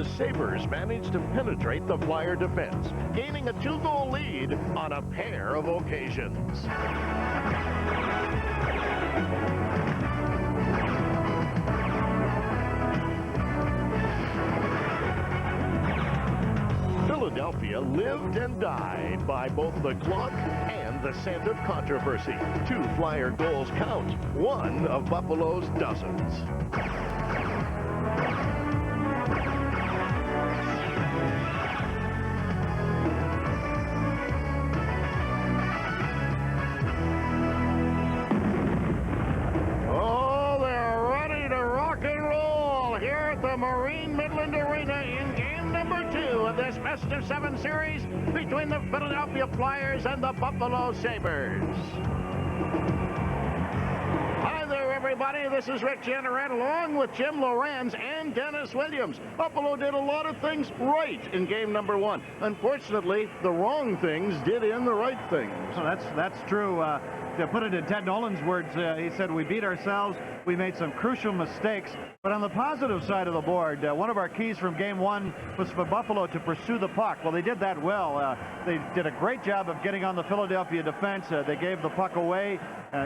the Sabres managed to penetrate the Flyer defense, gaining a 2-goal lead on a pair of occasions. Philadelphia lived and died by both the clock and the scent of controversy. 2 Flyer goals count, one of Buffalo's dozens. Oh, they're ready to rock and roll here at the Marine Midland Arena in game number 2 of this best of 7 series between the Philadelphia Flyers and the Buffalo Sabres. Hi there, everybody. This is Rick Janneret along with Jim Lorenz and Dennis Williams. Buffalo did a lot of things right in game number 1. Unfortunately, the wrong things did in the right things. Well, that's true. To put it in Ted Nolan's words, he said, we beat ourselves, we made some crucial mistakes, but on the positive side of the board, one of our keys from game 1 was for Buffalo to pursue the puck. Well, they did that well. They did a great job of getting on the Philadelphia defense. They gave the puck away.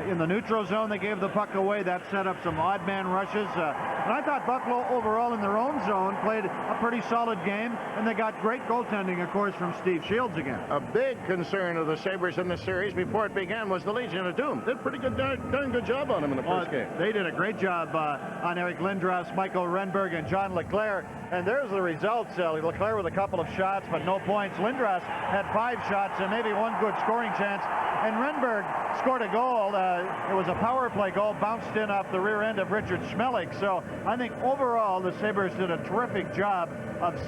In the neutral zone, they gave the puck away. That set up some odd man rushes. And I thought Buffalo overall in their own zone played a pretty solid game, and they got great goaltending, of course, from Steve Shields again. A big concern of the Sabres in this series before it began was the Legion of Doom. Did a pretty good, darn good job on him in the first game. They did a great job on Eric Lindros, Michael Renberg, and John Leclerc. And there's the results. Leclerc with a couple of shots, but no points. Lindros had 5 shots and maybe 1 good scoring chance. And Renberg scored a goal. It was a power play goal, bounced in off the rear end of Richard Schmelik. So I think overall the Sabres did a terrific job of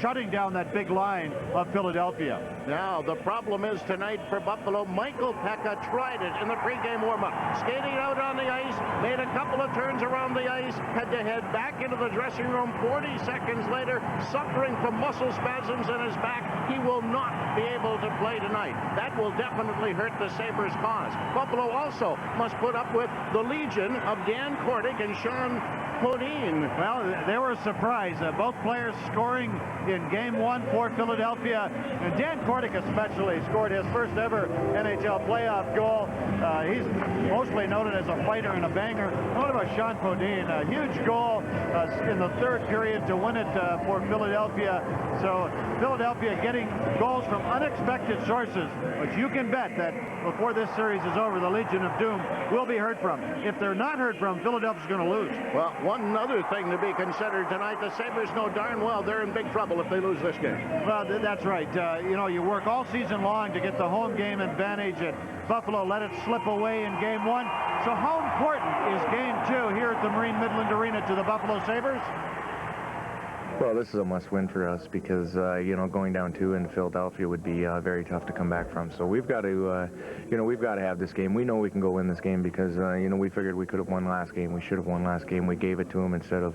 shutting down that big line of Philadelphia. Now, the problem is tonight for Buffalo, Michael Pekka tried it in the pregame warm-up. Skating out on the ice, made a couple of turns around the ice, had to head back into the dressing room 40 seconds later, suffering from muscle spasms in his back. He will not be able to play tonight. That will definitely hurt the Sabres' cause. Buffalo also must put up with the legion of Dan Kordic and Sean Podine. Well, they were a surprise. Both players scoring in game 1 for Philadelphia. And Dan Kordic especially scored his first ever NHL playoff goal. He's mostly noted as a fighter and a banger. What about Sean Podine? A huge goal in the 3rd period to win it for Philadelphia. So Philadelphia getting goals from unexpected sources, but you can bet that before this series is over, the Legion of Doom will be heard from. If they're not heard from, Philadelphia's going to lose. Well, one other thing to be considered tonight, the Sabres know darn well they're in big trouble if they lose this game. Well, that's right. You work all season long to get the home game advantage, and Buffalo let it slip away in game 1. So how important is game 2 here at the Marine Midland Arena to the Buffalo Sabres? Well, this is a must-win for us because, going down 2 in Philadelphia would be very tough to come back from. So we've got to, we've got to have this game. We know we can go win this game because, we figured we could have won last game. We should have won last game. We gave it to them instead of,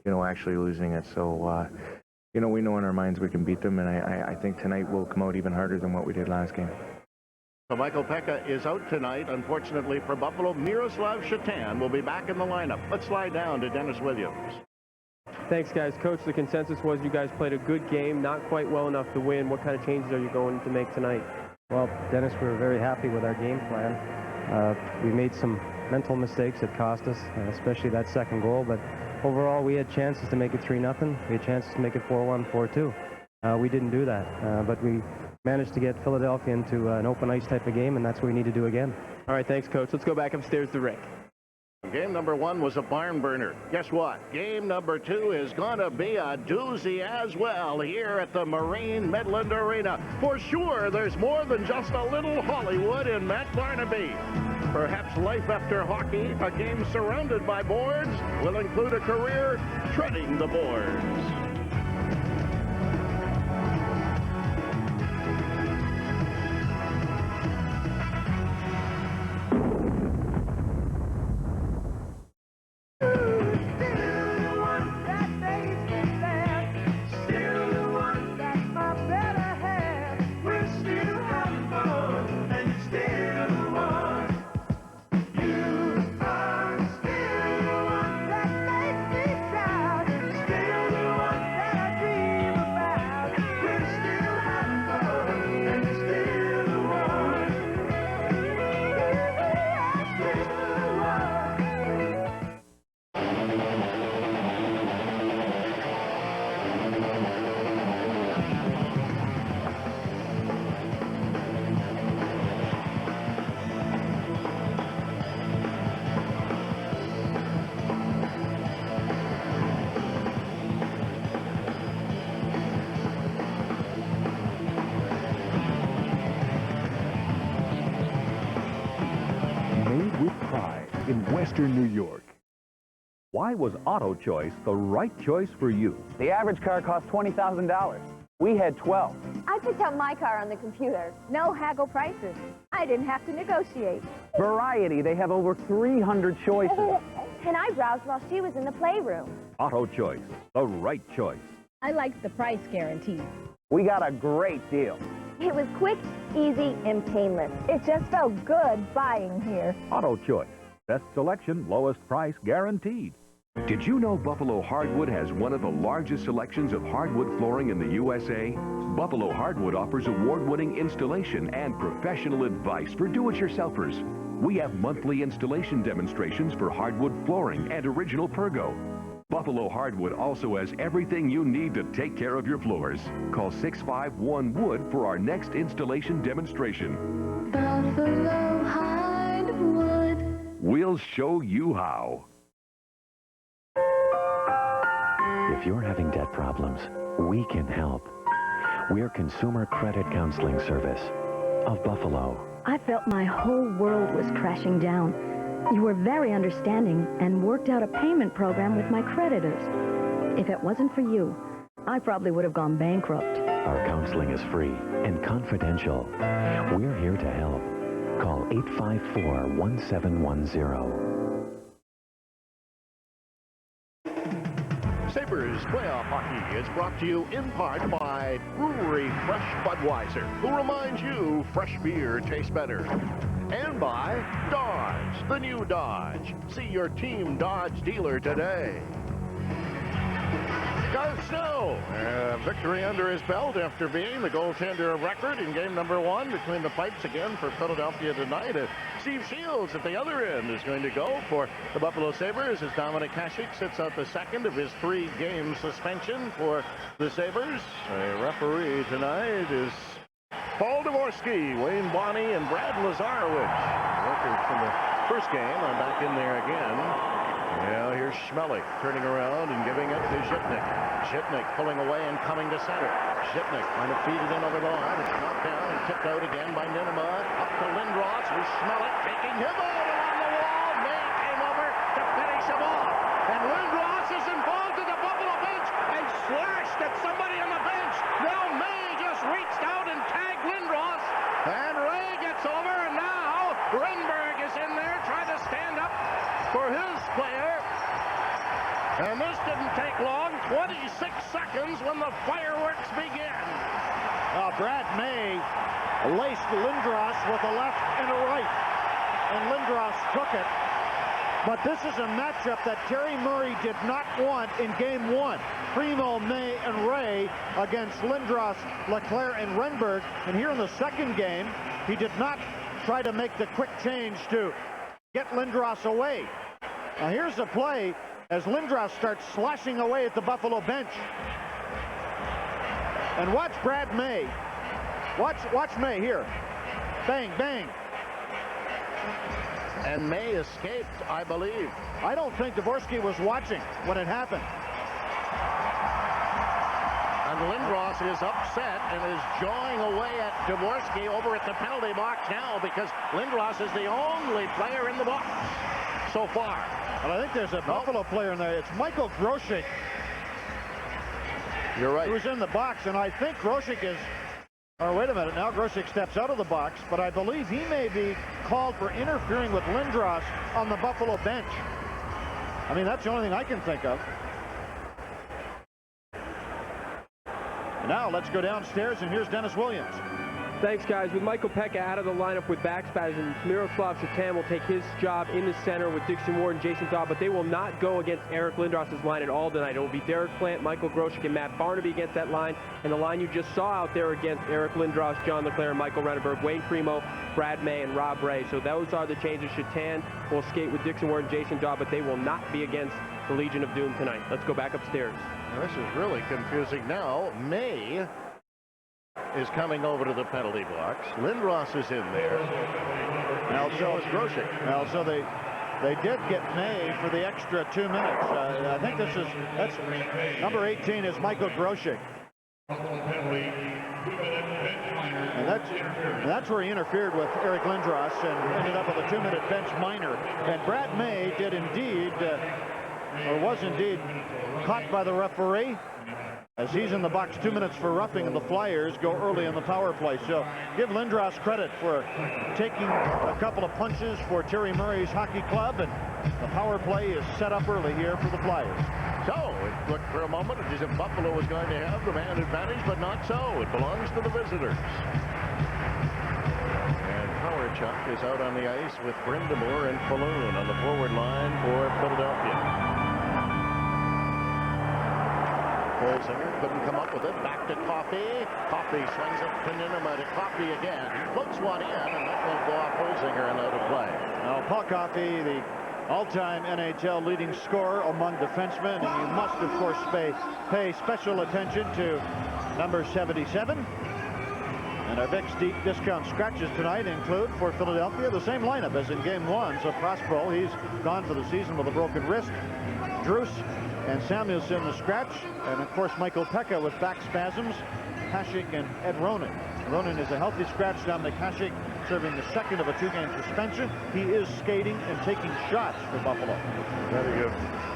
actually losing it. So, we know in our minds we can beat them, and I think tonight we'll come out even harder than what we did last game. So Michael Pekka is out tonight, unfortunately for Buffalo. Miroslav Shatan will be back in the lineup. Let's slide down to Dennis Williams. Thanks, guys. Coach, the consensus was you guys played a good game, not quite well enough to win. What kind of changes are you going to make tonight? Well, Dennis, we were very happy with our game plan. We made some mental mistakes that cost us, especially that second goal. But overall, we had chances to make it 3-0. We had chances to make it 4-1, 4-2. We didn't do that, but we managed to get Philadelphia into an open ice type of game, and that's what we need to do again. All right, thanks, Coach. Let's go back upstairs to Rick. Game number 1 was a barn burner. Guess what? Game number 2 is going to be a doozy as well here at the Marine Midland Arena. For sure, there's more than just a little Hollywood in Matt Barnaby. Perhaps life after hockey, a game surrounded by boards, will include a career treading the boards. Western New York. Why was Auto Choice the right choice for you? The average car costs $20,000. We had 12. I picked out my car on the computer. No haggle prices. I didn't have to negotiate. Variety, they have over 300 choices. And I browsed while she was in the playroom. Auto Choice, the right choice. I liked the price guarantee. We got a great deal. It was quick, easy, and painless. It just felt good buying here. Auto Choice, best selection, lowest price guaranteed. Did you know Buffalo Hardwood has one of the largest selections of hardwood flooring in the USA? Buffalo Hardwood offers award-winning installation and professional advice for do-it-yourselfers. We have monthly installation demonstrations for hardwood flooring and original Pergo. Buffalo Hardwood also has everything you need to take care of your floors. Call 651-WOOD for our next installation demonstration. Buffalo Hardwood. We'll show you how. If you're having debt problems, we can help. We're Consumer Credit Counseling Service of Buffalo. I felt my whole world was crashing down. You were very understanding and worked out a payment program with my creditors. If it wasn't for you, I probably would have gone bankrupt. Our counseling is free and confidential. We're here to help. Call 854-1710. Sabres Playoff Hockey is brought to you in part by Brewery Fresh Budweiser, who reminds you fresh beer tastes better. And by Dodge, the new Dodge. See your Team Dodge dealer today. Got snow. Victory under his belt after being the goaltender of record in game number 1 between the pipes again for Philadelphia tonight. Steve Shields at the other end is going to go for the Buffalo Sabres as Dominik Hasek sits out the second of his 3-game suspension for the Sabres. A referee tonight is Paul Dvorsky, Wayne Bonney, and Brad Lazarowicz. Records from the first game. I'm back in there again. Now here's Schmelik turning around and giving it to Zhitnik. Zhitnik pulling away and coming to center. Zhitnik trying to feed it in over the line. It's knocked down and tipped out again by Ninema. Up to Lindros with Schmelik taking him out along the wall. May came over to finish him off. And Lindros is involved in the Buffalo bench and slashed at somebody on the bench. Now May just reached out and tagged Lindros. And Ray gets over, and now Renberg is in there trying to stand up for his player. And this didn't take long, 26 seconds when the fireworks began. Brad May laced Lindros with a left and a right, and Lindros took it. But this is a matchup that Terry Murray did not want in game 1. Primo, May, and Ray against Lindros, Leclerc, and Renberg. And here in the second game, he did not try to make the quick change to get Lindros away. Now here's the play as Lindros starts slashing away at the Buffalo bench. And watch Brad May. Watch May here. Bang, bang. And May escaped, I believe. I don't think Dvorsky was watching when it happened. And Lindros is upset and is jawing away at Dvorsky over at the penalty box now because Lindros is the only player in the box so far. And I think there's a Buffalo player in there. It's Michael Grosek. You're right. Who's in the box, and I think Grosek is... Oh, wait a minute. Now Grosek steps out of the box, but I believe he may be called for interfering with Lindros on the Buffalo bench. I mean, that's the only thing I can think of. And now let's go downstairs, and here's Dennis Williams. Thanks, guys. With Michael Pekka out of the lineup with back spasms, Miroslav Satan will take his job in the center with Dixon Ward and Jason Daw, but they will not go against Eric Lindros' line at all tonight. It will be Derek Plant, Michael Grosek, and Matt Barnaby against that line, and the line you just saw out there against Eric Lindros, John Leclerc, Michael Renneberg, Wayne Primo, Brad May, and Rob Ray. So those are the changes. Satan will skate with Dixon Ward and Jason Daw, but they will not be against the Legion of Doom tonight. Let's go back upstairs. Now, this is really confusing now. May is coming over to the penalty box. Lindros is in there. Now, so is Grosek. Now, so they did get May for the extra 2 minutes. I think that's number 18 is Michael Grosek. And that's where he interfered with Eric Lindros and ended up with a 2-minute bench minor. And Brad May did indeed, or was indeed, caught by the referee, as he's in the box 2 minutes for roughing, and the Flyers go early in the power play. So give Lindros credit for taking a couple of punches for Terry Murray's hockey club, and the power play is set up early here for the Flyers. So it looked for a moment as if Buffalo was going to have the man advantage, but not so. It belongs to the visitors. And Chuck is out on the ice with Brindamore and Falloon on the forward line for Philadelphia. Holzinger couldn't come up with it. Back to Coffey. Coffey swings it to Ninema to Coffey again. He floats one in, and that will go off Holzinger and out of play. Now, Paul Coffey, the all-time NHL leading scorer among defensemen, and you must, of course, pay special attention to number 77. And our Vic's deep discount scratches tonight include for Philadelphia the same lineup as in Game 1. So Prospero, he's gone for the season with a broken wrist. Druce and Samuelson the scratch, and of course Michael Pekka with back spasms. Hasek and Ed Ronan. Ronan is a healthy scratch. Dominic Hasek serving the second of a 2-game suspension. He is skating and taking shots for Buffalo. Gotta give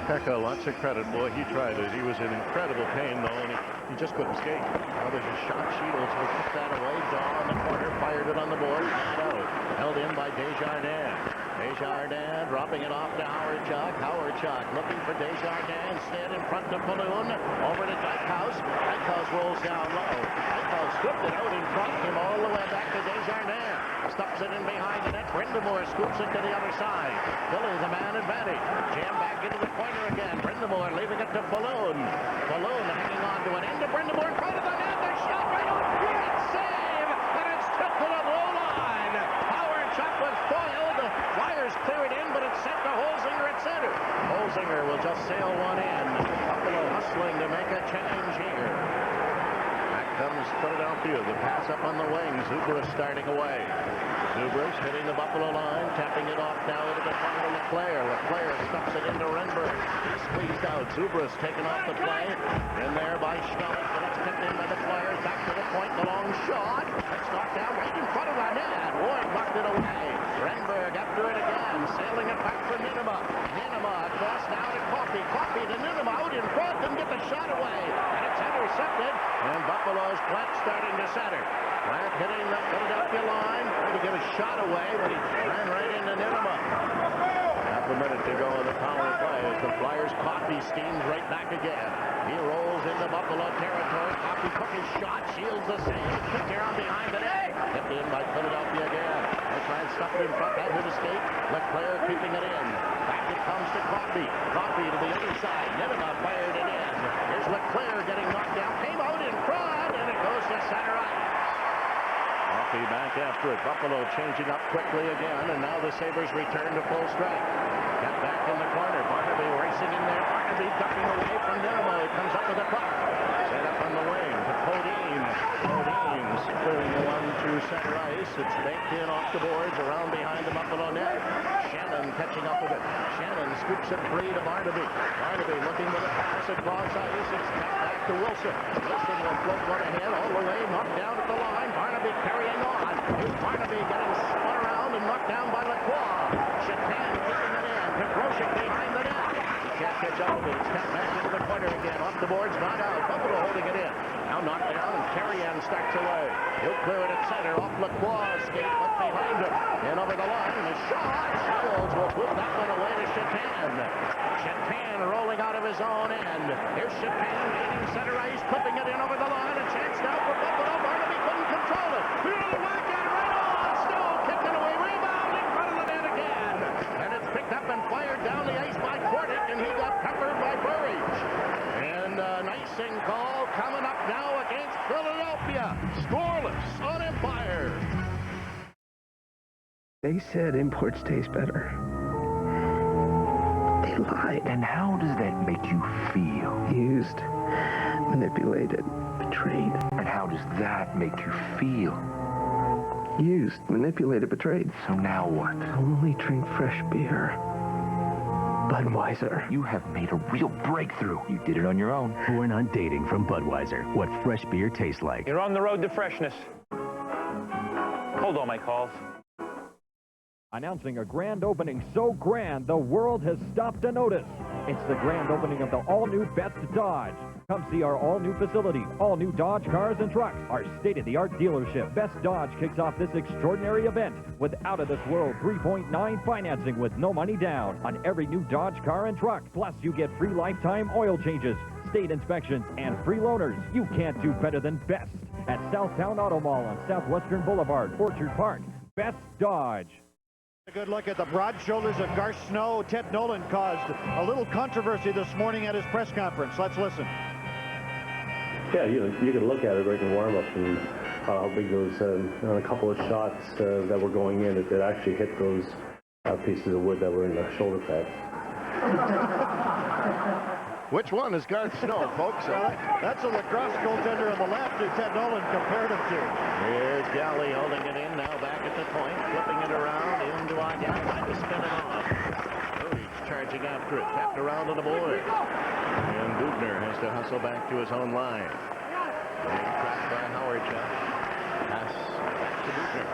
Pekka lots of credit. Boy, he tried it. He was in incredible pain, though, and he just couldn't skate. Now there's a shot. Shields will put that away. Dahl on the corner, fired it on the board. Out. Held in by Desjardins. Desjardins dropping it off to Howard Chuck. Howard Chuck looking for Desjardins. Instead in front of Falloon. Over to Dykehouse. Dykehouse rolls down low. Dykehouse scooped it out in front. Him all the way back to Desjardins. Stuffs it in behind the net. Brindamore scoops it to the other side. Philly the man advantage. Jam back into the corner again. Brindamore leaving it to Falloon. Falloon hanging on to an end of Brindamore in front of the net. The shot right on. Great save. And it's tipped to the blue line. Howard Chuck was foiled. The Flyers clear it in, but it's sent to Holzinger at center. Holzinger will just sail one in. Buffalo hustling to make a change here. Back comes Philadelphia. The pass up on the wing. Zubras starting away. Zubras hitting the Buffalo line, tapping it off now into the corner to Leclerc. Leclerc stuffs it into Renberg. He squeezed out. Zubras taken off the play. In there by Schmellick, but it's picked in by the Flyers. Back to the point. The long shot. It's knocked down right in front of the net. Ward knocked it away. Renberg after it again. Sailing it back for Ninema. Ninema across now to Coffey. Coffey to Ninema out in front. Didn't get the shot away. And it's intercepted. And Buffalo's Plant starting to center. Plant hitting the Philadelphia line. Trying to get a shot away, but he ran right into Ninema. Half a minute to go in the power play as the Flyers Coffey steams right back again. He rolls into Buffalo territory. Coffey took his shot, shields the save. Kicked around behind the net. Tipped in by Philadelphia again. They try and stuff it in front. That hit escape. Leclerc keeping it in. Back it comes to Coffey. Coffey to the other side. Ninema fired it in. Here's Leclerc getting knocked down. Came out in front, and it goes to center ice. Coffey back after it. Buffalo changing up quickly again, and now the Sabres return to full strength. Got back in the corner. Barnaby racing in there. Barnaby ducking away from Ninema. He comes up with the puck. Set up on the wing to Podine. Podine's clearing the one to center ice. It's banked in off the boards around behind the Buffalo net. Shannon catching up with it. Shannon scoops it free to Barnaby. Barnaby looking with a pass across ice. It's tapped back to Wilson. Wilson will float one ahead all the way. Knocked down at the line. Barnaby carrying on. Here's Barnaby getting spun around and knocked down by Lacroix. Chatan kicking it in. Petrosik behind the net. He can't catch up with it. It's tapped back into the corner again. Off the boards, not out. Buffalo holding it in. Now knocked down, and Carrion starts away. He'll clear it at center. Off Lacroix. Skate up behind him. And over the line. The shot. Shields will put that one away to Chatan. Chatan rolling out of his own end. Here's Chatan leading center ice. Clipping it in over the line. A chance now for Buffalo. Barnaby couldn't control it. Through the whack and right on. Still kicking away. Rebound in front of the net again. And it's picked up and fired down the ice by Kordic, and he got peppered by Burridge. And an icing call coming up now against Philadelphia. Scoreless on Empire. They said imports taste better. They lied. And how does that make you feel? Used, manipulated, betrayed. And how does that make you feel? Used, manipulated, betrayed. So now what? Only drink fresh beer. Budweiser. You have made a real breakthrough. You did it on your own. Born on Dating from Budweiser. What fresh beer tastes like. You're on the road to freshness. Hold all my calls. Announcing a grand opening so grand the world has stopped to notice. It's the grand opening of the all-new Best Dodge. Come see our all-new facility, all-new Dodge cars and trucks, our state-of-the-art dealership. Best Dodge kicks off this extraordinary event with out-of-this-world 3.9 financing with no money down on every new Dodge car and truck. Plus, you get free lifetime oil changes, state inspections, and free loaners. You can't do better than Best at Southtown Auto Mall on Southwestern Boulevard, Orchard Park. Best Dodge. A good look at the broad shoulders of Garth Snow. Ted Nolan caused a little controversy this morning at his press conference. Let's listen. Yeah, you can look at it right in warm-up and how big those, on a couple of shots that were going in, it actually hit those pieces of wood that were in the shoulder pads. Which one is Garth Snow, folks? That's a lacrosse goaltender on the left who Ted Nolan compared him to. Here's Galley holding it in, now back at the point, flipping it around into Again, trying to spin it off. Burridge charging after it, tapped around to the boards. And Bubner has to hustle back to his own line. Being trapped by Howard. Pass back to Bubner.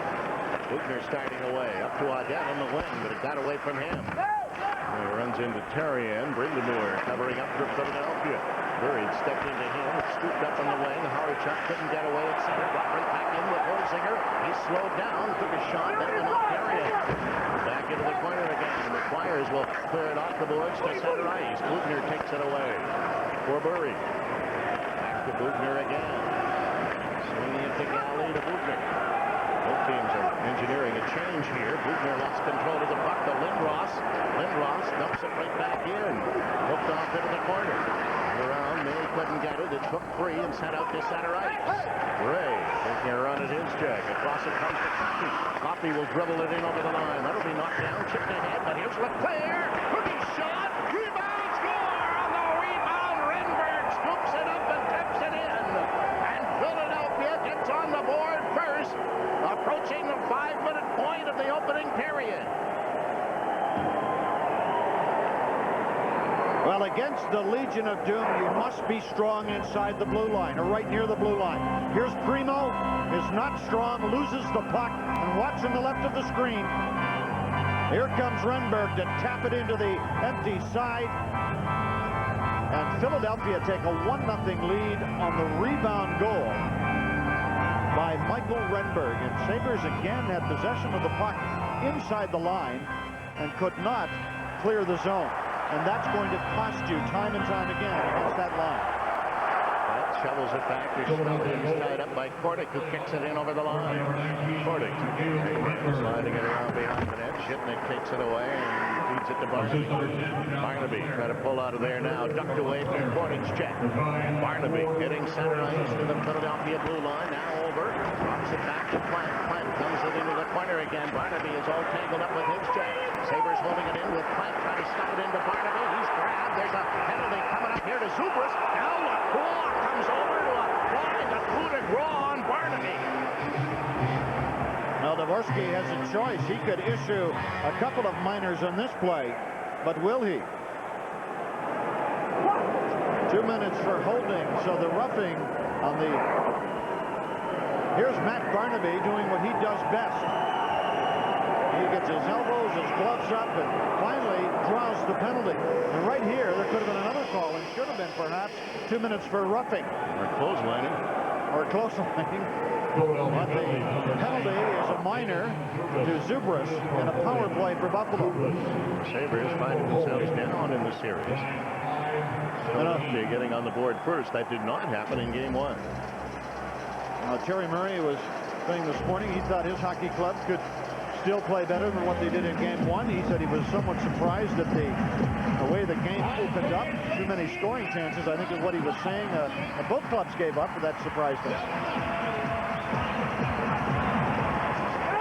Bubner starting away, up to Audette on the wing, but it got away from him. He runs into Terrian. Brindamore covering up for Philadelphia. Burridge stepped into him, scooped up on the wing. Howard couldn't get away at center. Brought right back in with Holzinger. He slowed down, took a shot, that went off Terrian. Back into the corner again. The Flyers will clear it off the boards to center ice. Bubner takes it away for Burridge. Back to Bubner again. Swinging it to Galley to Bubner. Both teams are engineering a change here. Bubner lost control of the puck to Lindros. Lindros dumps it right back in. Hooked off into the corner. Around, May couldn't get it. It's hooked free and sent out to center ice. Ray taking a run at his check. Across it comes to Coffey. Coffey will dribble it in over the line. That'll be knocked down, chipped ahead, but here's Leclerc. Cookie shot. Rebound score on the rebound. Renberg scoops it up and tips it in. And Philadelphia gets on the board first, approaching the 5-minute point of the opening period. Well, against the Legion of Doom, you must be strong inside the blue line, or right near the blue line. Here's Primo, is not strong, loses the puck, and walks on the left of the screen. Here comes Renberg to tap it into the empty side. And Philadelphia take a 1-0 lead on the rebound goal by Michael Renberg. And Sabres again had possession of the puck inside the line and could not clear the zone. And that's going to cost you time and time again against that line. That shovels it back to Snowden, tied up by Kordic, who kicks it in over the line. Kordic sliding it around behind the net. Shipnick takes it away and feeds it to Barnaby. Barnaby trying to pull out of there now, ducked away from Kordic's check. Barnaby getting center ice to the Philadelphia blue line, now over. Drops it back to Plant. Plant comes it into the corner again. Barnaby is all tangled up with his check. Sabres holding it in with Plant trying to stop it into Barnaby. He's grabbed. There's a penalty coming up here to Zubras. Now Lacroix comes over to a line to coup de grace on Barnaby. Now Dvorsky has a choice. He could issue a couple of minors on this play, but will he? 2 minutes for holding, so the roughing on the... Here's Matt Barnaby doing what he does best. He gets his elbows, his gloves up, and finally draws the penalty. And right here, there could have been another call, and should have been perhaps 2 minutes for roughing. Or clotheslining. Or clotheslining. But the penalty is a minor to Zubras in a power play for Buffalo. Sabres finding themselves down in the series. Philadelphia getting on the board first. That did not happen in game one. Terry Murray was saying this morning he thought his hockey club could still play better than what they did in game one. He said he was somewhat surprised at the way the game opened up. Too many scoring chances, I think is what he was saying. Both clubs gave up, but that surprised him.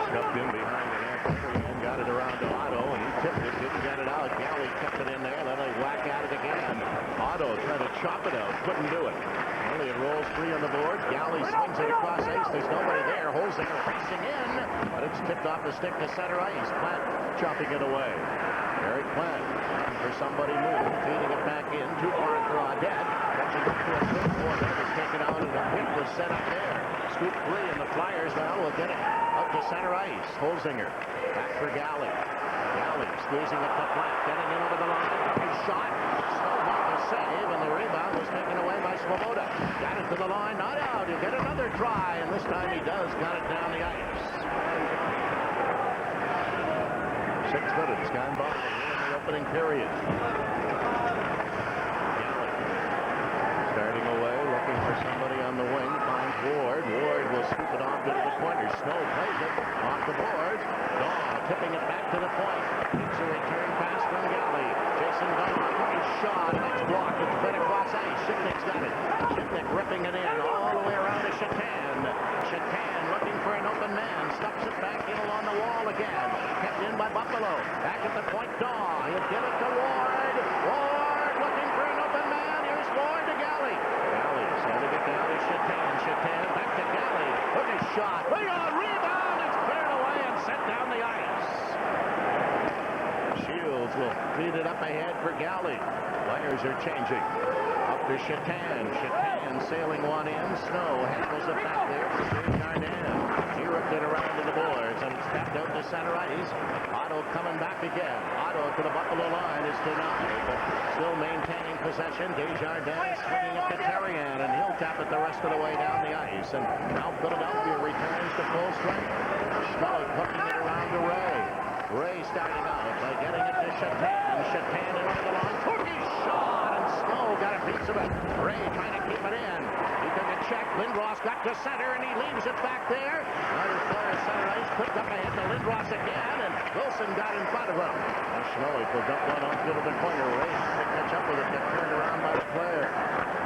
Shoved in behind the net and got it around to Otto, and he tipped it, didn't get it out. Galley kept it in there, then they whack at it again. Otto tried to chop it out, couldn't do it. It rolls free on the board. Galley swings it across ice. There's nobody there. Holzinger racing in, but it's tipped off the stick to center ice. Plant chopping it away. Eric Plant looking for somebody moving, feeding it back in. Too far for Audette. Catching up to a good corner. It was taken out, and a hit was set up there. scoop three, and the Flyers now will get it out to center ice. Holzinger back for Galley. Galley squeezing it to flat, getting in over the line. His shot. Snow made the save, and the rebound was taken away by Svoboda. Got it to the line, not out. He'll get another try, and this time he does. Got it down the ice. 6 minutes gone by here in the opening period. Galley starting away, looking for somebody on the wing. Finds Ward. Ward will scoop it off into the corner. Snow plays it off the boards. Daw tipping it back to the point. It's a return pass from Galley. Jason Daw took his shot, and it's blocked. It's been across ice. Shipnick's got it. Shipnick ripping it in all the way around to Shatan. Shatan looking for an open man. Stuffs it back in along the wall again. Kept in by Buffalo. Back at the point, Daw. He'll give it to Ward. Ward looking for an open man. Here's Ward to Galley. Galley sending it down to Shatan. Shatan back to Galley. Took his shot. Big on rebound. It's cleared away and sent down the ice. Shields will feed it up ahead for Galley. Players are changing. Up to Shatan. Shatan sailing one in. Snow handles it back there for Desjardins. He ripped it around to the boards, and it's tapped out to center ice. Otto coming back again. Otto to the Buffalo line is denied, but still maintaining possession. Desjardins swinging it to Terrian, and he'll tap it the rest of the way down the ice. And now Philadelphia returns to full strength. Snow hooking it around to Ray. Ray starting out by getting it to Shatan. Shatan into the line. Took his shot, and Snow got a piece of it. Ray trying to keep it in. He took a check. Lindros got to center, and he leaves it back there. Another player at center ice. Flipped up ahead to Lindros again, and Wilson got in front of him. And Snowy pulled up one onto the corner. Ray to catch up with it. Get turned around by Leclerc.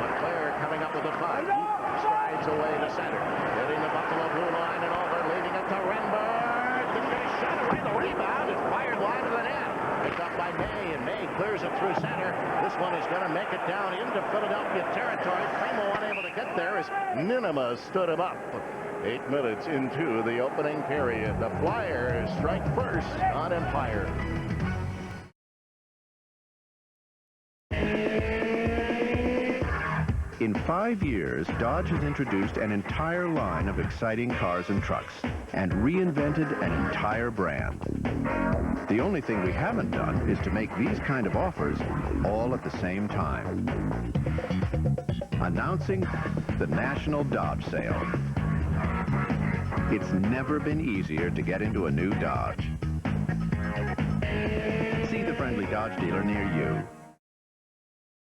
Leclerc coming up with the puck. He strides away to center. Hitting the Buffalo blue line and over. Leading it to Renberg. Didn't get a shot away. The rebound is fired wide of the net. Picked up by May, and May clears it through center. This one is going to make it down into Philadelphia territory. Primo unable to get there as Ninema stood him up. 8 minutes into the opening period. The Flyers strike first on Empire. In 5 years, Dodge has introduced an entire line of exciting cars and trucks and reinvented an entire brand. The only thing we haven't done is to make these kind of offers all at the same time. Announcing the National Dodge Sale. It's never been easier to get into a new Dodge. See the friendly Dodge dealer near you.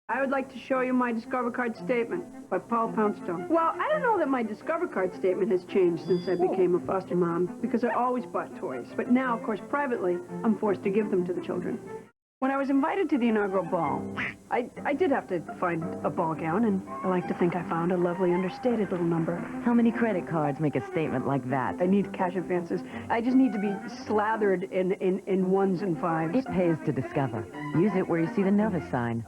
I would like to show you my Discover Card statement by Paul Poundstone. Well, I don't know that my Discover Card statement has changed since I became a foster mom, because I always bought toys. But now, of course, privately, I'm forced to give them to the children. When I was invited to the inaugural ball, I did have to find a ball gown, and I like to think I found a lovely understated little number. How many credit cards make a statement like that? I need cash advances. I just need to be slathered in ones and fives. It pays to Discover. Use it where you see the Nova sign.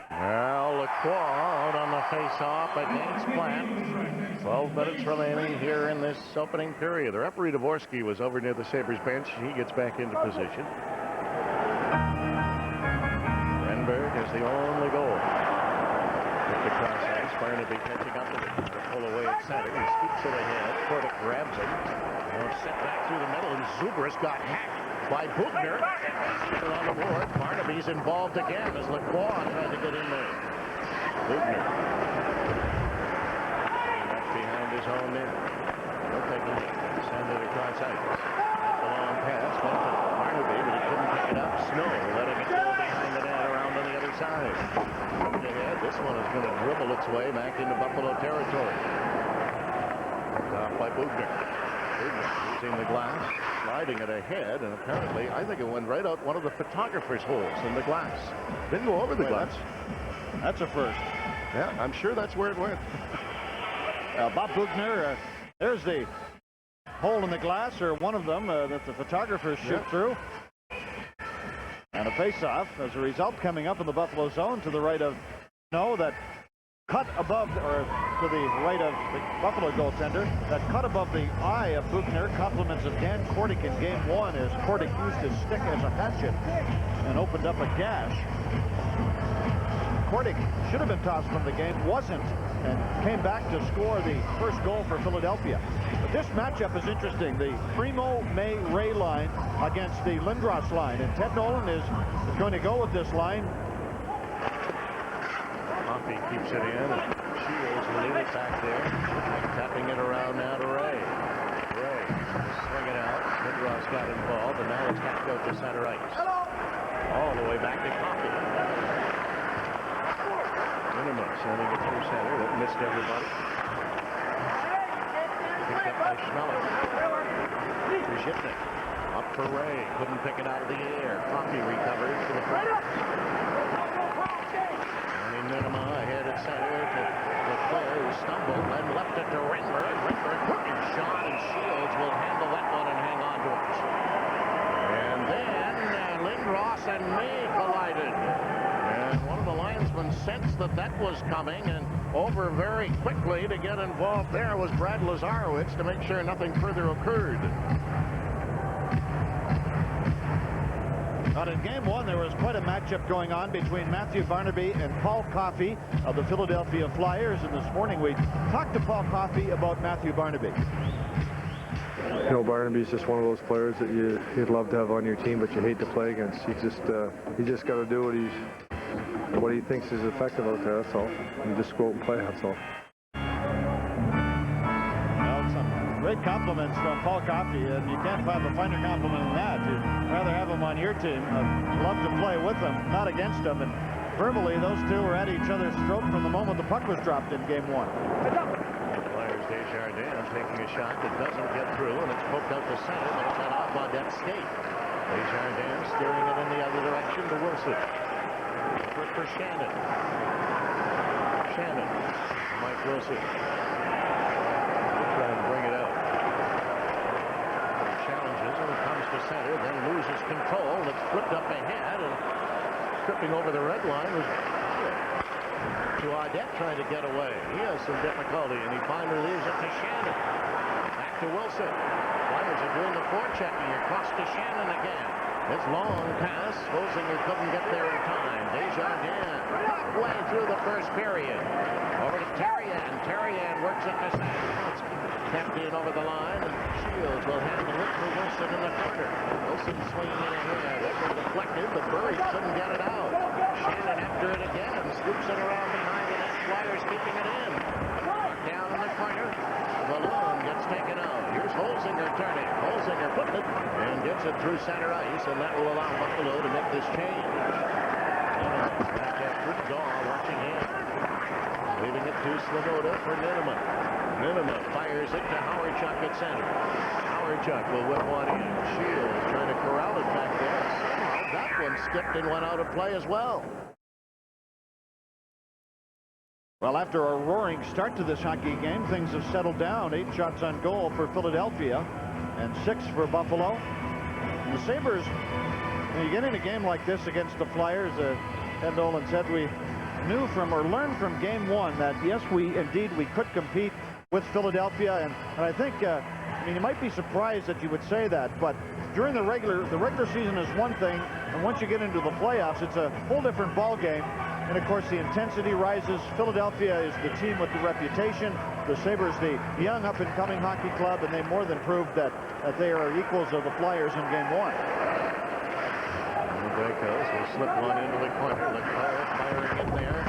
Well, Lacroix out on the face-off against Plant. 12 minutes remaining here in this opening period. The referee Dvorsky was over near the Sabres bench. He gets back into position. Renberg has the only goal. The cross ice, Barnaby catching up with it. To pull away at center. He scoops it ahead. Kordic grabs it. Set back through the middle, and Zubris got hacked by Bugner. On the board. Barnaby's involved again as Lacroix tried to get in there. Bugner. Left behind his own net. He'll take it. Send it across ice. That's a long pass. Went to Barnaby, but he couldn't pick it up. Snow letting it go behind the net around on the other side. Ahead. This one is going to dribble its way back into Buffalo territory. Off by Bugner. Bugner using the glass, sliding it ahead, and apparently, I think it went right out one of the photographer's holes in the glass. Didn't go over the glass. That's a first. Yeah, I'm sure that's where it went. Bob Bugner, there's the hole in the glass, or one of them, that the photographers shoot through. And a face-off, as a result, coming up in the Buffalo zone to the right of Snow. That cut above, or to the right of the Buffalo goaltender. That cut above the eye of Buchner. Compliments of Dan Kordick in game 1 as Kordick used his stick as a hatchet and opened up a gash. Kordick should have been tossed from the game, wasn't, and came back to score the first goal for Philadelphia. But this matchup is interesting. The Primo, May, Ray line against the Lindros line, and Ted Nolan is going to go with this line. Coffey keeps it in, and Shields will leave it back there. Tapping it around now to Ray. Ray swing it out. Lindros got involved, and now it's tapped out to center ice. All the way back to Coffey. Sending it through center. That missed everybody. Picked up by Schmeller. To Zhitnik. Up for Ray. Couldn't pick it out of the air. Coffey recovers to the front. And Minima ahead at center to Leclerc, who stumbled and left it to Renberg. Renberg looking shot, and Shields will handle that one and hang on to it. And then Lindros and May collided. And one of the linesmen sensed that that was coming and over very quickly to get involved there was Brad Lazarowicz to make sure nothing further occurred. But in game 1, there was quite a matchup going on between Matthew Barnaby and Paul Coffey of the Philadelphia Flyers. And this morning we talked to Paul Coffey about Matthew Barnaby. You know, Barnaby's just one of those players that you'd love to have on your team, but you hate to play against. He just got to do what he thinks is effective out there. That's all. And just go out and play. That's all. Well, some great compliments from Paul Coffey, and you can't have a finer compliment than that. You'd rather have him on your team. I'd love to play with them, not against them. And verbally, those two were at each other's throat from the moment the puck was dropped in game 1. Desjardins taking a shot that doesn't get through, and it's poked out to center, but it's an off-on-net skate. Desjardins steering it in the other direction to Wilson. For Shannon. Mike Wilson. Try and bring it out. He challenges when it comes to center, then loses control. It's flipped up ahead, and tripping over the red line was to Audette trying to get away. He has some difficulty, and he finally leaves it to Shannon. Back to Wilson. Flyers are doing the forechecking across to Shannon again. It's long pass. Holzinger couldn't get there in time. Desjardins halfway through the first period. Over to Terrien. Terrien works it to center. It's kept in over the line, and Shields will handle it for Wilson in the corner. Wilson swinging it ahead. It was deflected, but Burry couldn't get it out. Shannon after it again, scoops it around behind the net. Flyers keeping it in. Down in the corner. Malone gets taken out. Here's Holzinger turning. Holzinger putting it and gets it through center ice, and that will allow Buffalo to make this change. Back after Daw watching him. Leaving it to Sloboda for Nineman. Nineman fires it to Howard-Chuck at center. Howard-Chuck will whip one in. Shields trying to corral it back there. Somehow that one skipped and went out of play as well. Well, after a roaring start to this hockey game, things have settled down. 8 shots on goal for Philadelphia and 6 for Buffalo. And the Sabres, when you get in a game like this against the Flyers, Ed Nolan said we knew from or learned from game 1 that, yes, we could compete with Philadelphia. And I think, I mean, you might be surprised that you would say that, but during the regular season is one thing, and once you get into the playoffs, it's a whole different ball game. And of course, the intensity rises. Philadelphia is the team with the reputation. The Sabres, the young up-and-coming hockey club, and they more than proved that they are equals of the Flyers in game 1. The Breakers will slip one into the corner. Leclerc firing in there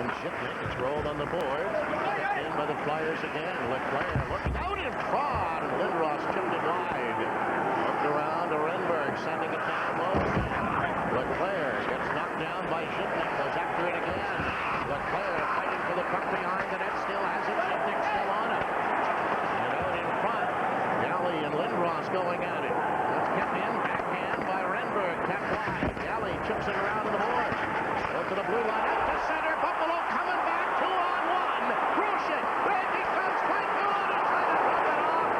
on Zhitnik. It's rolled on the boards. Kicked in by the Flyers again. Leclerc looking out in front, and Lindros chipped it wide. Looked around to Renberg, sending it down low. Leclerc gets knocked down by Zhitnik, goes after it again. Leclerc fighting for the puck behind the net, still has it. Zhitnik still on it. And out in front, Galley and Lindros going at it. That's kept in, backhand by Renberg, tapped wide. Galley chips it around to the board. Goes to the blue line, up to center. Buffalo coming back, 2-on-1. Crucian, right, he comes quite good and trying to rub it off.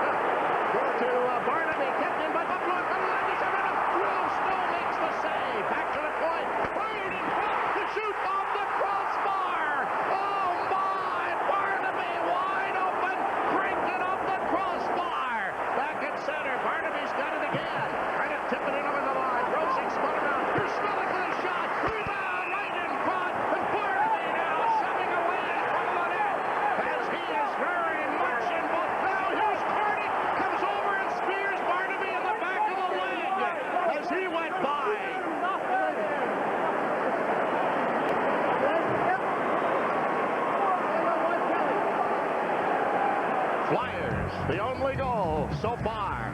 Go to Barnaby, kept in by Buffalo. Still makes the save. Back to the point. Fired in front to shoot off the crossbar. Oh, Barnaby's got it again. Trying to tip it in over the line. Rosing spun around. Here's Smellick with a shot. Rebound right in front. And Barnaby now shoving away in front of the net. As he is very much in both. Now here's Cardick. Comes over and spears Barnaby in the back of the leg as he went by. Flyers, the only goal so far.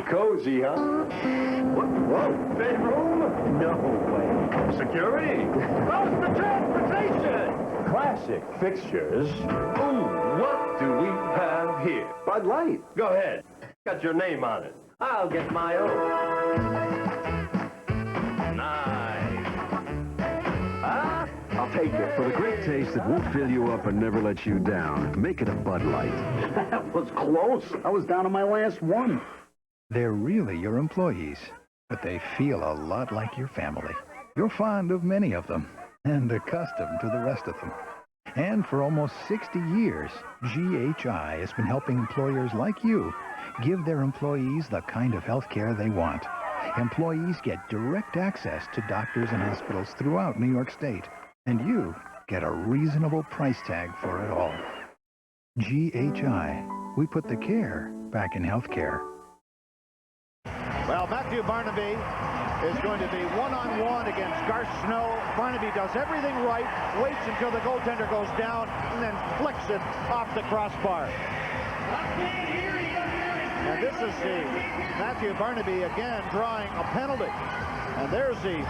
Cozy, huh? What? Whoa, bedroom? No way. Security? How's the transportation? Classic fixtures. Ooh, what do we have here? Bud Light. Go ahead. Got your name on it. I'll get my own. I'll take it. For the great taste that won't fill you up and never let you down, make it a Bud Light. That was close. I was down to my last one. They're really your employees, but they feel a lot like your family. You're fond of many of them and accustomed to the rest of them. And for almost 60 years, GHI has been helping employers like you give their employees the kind of health care they want. Employees get direct access to doctors and hospitals throughout New York State, and you get a reasonable price tag for it all. GHI. We put the care back in health care. Well, Matthew Barnaby is going to be one-on-one against Garth Snow. Barnaby does everything right, waits until the goaltender goes down, and then flicks it off the crossbar. And this is the Matthew Barnaby again drawing a penalty. And there's the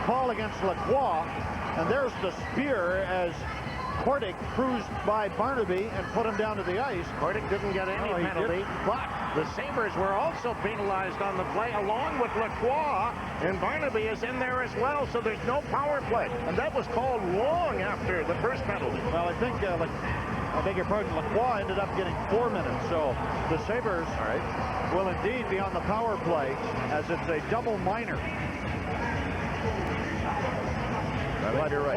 call against Lacroix, and there's the spear as Kordic cruised by Barnaby and put him down to the ice. Kordic didn't get any penalty, but the Sabres were also penalized on the play along with Lacroix, and Barnaby is in there as well, so there's no power play. And that was called long after the first penalty. Well, I think, I beg your pardon, Lacroix ended up getting 4 minutes, so the Sabres will indeed be on the power play as it's a double minor. But you're right.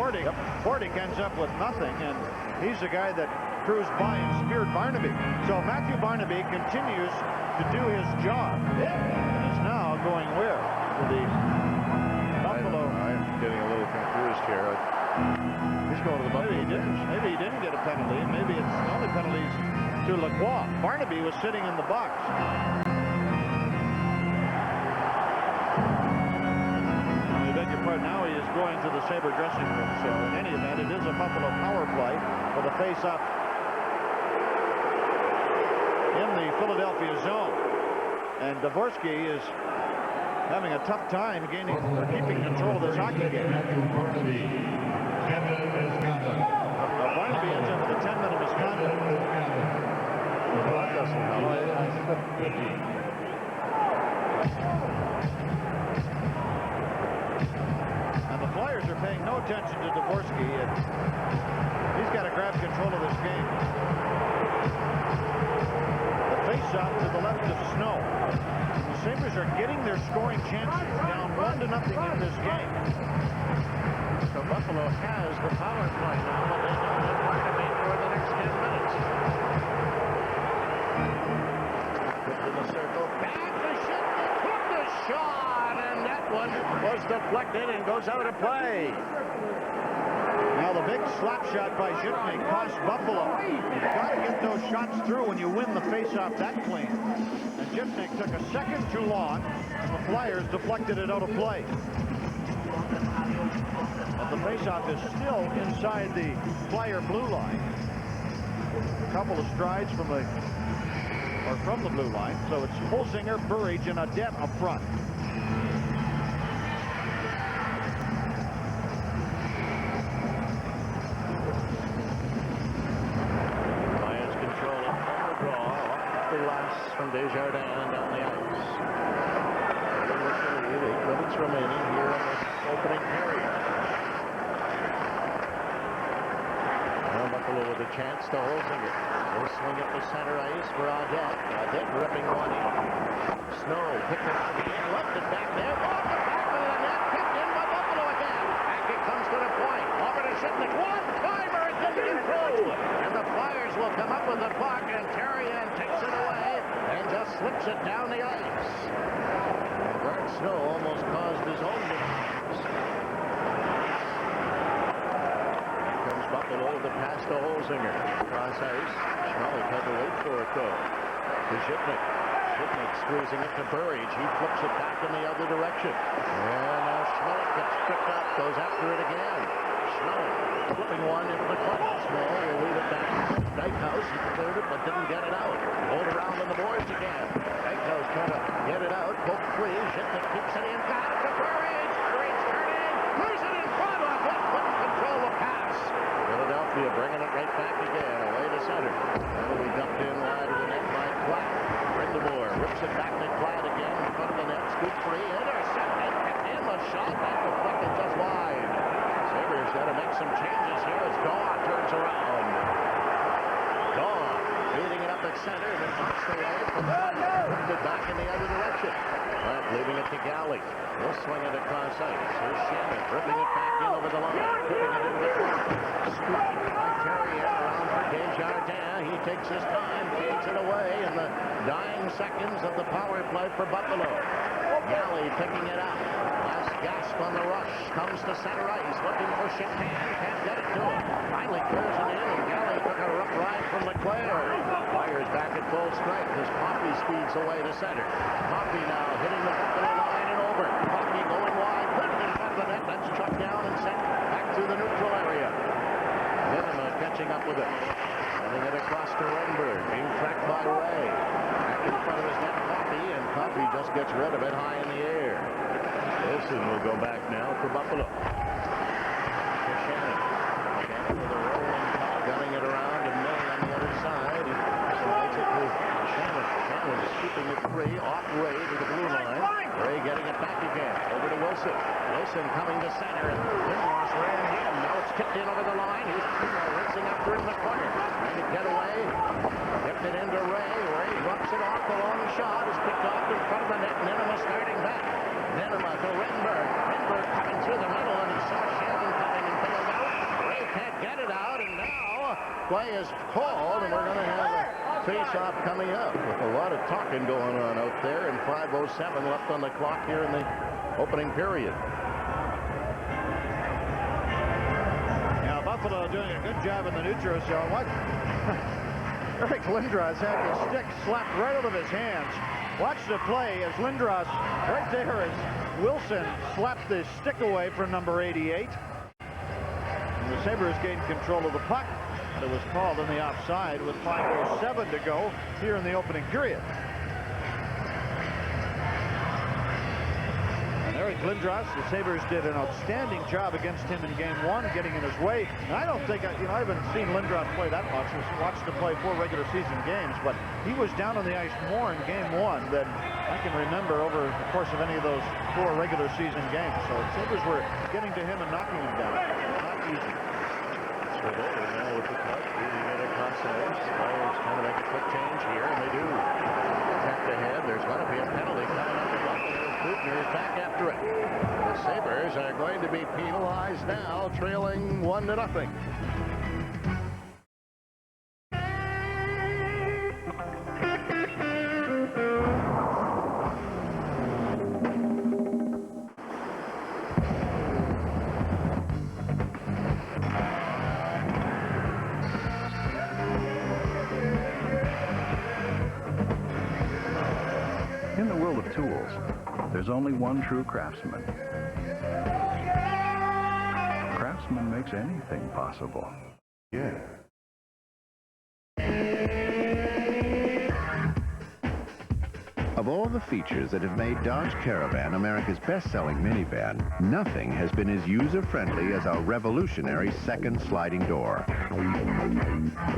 Kordic ends up with nothing, and he's the guy that cruised by and speared Barnaby. So Matthew Barnaby continues to do his job, and is now going where? To the Buffalo. I'm getting a little confused here. He's going to the Buffalo. Maybe he didn't get a penalty, and maybe it's the only penalties to Lacroix. Barnaby was sitting in the box. Now he is going to the Sabre dressing room. So in any event, it is a Buffalo power play with a face-up in the Philadelphia zone. And Dvorsky is having a tough time keeping control of this hockey game. Barnaby ends up with a 10-minute misconduct. That doesn't help. Flyers are paying no attention to Dvorsky, and he's got to grab control of this game. The face-off to the left of Snow. The Sabres are getting their scoring chances, down 1-0 in this game. So Buffalo has the power play now, and they know that Barnaby for the next 10 minutes. Put in the circle, back to Shipman, took the shot, and that one was deflected and goes out of play. Now the big slap shot by Shipman cost Buffalo. You've got to get those shots through when you win the face-off that clean. And Shipman took a second too long, and the Flyers deflected it out of play. But the face-off is still inside the Flyer blue line. A couple of strides from the blue line. So it's Holzinger, Burridge, and Adet up front. Lions control it from the draw. Off the last from Desjardins down the ice. 8 minutes remaining here in this opening period. Now Buffalo with a chance to Holzinger. He'll swing it to center ice for Adet. Adet ripping one in. Snow picked it out again, left it back there. Off the back of the net, picked in by Buffalo again. Back it comes to the point. Over to Shipman. One-timer, it didn't get through. And the Flyers will come up with the puck, and Terrien takes flips it down the ice. And Bart Snow almost caused his own demise. Here comes Buffalo with the pass to Holzinger. Cross ice. Schmelik had to wait for it, though. To Shipnick. Shipnick squeezing it to Burridge. He flips it back in the other direction. And now Schmelik gets tripped up. Goes after it again. Schmelik flipping one into the corner. Small will leave it back. Dykehouse, he cleared it but didn't get it out. Hold around on the boards again. Dykehouse trying to get it out. Poke free. Shipnick keeps it in. Got it to Burridge. Burridge turning. Lose it in front of it. Couldn't control the pass. Philadelphia bringing it right back again. Away to center. That'll be dumped in wide of the net by Klatt. Brindamore rips it back to Klatt again in front of the net. Scoop free. Intercepted. And the shot back deflected just wide. Sabres got to make some changes here as Dawn turns around. Dawn leading it up at center and then knocks the way from ripped it back in the other direction. Klatt leaving it to Galley. He'll swing it across ice. Here's Shannon ripping it back in over the line. Putting it into the corner. Scoop by Terrier around for Desjardins. He takes his time, feeds it away in the dying seconds of the power play for Buffalo. Galley picking it up. Last gasp on the rush. Comes to center ice. Looking for Shipman. Can't get it to him. Finally clears it in. And Galley took a rough ride from LeClaire. Fires back at full strength as Poppy speeds away to center. Poppy now hitting the Buffalo line and over. Poppy going wide. Put it in front of the net. That's chucked down and sent back to the neutral area. Linema catching up with it. Sending it across to Renberg. Being tracked by Ray. Back in front of his net, Poppy. And Poppy just gets rid of it high in the air. Wilson will go back now for Buffalo. For Shannon. Shannon with a rolling puck, gunning it around and Milling on the other side. He slides it to Shannon. Shannon is keeping it free, off Ray to the blue line. Ray getting it back again. Over to Wilson. Wilson coming to center. And Lindros ran in. Now it's tipped in over the line. He's racing after in the corner. Trying to get away. Tipped it into Ray. Ray drops it off. The long shot is picked off in front of the net. Ninema starting back. Ninema to Renberg. Renberg coming through the middle, and he saw Shannon coming and bailed out. Ray can't get it out, and now play is called, and we're going to have a face-off coming up with a lot of talking going on out there, and 5:07 left on the clock here in the opening period. Now Buffalo doing a good job in the neutral zone. What? Eric Lindros had the stick slapped right out of his hands. Watch the play as Lindros, right there as Wilson slapped the stick away from number 88. And the Sabres gained control of the puck. It was called in the offside with 5:07 to go here in the opening period. And Eric Lindros, the Sabres did an outstanding job against him in game one, getting in his way. And I don't think, I haven't seen Lindros play that much. I've watched him play 4 regular season games, but he was down on the ice more in game one than I can remember over the course of any of those 4 regular season games. So the Sabres were getting to him and knocking him down. Not easy. So over now with the puck, leading it across the ice. Flyers trying to make a quick change here, and they do. Tapped ahead. There's going to be a penalty coming up the block. Butner is back after it. The Sabres are going to be penalized now, trailing 1-0. In the world of tools, there's only one true craftsman. Craftsman makes anything possible. Yeah. Of all the features that have made Dodge Caravan America's best-selling minivan, nothing has been as user-friendly as our revolutionary second sliding door.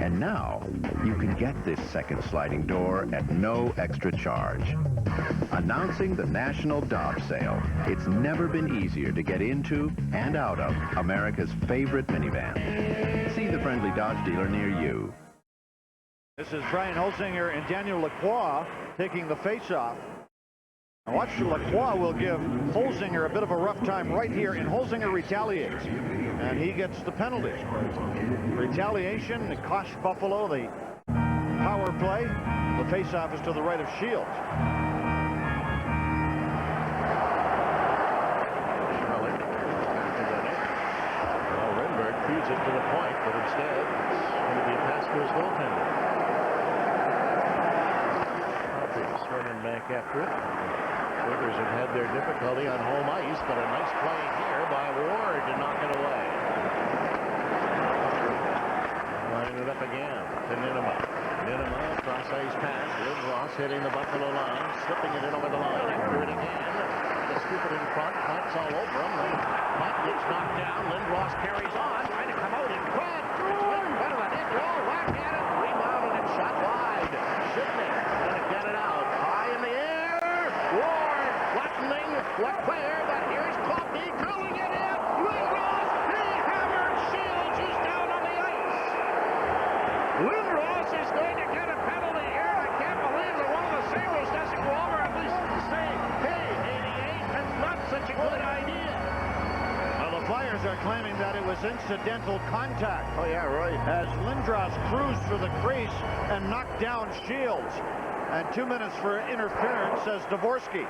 And now, you can get this second sliding door at no extra charge. Announcing the National Dodge Sale, it's never been easier to get into and out of America's favorite minivan. See the friendly Dodge dealer near you. This is Brian Holzinger and Daniel Lacroix taking the face-off. Now watch, Lacroix will give Holzinger a bit of a rough time right here, and Holzinger retaliates, and he gets the penalty. Retaliation, it cost Buffalo the power play. The faceoff is to the right of Shields. Renberg feeds it to the point, but instead it's going to be a pass to his goaltender. Running back after it. Sabres have had their difficulty on home ice, but a nice play here by Ward to knock it away. Lining it up again to Ninema. Ninema, cross ice pass. Lindros hitting the Buffalo line, slipping it in over the line. After it again. To scoop it in front. Puck's all over him. Then puck gets knocked down. Lindros carries on, trying to come out in front. In front of the net. Oh, whack at it. Rebounded and shot wide. Shipman gonna get it out. High in the air. Ward flattening Leclerc, but here's Coffey drilling it in. Lindros, he hammered Shields, who's down on the ice. Lindros is going to get a penalty here. I can't believe that one of the Sabres doesn't go over at least to say, hey, 88, that's not such a good idea. Well, the Flyers are claiming that it was incidental contact. Oh, yeah, right. As Lindros cruised for the crease and knocked down Shields. And 2 minutes for interference, says Dvorsky.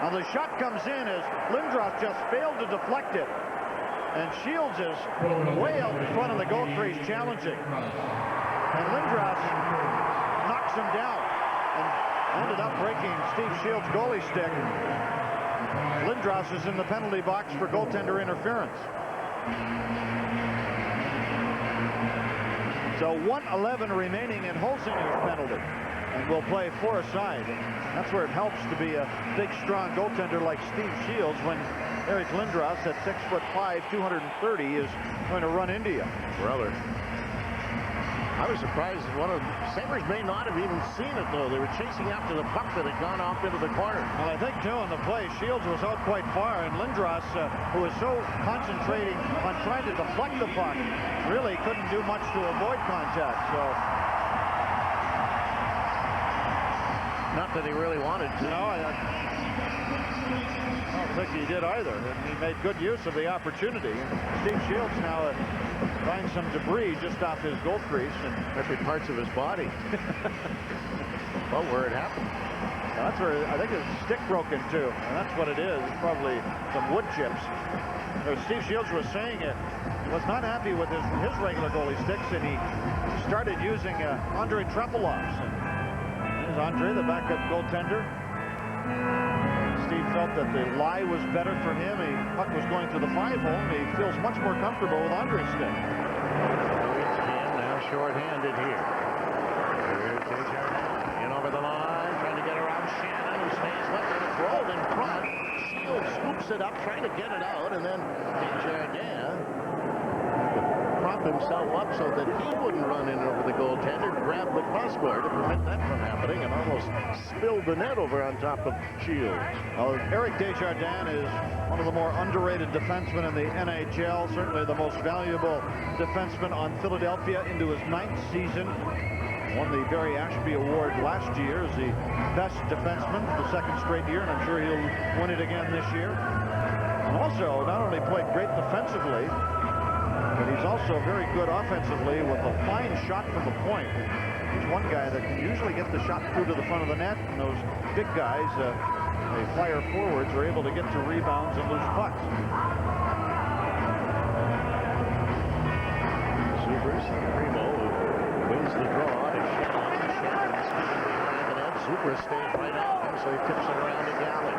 Now the shot comes in as Lindros just failed to deflect it. And Shields is way out in front of the goal crease challenging. And Lindros knocks him down and ended up breaking Steve Shields' goalie stick. Lindros is in the penalty box for goaltender interference. So 1:11 remaining in Holzinger's penalty. And will play for a side. That's where it helps to be a big, strong goaltender like Steve Shields when Eric Lindros at 6'5", 230 is going to run into you. Brother. I was surprised one of Sabres may not have even seen it, though. They were chasing after the puck that had gone off into the corner. Well, I think, too, in the play, Shields was out quite far, and Lindros, who was so concentrating on trying to deflect the puck, really couldn't do much to avoid contact. So. Not that he really wanted to. No, I don't think he did either. And he made good use of the opportunity. Steve Shields now finds some debris just off his goal crease and every parts of his body. Well, where it happened. That's where I think his stick broke in two, and that's what it is. It's probably some wood chips. Steve Shields was saying it. He was not happy with his regular goalie sticks, and he started using Andre Trepolov's. Andre, the backup goaltender. Steve felt that the lie was better for him. The puck was going to the 5-hole, and he feels much more comfortable with Andre's stick. Now short-handed here. In over the line, trying to get around Shannon, who stays with it. It's rolled in front. Shields scoops it up, trying to get it out, and then Desjardins prop himself up so that he wouldn't run in over the goaltender, grab the crossbar to prevent that from happening, and almost spilled the net over on top of Shields. Well, Eric Desjardins is one of the more underrated defensemen in the NHL, certainly the most valuable defenseman on Philadelphia into his 9th season. Won the Barry Ashby Award last year as the best defenseman for the 2nd straight year, and I'm sure he'll win it again this year. And also, not only played great defensively, but he's also very good offensively with a fine shot from the point. He's one guy that can usually get the shot through to the front of the net, and those big guys, the Flyer forwards, are able to get to rebounds and loose pucks. Sabres, Primo wins the draw to Shannon. Shannon speaking behind the net. Super stays right on him, so he tips it around to Galley.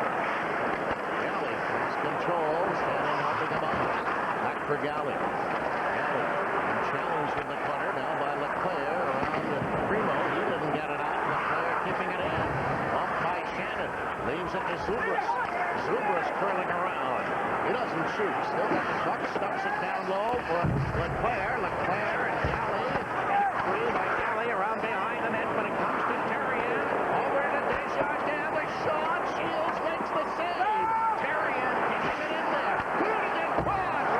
Galley takes control. Shannon helping him out. Back for Galley. Challenged in the corner now by Leclerc around Primo. He didn't get it out. Leclerc keeping it in. Off by Shannon. Leaves it to Sabres. Sabres curling around. He doesn't shoot. Still got the puck. Stuffs it down low for Leclerc. Leclerc and Galley. Free by Galley around behind the net, but it comes to Terrien. Over to Desjardins. The shot. Shields makes the save. Terrien keeping it in there. Put it in front.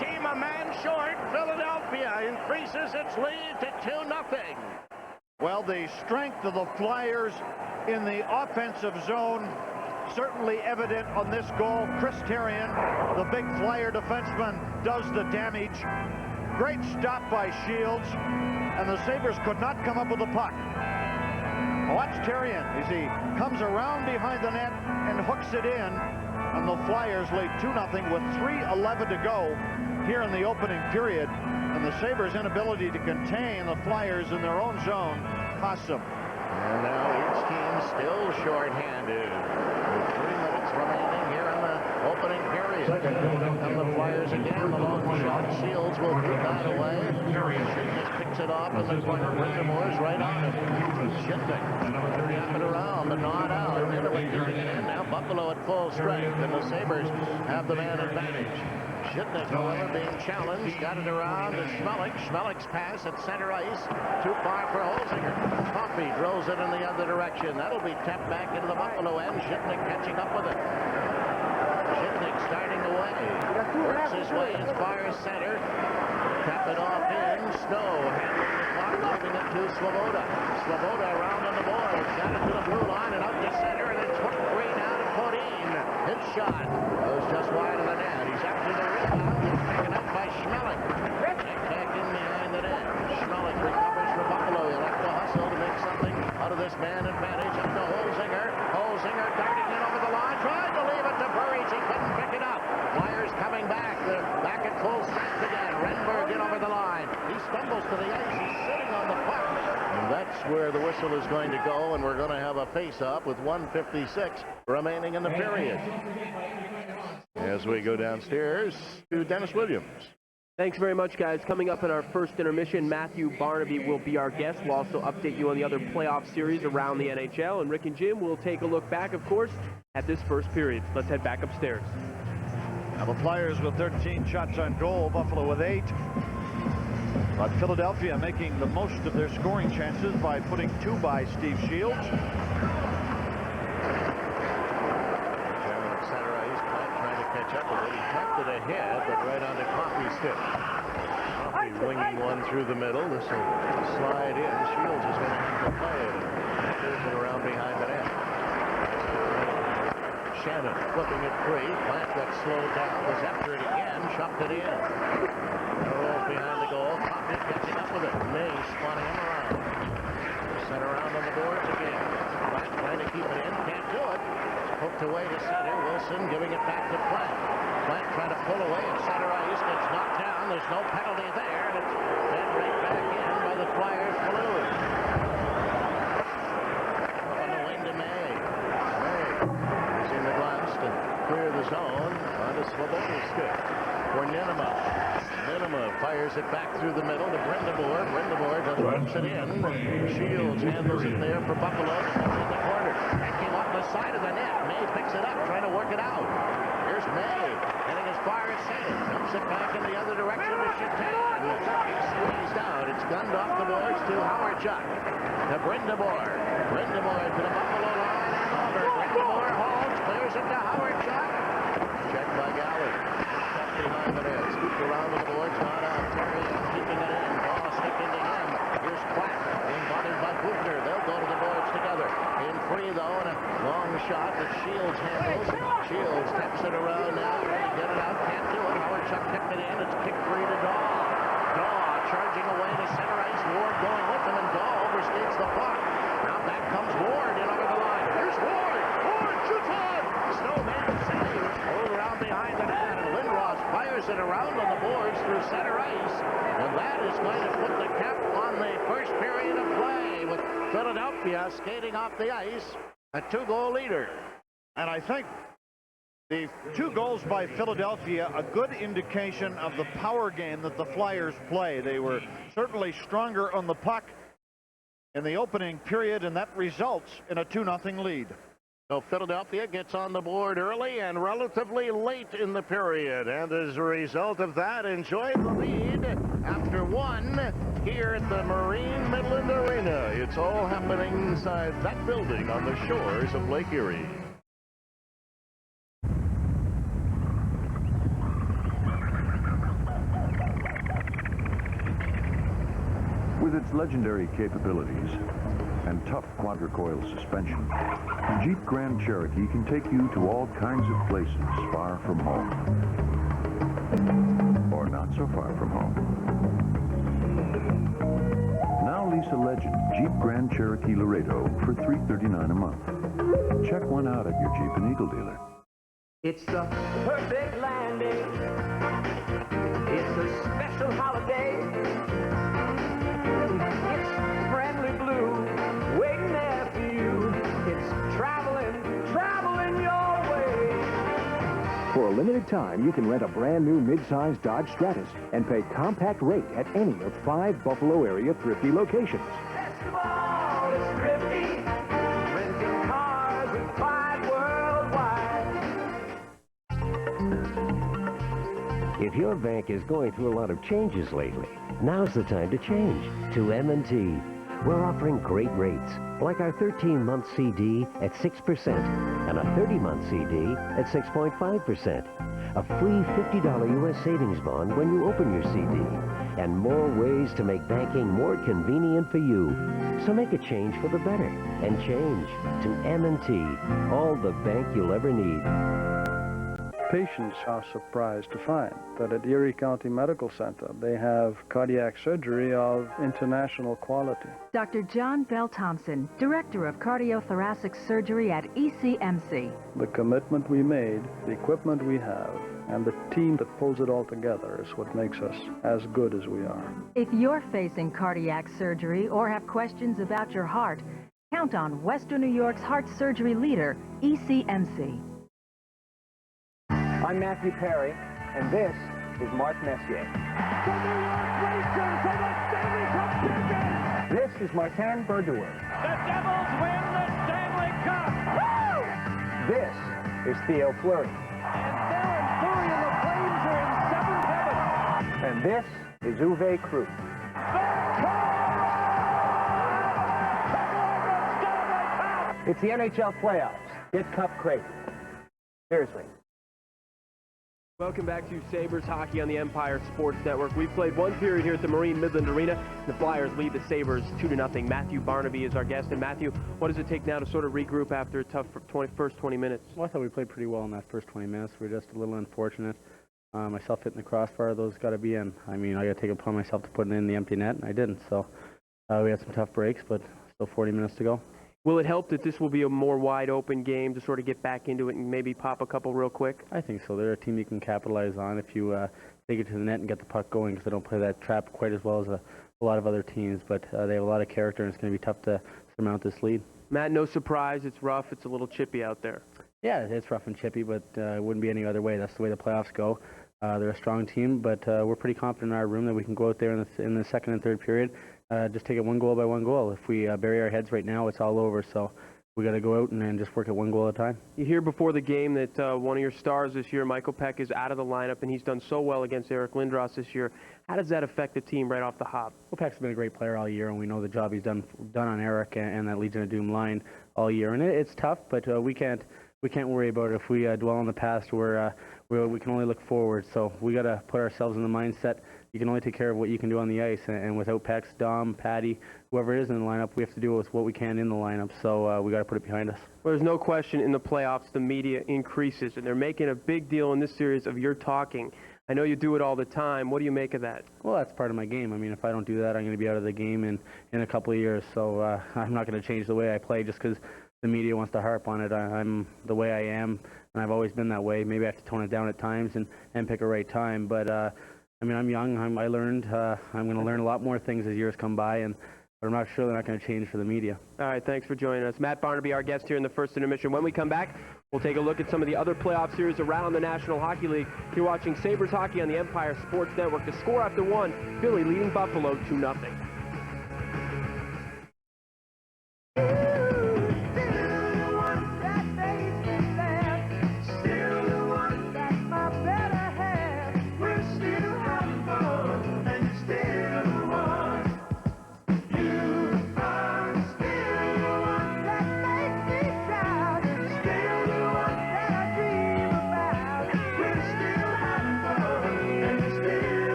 Team a man short. Philadelphia increases its lead to 2-0. Well, the strength of the Flyers in the offensive zone certainly evident on this goal. Chris Terrien, the big Flyer defenseman, does the damage. Great stop by Shields, and the Sabres could not come up with the puck. Watch Terrien as he comes around behind the net and hooks it in, and the Flyers lead 2-0 with 3:11 to go here in the opening period, and the Sabres' inability to contain the Flyers in their own zone costs them. And now each team still short-handed with 3 minutes remaining here in the opening period. And the Flyers again, the long shot. Shields will put that away. Shitnik picks it off in the corner. Rindermore's right on it. Shitnik tap it around, but not out. Italy getting it in. Now Buffalo at full strength, and the Sabres have the man advantage. Shitnik, however, being challenged, got it around to Schmelik. Schmelik's pass at center ice, too far for Holzinger. Coffey drills it in the other direction. That'll be tapped back into the Buffalo end. Shitnik catching up with it. Shitnik starting away. Works his way as far as center. Tap it off in. Snow handling the clock, leaving it to Sloboda. Sloboda around on the boards. Got it to the blue line and out to center, and it's hooked free now to Podine. His shot goes just wide of the net. He's after the rebound. He's taken up by Schmelik. Back in behind the net. Schmelik recovers for Buffalo. He'll have to hustle to make something out of this man advantage. Up to Holzinger. Holzinger darting in over the line. Tried to leave it to Burries. He couldn't pick it up. Flyers coming back. They're back at full strength again. Renberg in over the line. He stumbles to the ice. He's sitting on the puck. And that's where the whistle is going to go, and we're going to have a face-off with 1:56 remaining in the period. As we go downstairs to Dennis Williams. Thanks very much, guys. Coming up in our first intermission, Matthew Barnaby will be our guest. We'll also update you on the other playoff series around the NHL. And Rick and Jim will take a look back, of course, at this first period. Let's head back upstairs. Now the Flyers with 13 shots on goal, Buffalo with 8. But Philadelphia making the most of their scoring chances by putting 2 by Steve Shields. Catch up with it. He tapped it ahead, but right onto Coffey's stick. Coffey winging one through the middle. This will slide in. Shields is going to have to play it. Clears it around behind the net. Shannon flipping it free. Plant got slowed down. Was after it again. Shoved it in. Rolls behind the goal. Coffey catching up with it. May spawning him around. Sent around on the boards again. Plant trying to keep it in. Can't do it. Hooked away to center. Wilson giving it back to Plant. Plant trying to pull away at center ice. Gets knocked down. There's no penalty there. And it's fed right back in by the Flyers blue. Up on the wing to May. May using the glass to clear the zone. Onto Sloboda's stick. For Ninema. Ninema fires it back through the middle to Brindamore. Brindamore just whips it in. Shields handles it there for Buffalo. In the corner. Backing off the side of the net. May picks it up, trying to work it out. Here's May, heading as far as center. Dumps it back in the other direction to Chatain. He's squeezed out. It's gunned off the boards to Howard-Chuck. To Brindamore. Brindamore to the Buffalo line. Over. Brindamore holds, clears it to Howard-Chuck. Checked by Gallagher. Up behind the net. Scooped around to the boards. Not out. Terry keeping it in. Ball stick into him. Here's Platt. Being bothered by Buchner. They'll go to the boards together. In free, though, and a long shot that Shields handles. Shields taps it around now. Get it out. Can't do it. Howard-Chuck kept it in. It's kicked free to Daw. Daw charging away to center ice. Ward going with him, and Daw overskates the puck. Now back comes Ward in over the line. Here's Ward. Ward shoots on. Snowman saves. Hold around behind the net, and Lindros fires it around on the boards through center ice. And that is going to put the cap on the first period of play with Philadelphia skating off the ice, a 2-goal leader. And I think the 2 goals by Philadelphia, a good indication of the power game that the Flyers play. They were certainly stronger on the puck in the opening period, and that results in a 2-0 lead. So Philadelphia gets on the board early and relatively late in the period. And as a result of that, enjoy the lead after 1 here at the Marine Midland Arena. It's all happening inside that building on the shores of Lake Erie. With its legendary capabilities, and tough quadricoil suspension, the Jeep Grand Cherokee can take you to all kinds of places far from home. Or not so far from home. Now lease a Legend Jeep Grand Cherokee Laredo for $339 a month. Check one out at your Jeep and Eagle dealer. It's the perfect landing. It's a special holiday. It's friendly blue waiting there for you. It's traveling your way. For a limited time, you can rent a brand new mid-size Dodge Stratus and pay compact rate at any of 5 Buffalo area thrifty locations. Best of all, it's thrifty. Renting cars with 5 worldwide. If your bank is going through a lot of changes lately, now's the time to change to M&T. We're offering great rates, like our 13-month CD at 6% and a 30-month CD at 6.5%. A free $50 U.S. savings bond when you open your CD, and more ways to make banking more convenient for you. So make a change for the better and change to M&T, all the bank you'll ever need. Patients are surprised to find that at Erie County Medical Center, they have cardiac surgery of international quality. Dr. John Bell Thompson, Director of Cardiothoracic Surgery at ECMC. The commitment we made, the equipment we have, and the team that pulls it all together is what makes us as good as we are. If you're facing cardiac surgery or have questions about your heart, count on Western New York's heart surgery leader, ECMC. I'm Matthew Perry, and this is Mark Messier. This is Martin Berdouin. The Devils win the Stanley Cup. Woo! This is Theo Fleury. And Darren Fleury and the Flames are in 7th heaven. And this is Uwe Krug. It's the NHL playoffs. Get Cup crazy. Seriously. Welcome back to Sabres Hockey on the Empire Sports Network. We've played one period here at the Marine Midland Arena. The Flyers lead the Sabres 2-0. Matthew Barnaby is our guest. And Matthew, what does it take now to sort of regroup after a tough first 20 minutes? Well, I thought we played pretty well in that first 20 minutes. We were just a little unfortunate. Myself hitting the crossbar, those got to be in. I mean, I got to take it upon myself to put it in the empty net, and I didn't. So we had some tough breaks, but still 40 minutes to go. Will it help that this will be a more wide-open game to sort of get back into it and maybe pop a couple real quick? I think so. They're a team you can capitalize on if you take it to the net and get the puck going, because they don't play that trap quite as well as a lot of other teams. But they have a lot of character, and it's going to be tough to surmount this lead. Matt, no surprise. It's rough. It's a little chippy out there. Yeah, it's rough and chippy, but it wouldn't be any other way. That's the way the playoffs go. They're a strong team, but we're pretty confident in our room that we can go out there in the second and third period, just take it one goal by one goal. If we bury our heads right now, it's all over. So we got to go out and just work at one goal at a time. You hear before the game that one of your stars this year, Michael Peck, is out of the lineup, and he's done so well against Eric Lindros this year. How does that affect the team right off the hop? Well, Peck's been a great player all year, and we know the job he's done on Eric and that Legion of Doom line all year. And it's tough, but we can't worry about it. If we dwell on the past, we can only look forward. So we got to put ourselves in the mindset. You can only take care of what you can do on the ice, and without Pex, Dom, Patty, whoever it is in the lineup, we have to do with what we can in the lineup. So we got to put it behind us. Well, there's no question in the playoffs the media increases, and they're making a big deal in this series of your talking. I know you do it all the time. What do you make of that? Well, that's part of my game. I mean, if I don't do that, I'm going to be out of the game in a couple of years. So I'm not going to change the way I play just because the media wants to harp on it. I'm the way I am, and I've always been that way. Maybe I have to tone it down at times and pick a right time, but I mean, I'm young. I learned. I'm going to learn a lot more things as years come by, but I'm not sure they're not going to change for the media. All right, thanks for joining us. Matt Barnaby, our guest here in the first intermission. When we come back, we'll take a look at some of the other playoff series around the National Hockey League. You're watching Sabres Hockey on the Empire Sports Network. The score after one, Philly leading Buffalo 2-0.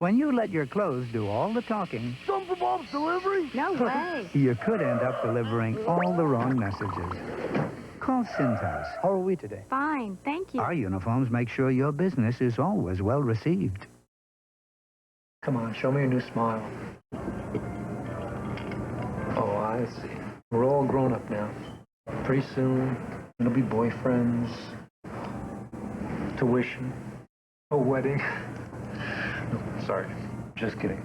When you let your clothes do all the talking, Some for Bob's delivery? No way. you could end up delivering all the wrong messages. Call Sim's House. How are we today? Fine, thank you. Our uniforms make sure your business is always well received. Come on, show me your new smile. Oh, I see. We're all grown up now. Pretty soon, it'll be boyfriends, tuition, a wedding. No, sorry, just kidding.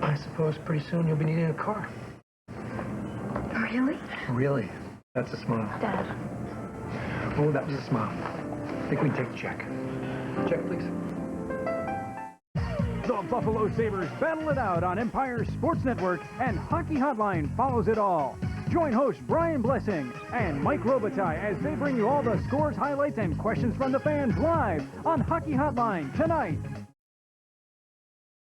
I suppose pretty soon you'll be needing a car. Really? Really? That's a smile. Dad. Oh, that was a smile. I think we can take the check. Check, please. The Buffalo Sabres battle it out on Empire Sports Network, and Hockey Hotline follows it all. Join hosts Brian Blessing and Mike Robitaille as they bring you all the scores, highlights, and questions from the fans live on Hockey Hotline tonight.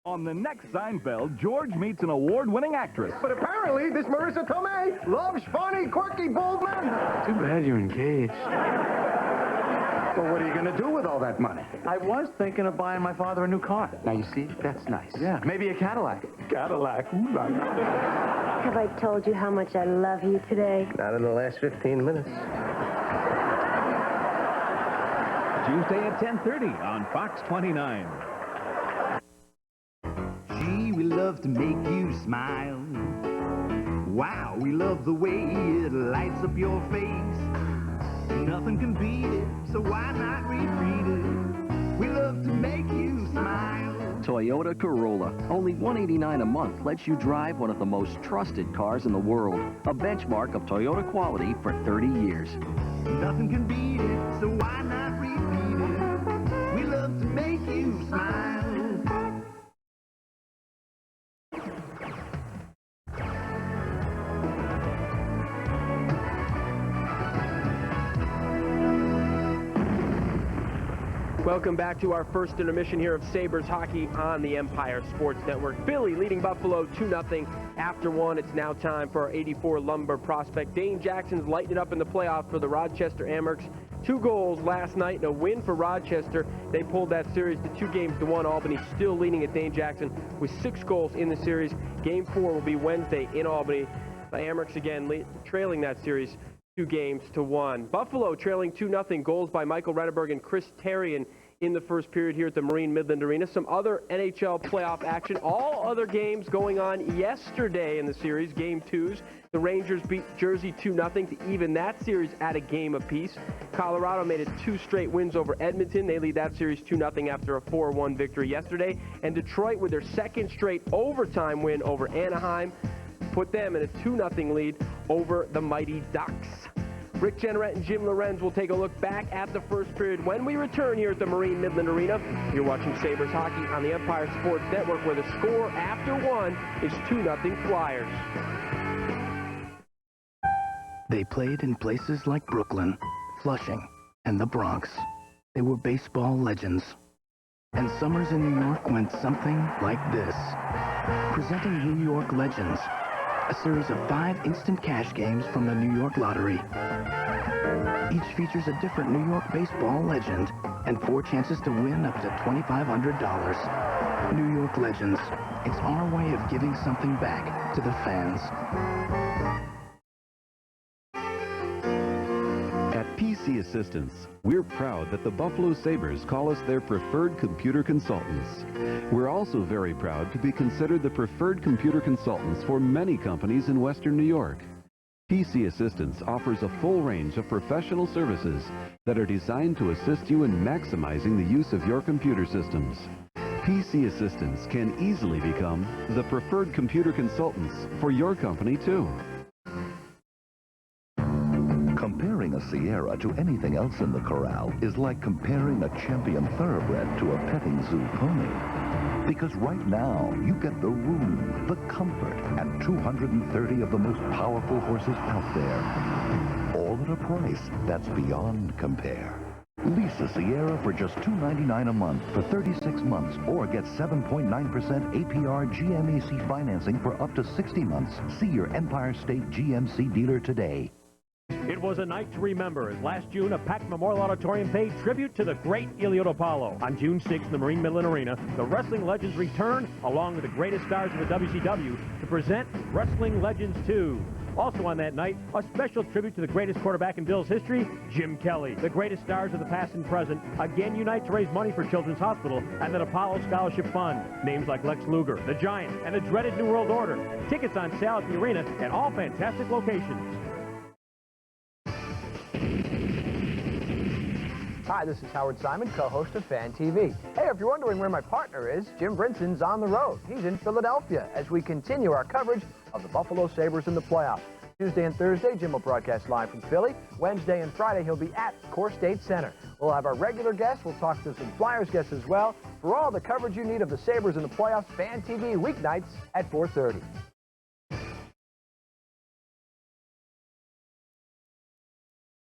On the next Seinfeld, George meets an award-winning actress. But apparently, this Marissa Tomei loves funny, quirky, bold men. Too bad you're engaged. Well, what are you going to do with all that money? I was thinking of buying my father a new car. Now, you see, that's nice. Yeah. Maybe a Cadillac. Cadillac. Ooh, la, la. Have I told you how much I love you today? Not in the last 15 minutes. Tuesday at 10:30 on Fox 29. Gee, we love to make you smile. Wow, we love the way it lights up your face. Nothing can beat it, so why not repeat it? We love to make you smile. Toyota Corolla. Only $189 a month lets you drive one of the most trusted cars in the world. A benchmark of Toyota quality for 30 years. Nothing can beat it, so why not repeat it? We love to make you smile. Welcome back to our first intermission here of Sabres hockey on the Empire Sports Network. Philly leading Buffalo 2-0 after one. It's now time for our 84 Lumber prospect. Dane Jackson's lighting it up in the playoff for the Rochester Amherst. 2 goals last night and a win for Rochester. They pulled that series to 2-1. Albany still leading at Dane Jackson with 6 goals in the series. Game 4 will be Wednesday in Albany. Amherst again trailing that series 2-1. Buffalo trailing 2-0. Goals by Michael Retterberg and Chris Terrian in the first period here at the Marine Midland Arena. Some other NHL playoff action. All other games going on yesterday in the series, Game 2s. The Rangers beat Jersey 2-0 to even that series at a game apiece. Colorado made it 2 straight wins over Edmonton. They lead that series 2-0 after a 4-1 victory yesterday. And Detroit, with their second straight overtime win over Anaheim, put them in a 2-0 lead over the Mighty Ducks. Rick Jenneret and Jim Lorenz will take a look back at the first period when we return here at the Marine Midland Arena. You're watching Sabres hockey on the Empire Sports Network, where the score after one is 2-0 Flyers. They played in places like Brooklyn, Flushing, and the Bronx. They were baseball legends. And summers in New York went something like this. Presenting New York Legends, a series of 5 instant cash games from the New York Lottery. Each features a different New York baseball legend and 4 chances to win up to $2,500. New York Legends. It's our way of giving something back to the fans. At PC Assistance, we're proud that the Buffalo Sabres call us their preferred computer consultants. We're also very proud to be considered the preferred computer consultants for many companies in Western New York. PC Assistance offers a full range of professional services that are designed to assist you in maximizing the use of your computer systems. PC Assistance can easily become the preferred computer consultants for your company too. Comparing a Sierra to anything else in the corral is like comparing a champion thoroughbred to a petting zoo pony. Because right now, you get the room, the comfort, and 230 of the most powerful horses out there. All at a price that's beyond compare. Lease a Sierra for just $299 a month for 36 months, or get 7.9% APR GMAC financing for up to 60 months. See your Empire State GMC dealer today. It was a night to remember, as last June, a packed Memorial Auditorium paid tribute to the great Iliot Apollo. On June 6th in the Marine Midland Arena, the Wrestling Legends return, along with the greatest stars of the WCW, to present Wrestling Legends 2. Also on that night, a special tribute to the greatest quarterback in Bill's history, Jim Kelly. The greatest stars of the past and present again unite to raise money for Children's Hospital and the Apollo Scholarship Fund. Names like Lex Luger, the Giant, and the dreaded New World Order. Tickets on sale at the arena at all fantastic locations. Hi, this is Howard Simon, co-host of Fan TV. Hey, if you're wondering where my partner is, Jim Brinson's on the road. He's in Philadelphia as we continue our coverage of the Buffalo Sabres in the playoffs. Tuesday and Thursday, Jim will broadcast live from Philly. Wednesday and Friday, he'll be at Core State Center. We'll have our regular guests. We'll talk to some Flyers guests as well. For all the coverage you need of the Sabres in the playoffs, Fan TV weeknights at 4:30.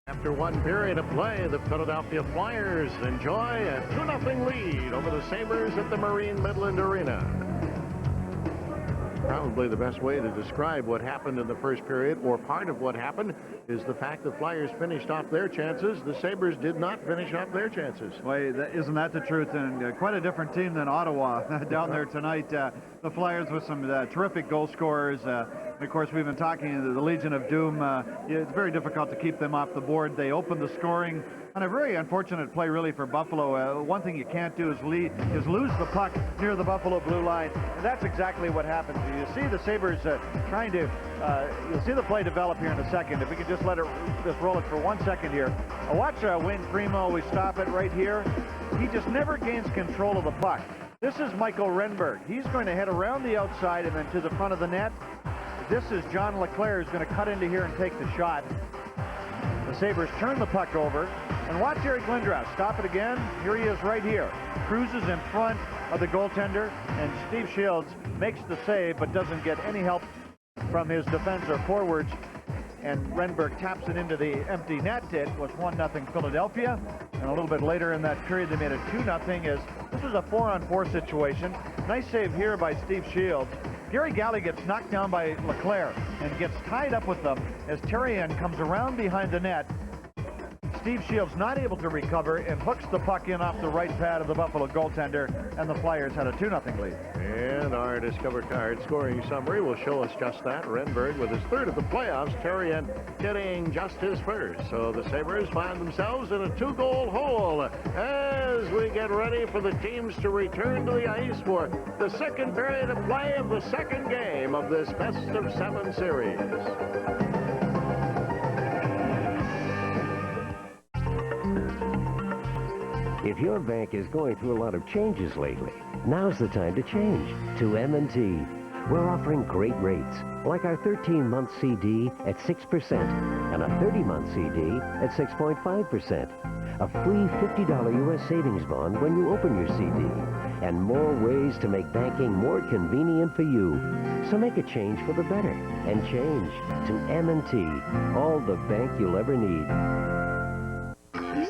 After one period of play, the Philadelphia Flyers enjoy a 2-0 lead over the Sabres at the Marine Midland Arena. Probably the best way to describe what happened in the first period, or part of what happened, is the fact the Flyers finished off their chances. The Sabres did not finish off their chances. Well, isn't that the truth? And quite a different team than Ottawa down there tonight. The Flyers with some terrific goal scorers. And of course, we've been talking to the Legion of Doom. It's very difficult to keep them off the board. They opened the scoring on a very unfortunate play, really, for Buffalo. One thing you can't do is lose the puck near the Buffalo blue line, and that's exactly what happens. You see the Sabres trying to, you'll see the play develop here in a second. If we could just just roll it for 1 second here. Watch Wayne Primo, we stop it right here. He just never gains control of the puck. This is Michael Renberg. He's going to head around the outside and then to the front of the net. This is John LeClaire, who's going to cut into here and take the shot. The Sabres turn the puck over, and watch Eric Lindros stop it again. Here he is right here. Cruises in front of the goaltender, and Steve Shields makes the save, but doesn't get any help from his defense or forwards, and Renberg taps it into the empty net. It was 1-0 Philadelphia, and a little bit later in that period they made it 2-0. As this was a 4-on-4 situation. Nice save here by Steve Shields. Gary Galley gets knocked down by LeClaire and gets tied up with them as Terrien comes around behind the net. Steve Shields not able to recover and hooks the puck in off the right pad of the Buffalo goaltender, and the Flyers had a 2-0 lead. And our Discover Card scoring summary will show us just that. Renberg with his third of the playoffs, Terrien getting just his first. So the Sabres find themselves in a 2-goal hole as we get ready for the teams to return to the ice for the second period of play of the second game of this best-of-7 series. If your bank is going through a lot of changes lately, now's the time to change to M&T. We're offering great rates, like our 13-month CD at 6% and a 30-month CD at 6.5%. A free $50 U.S. savings bond when you open your CD, and more ways to make banking more convenient for you. So make a change for the better and change to M&T, all the bank you'll ever need.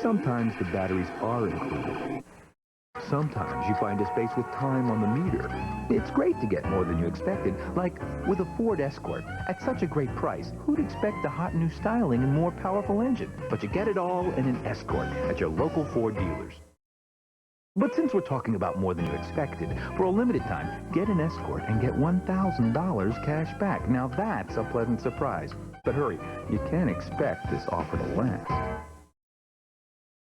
Sometimes the batteries are included. Sometimes you find a space with time on the meter. It's great to get more than you expected, like with a Ford Escort. At such a great price, who'd expect a hot new styling and more powerful engine? But you get it all in an Escort at your local Ford dealers. But since we're talking about more than you expected, for a limited time, get an Escort and get $1,000 cash back. Now that's a pleasant surprise. But hurry, you can't expect this offer to last.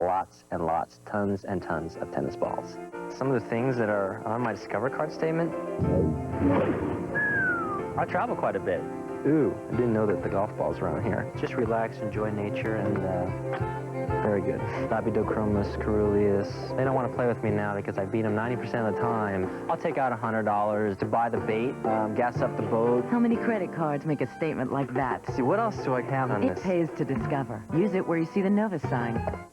Lots and lots, tons and tons of tennis balls. Some of the things that are on my Discover Card statement, I travel quite a bit. Ooh, I didn't know that the golf balls were on here. Just relax, enjoy nature, and very good. Labidochromis, Caeruleus. They don't want to play with me now because I beat them 90% of the time. I'll take out $100 to buy the bait, gas up the boat. How many credit cards make a statement like that? See, what else do I have on this? It pays to Discover. Use it where you see the Novus sign.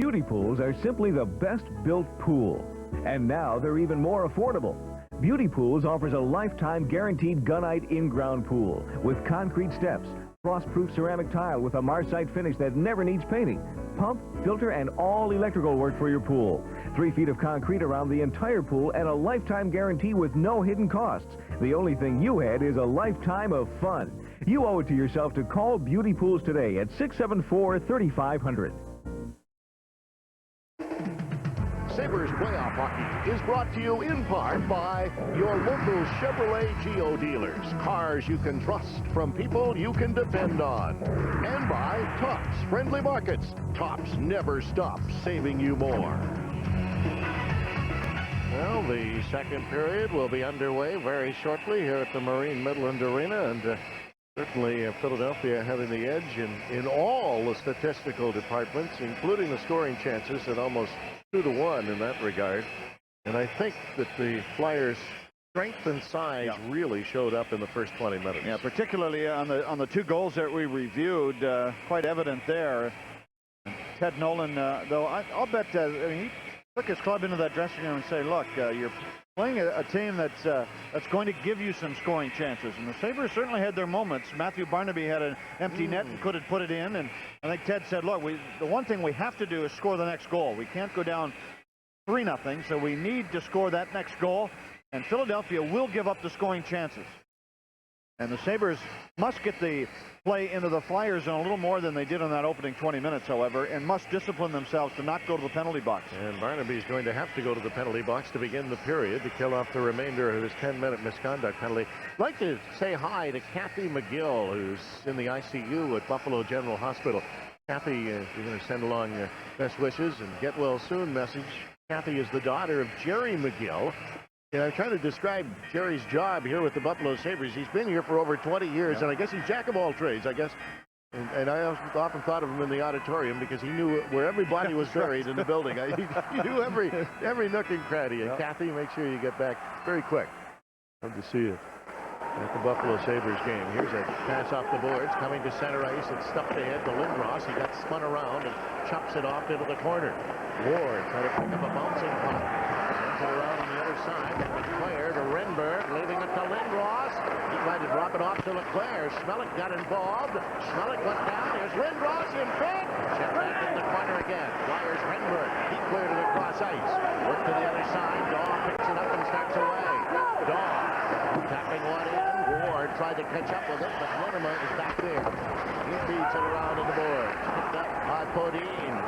Beauty pools are simply the best built pool. And now they're even more affordable. Beauty Pools offers a lifetime guaranteed gunite in-ground pool with concrete steps, frost-proof ceramic tile with a Marsite finish that never needs painting, pump, filter, and all electrical work for your pool. 3 feet of concrete around the entire pool and a lifetime guarantee with no hidden costs. The only thing you had is a lifetime of fun. You owe it to yourself to call Beauty Pools today at 674-3500. Sabres Playoff Hockey is brought to you in part by your local Chevrolet Geo dealers. Cars you can trust from people you can depend on. And by Tops Friendly Markets. Tops never stop saving you more. Well, the second period will be underway very shortly here at the Marine Midland Arena, and certainly Philadelphia having the edge in all the statistical departments, including the scoring chances at almost 2-1 in that regard. And I think that the Flyers' strength and size really showed up in the first 20 minutes. Yeah, particularly on the 2 goals that we reviewed, quite evident there. Ted Nolan, though, I'll bet he took his club into that dressing room and say, look, you're playing a team that's going to give you some scoring chances. And the Sabres certainly had their moments. Matthew Barnaby had an empty net and could have put it in. And I think Ted said, look, the one thing we have to do is score the next goal. We can't go down 3-0, so we need to score that next goal. And Philadelphia will give up the scoring chances. And the Sabres must get the play into the Flyers zone a little more than they did in that opening 20 minutes, however, and must discipline themselves to not go to the penalty box. And Barnaby's going to have to go to the penalty box to begin the period to kill off the remainder of his 10-minute misconduct penalty. I'd like to say hi to Kathy McGill, who's in the ICU at Buffalo General Hospital. Kathy, you're going to send along your best wishes and get well soon message. Kathy is the daughter of Jerry McGill. And I'm trying to describe Jerry's job here with the Buffalo Sabres. He's been here for over 20 years, and I guess he's jack of all trades, I guess. And I often thought of him in the auditorium because he knew where every body was buried in the building. He knew every nook and cranny. And Kathy, make sure you get back very quick. Love to see you at the Buffalo Sabres game. Here's a pass off the boards, coming to center ice. It's stuffed ahead to Lindros. He got spun around and chops it off into the corner. Ward trying to pick up a bouncing puck. Sends it around on the other side. And Leclerc to Renberg, leaving it to Lindros. He tried to drop it off to Leclerc. Schmelik got involved. Schmelik went down. Here's Lindros in front. Check back in the corner again. Flyers Renberg. He cleared it across ice. Work to the other side. Daw picks it up and starts away. Daw tapping one in. Ward tried to catch up with it, but Linema is back there. He feeds it around on the board. Picked up by Podine.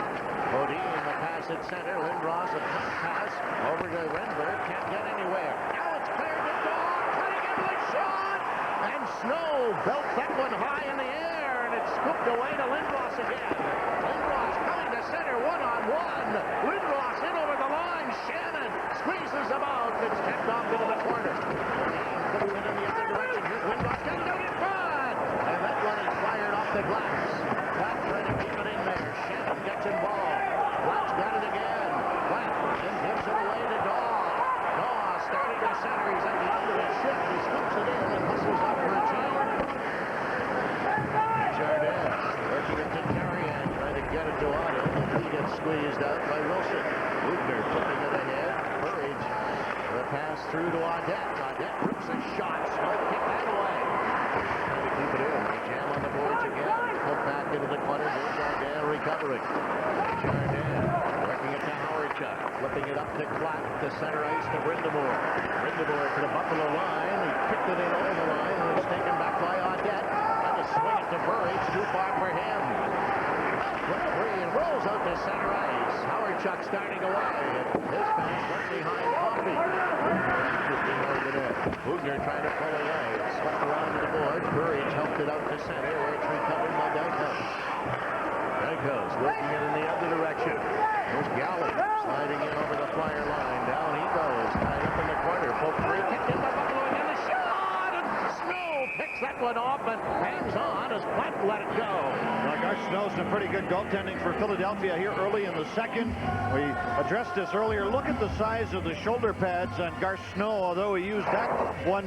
Podine, the pass at center. Lindros, a tough pass over to Renberg. Can't get anywhere. Now it's cleared to Daw. Cutting into the shot. And Snow belts that one high in the air, and it's scooped away to Lindros again. Lindros coming to center one-on-one. Lindros in over the line. Shannon squeezes him out. It's kept off into the corner. Puts it in the other direction. Here's Lindros getting down in front. And that one is fired off the glass. Black trying to keep it in there. Shannon gets involved. Black's got it again. Black then gives it away to Daw. Daw starting to center. He's at the end of his shift. He scoops it in and hustles up for a change. Jardin working it to Carrion. Trying to get it to Otto. He gets squeezed out by Wilson. Wagner tipping it ahead. Burridge. The pass through to Audette. Audette rips a shot. Snow kick that away. Trying to keep it in. They jam on the boards again. Put back into the corner. There's Audette recovering. Jardin working it to Howard-Chuck. Flipping it up to Clark to center ice to Brindamore. Brindamore to the Buffalo line. He kicked it in over the line and it's taken back by Audette. Trying to swing it to Burridge. Too far for him. Quick free and rolls out to center ice. Howard-Chuck starting away. His pass went behind Coffey. Wagner trying to pull away. Swept around to the boards. Burridge helped it out to center where it's recovered by Dykos. Dykos working it in the other direction. There's Galley sliding in over the Flyer line. Down he goes. Tied up in the corner. Poke free. Kicked in by Buffalo again. The shot! And Snow picks that one off and hangs on as Platt let it go. Garth Snow, some pretty good goaltending for Philadelphia here early in the second. We addressed this earlier. Look at the size of the shoulder pads on Garth Snow, although he used that one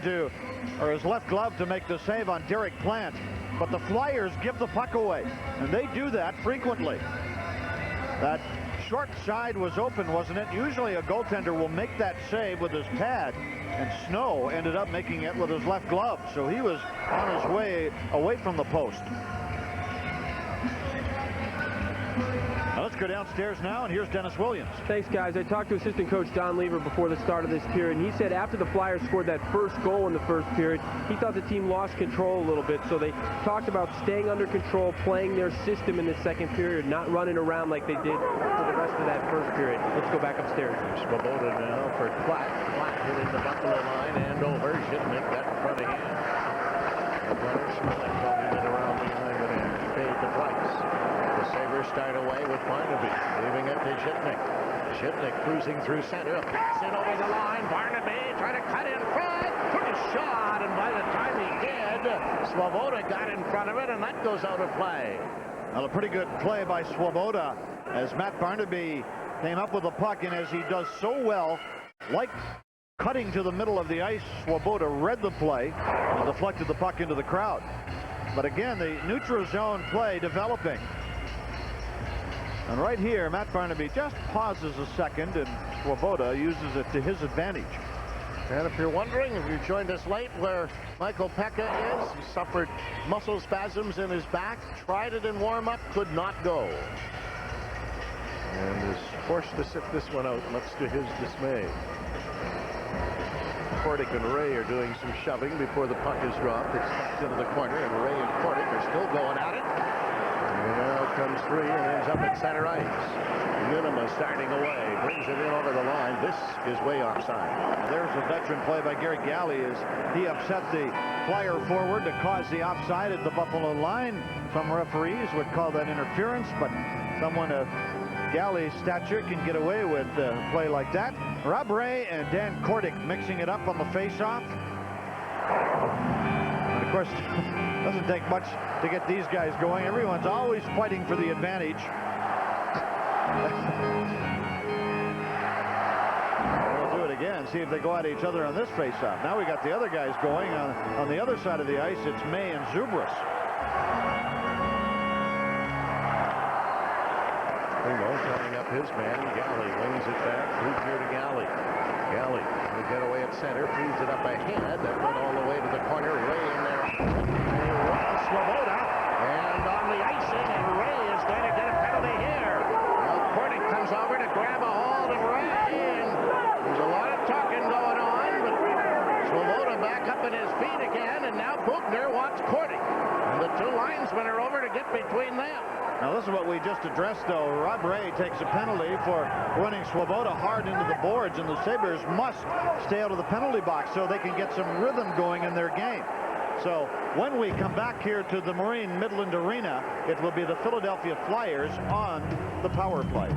or his left glove to make the save on Derek Plant. But the Flyers give the puck away, and they do that frequently. That short side was open, wasn't it? Usually a goaltender will make that save with his pad, and Snow ended up making it with his left glove, so he was on his way away from the post. Now let's go downstairs now, and here's Dennis Williams. Thanks, guys. I talked to assistant coach Don Lever before the start of this period, and he said after the Flyers scored that first goal in the first period, he thought the team lost control a little bit, so they talked about staying under control, playing their system in the second period, not running around like they did for the rest of that first period. Let's go back upstairs. Svoboda now for Platt. Platt hitting the Buffalo line and over. Should make that in front of him. Schmidt holding it around the line, but it paid the price. The Sabres start away with Barnaby, leaving it to Shipnick. Shipnick cruising through center, a pass in over the line. Barnaby trying to cut in front, took a shot, and by the time he did, Svoboda got in front of it, and that goes out of play. Well, a pretty good play by Svoboda as Matt Barnaby came up with the puck, and as he does so well, like cutting to the middle of the ice, Svoboda read the play and deflected the puck into the crowd. But again, the neutral zone play developing. And right here, Matt Barnaby just pauses a second, and Svoboda uses it to his advantage. And if you're wondering, if you joined us late, where Michael Pekka is, he suffered muscle spasms in his back, tried it in warm-up, could not go. And is forced to sit this one out, much to his dismay. Kordic and Ray are doing some shoving before the puck is dropped. It's tucked into the corner, and Ray and Kordic are still going at it. And now comes three and ends up at center ice. Unima starting away, brings it in over the line. This is way offside. There's a veteran play by Gary Galley as he upset the Flyer forward to cause the offside at the Buffalo line. Some referees would call that interference, but someone of Galley's stature can get away with a play like that. Rob Ray and Dan Kordic mixing it up on the face-off. And of course, it doesn't take much to get these guys going. Everyone's always fighting for the advantage. We'll do it again, see if they go at each other on this face-off. Now we got the other guys going on the other side of the ice. It's May and Zubras. Coming up his man, Galley wings it back through here to Galley. Galley will get away at center, feeds it up ahead. That went all the way to the corner. Ray in there. Svoboda. And on the icing, and Ray is going to get a penalty here. Now Kordic comes over to grab a hold of Ray. And there's a lot of talking going on, but Svoboda back up in his feet again, and now Bugner wants Kordic. And the two linesmen are over to get between them. Now this is what we just addressed, though. Rob Ray takes a penalty for running Svoboda hard into the boards, and the Sabres must stay out of the penalty box so they can get some rhythm going in their game. So when we come back here to the Marine Midland Arena, it will be the Philadelphia Flyers on the power play.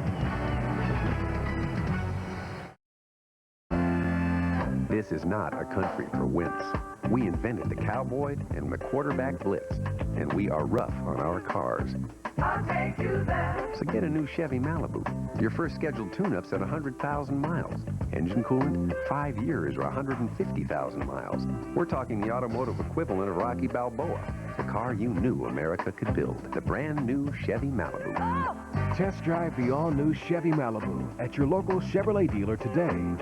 This is not a country for wimps. We invented the cowboy and the quarterback blitz, and we are rough on our cars. I'll take you there. So get a new Chevy Malibu. Your first scheduled tune-up's at 100,000 miles. Engine coolant, 5 years or 150,000 miles. We're talking the automotive equivalent of Rocky Balboa. The car you knew America could build. The brand new Chevy Malibu. Oh! Test drive the all-new Chevy Malibu at your local Chevrolet dealer today.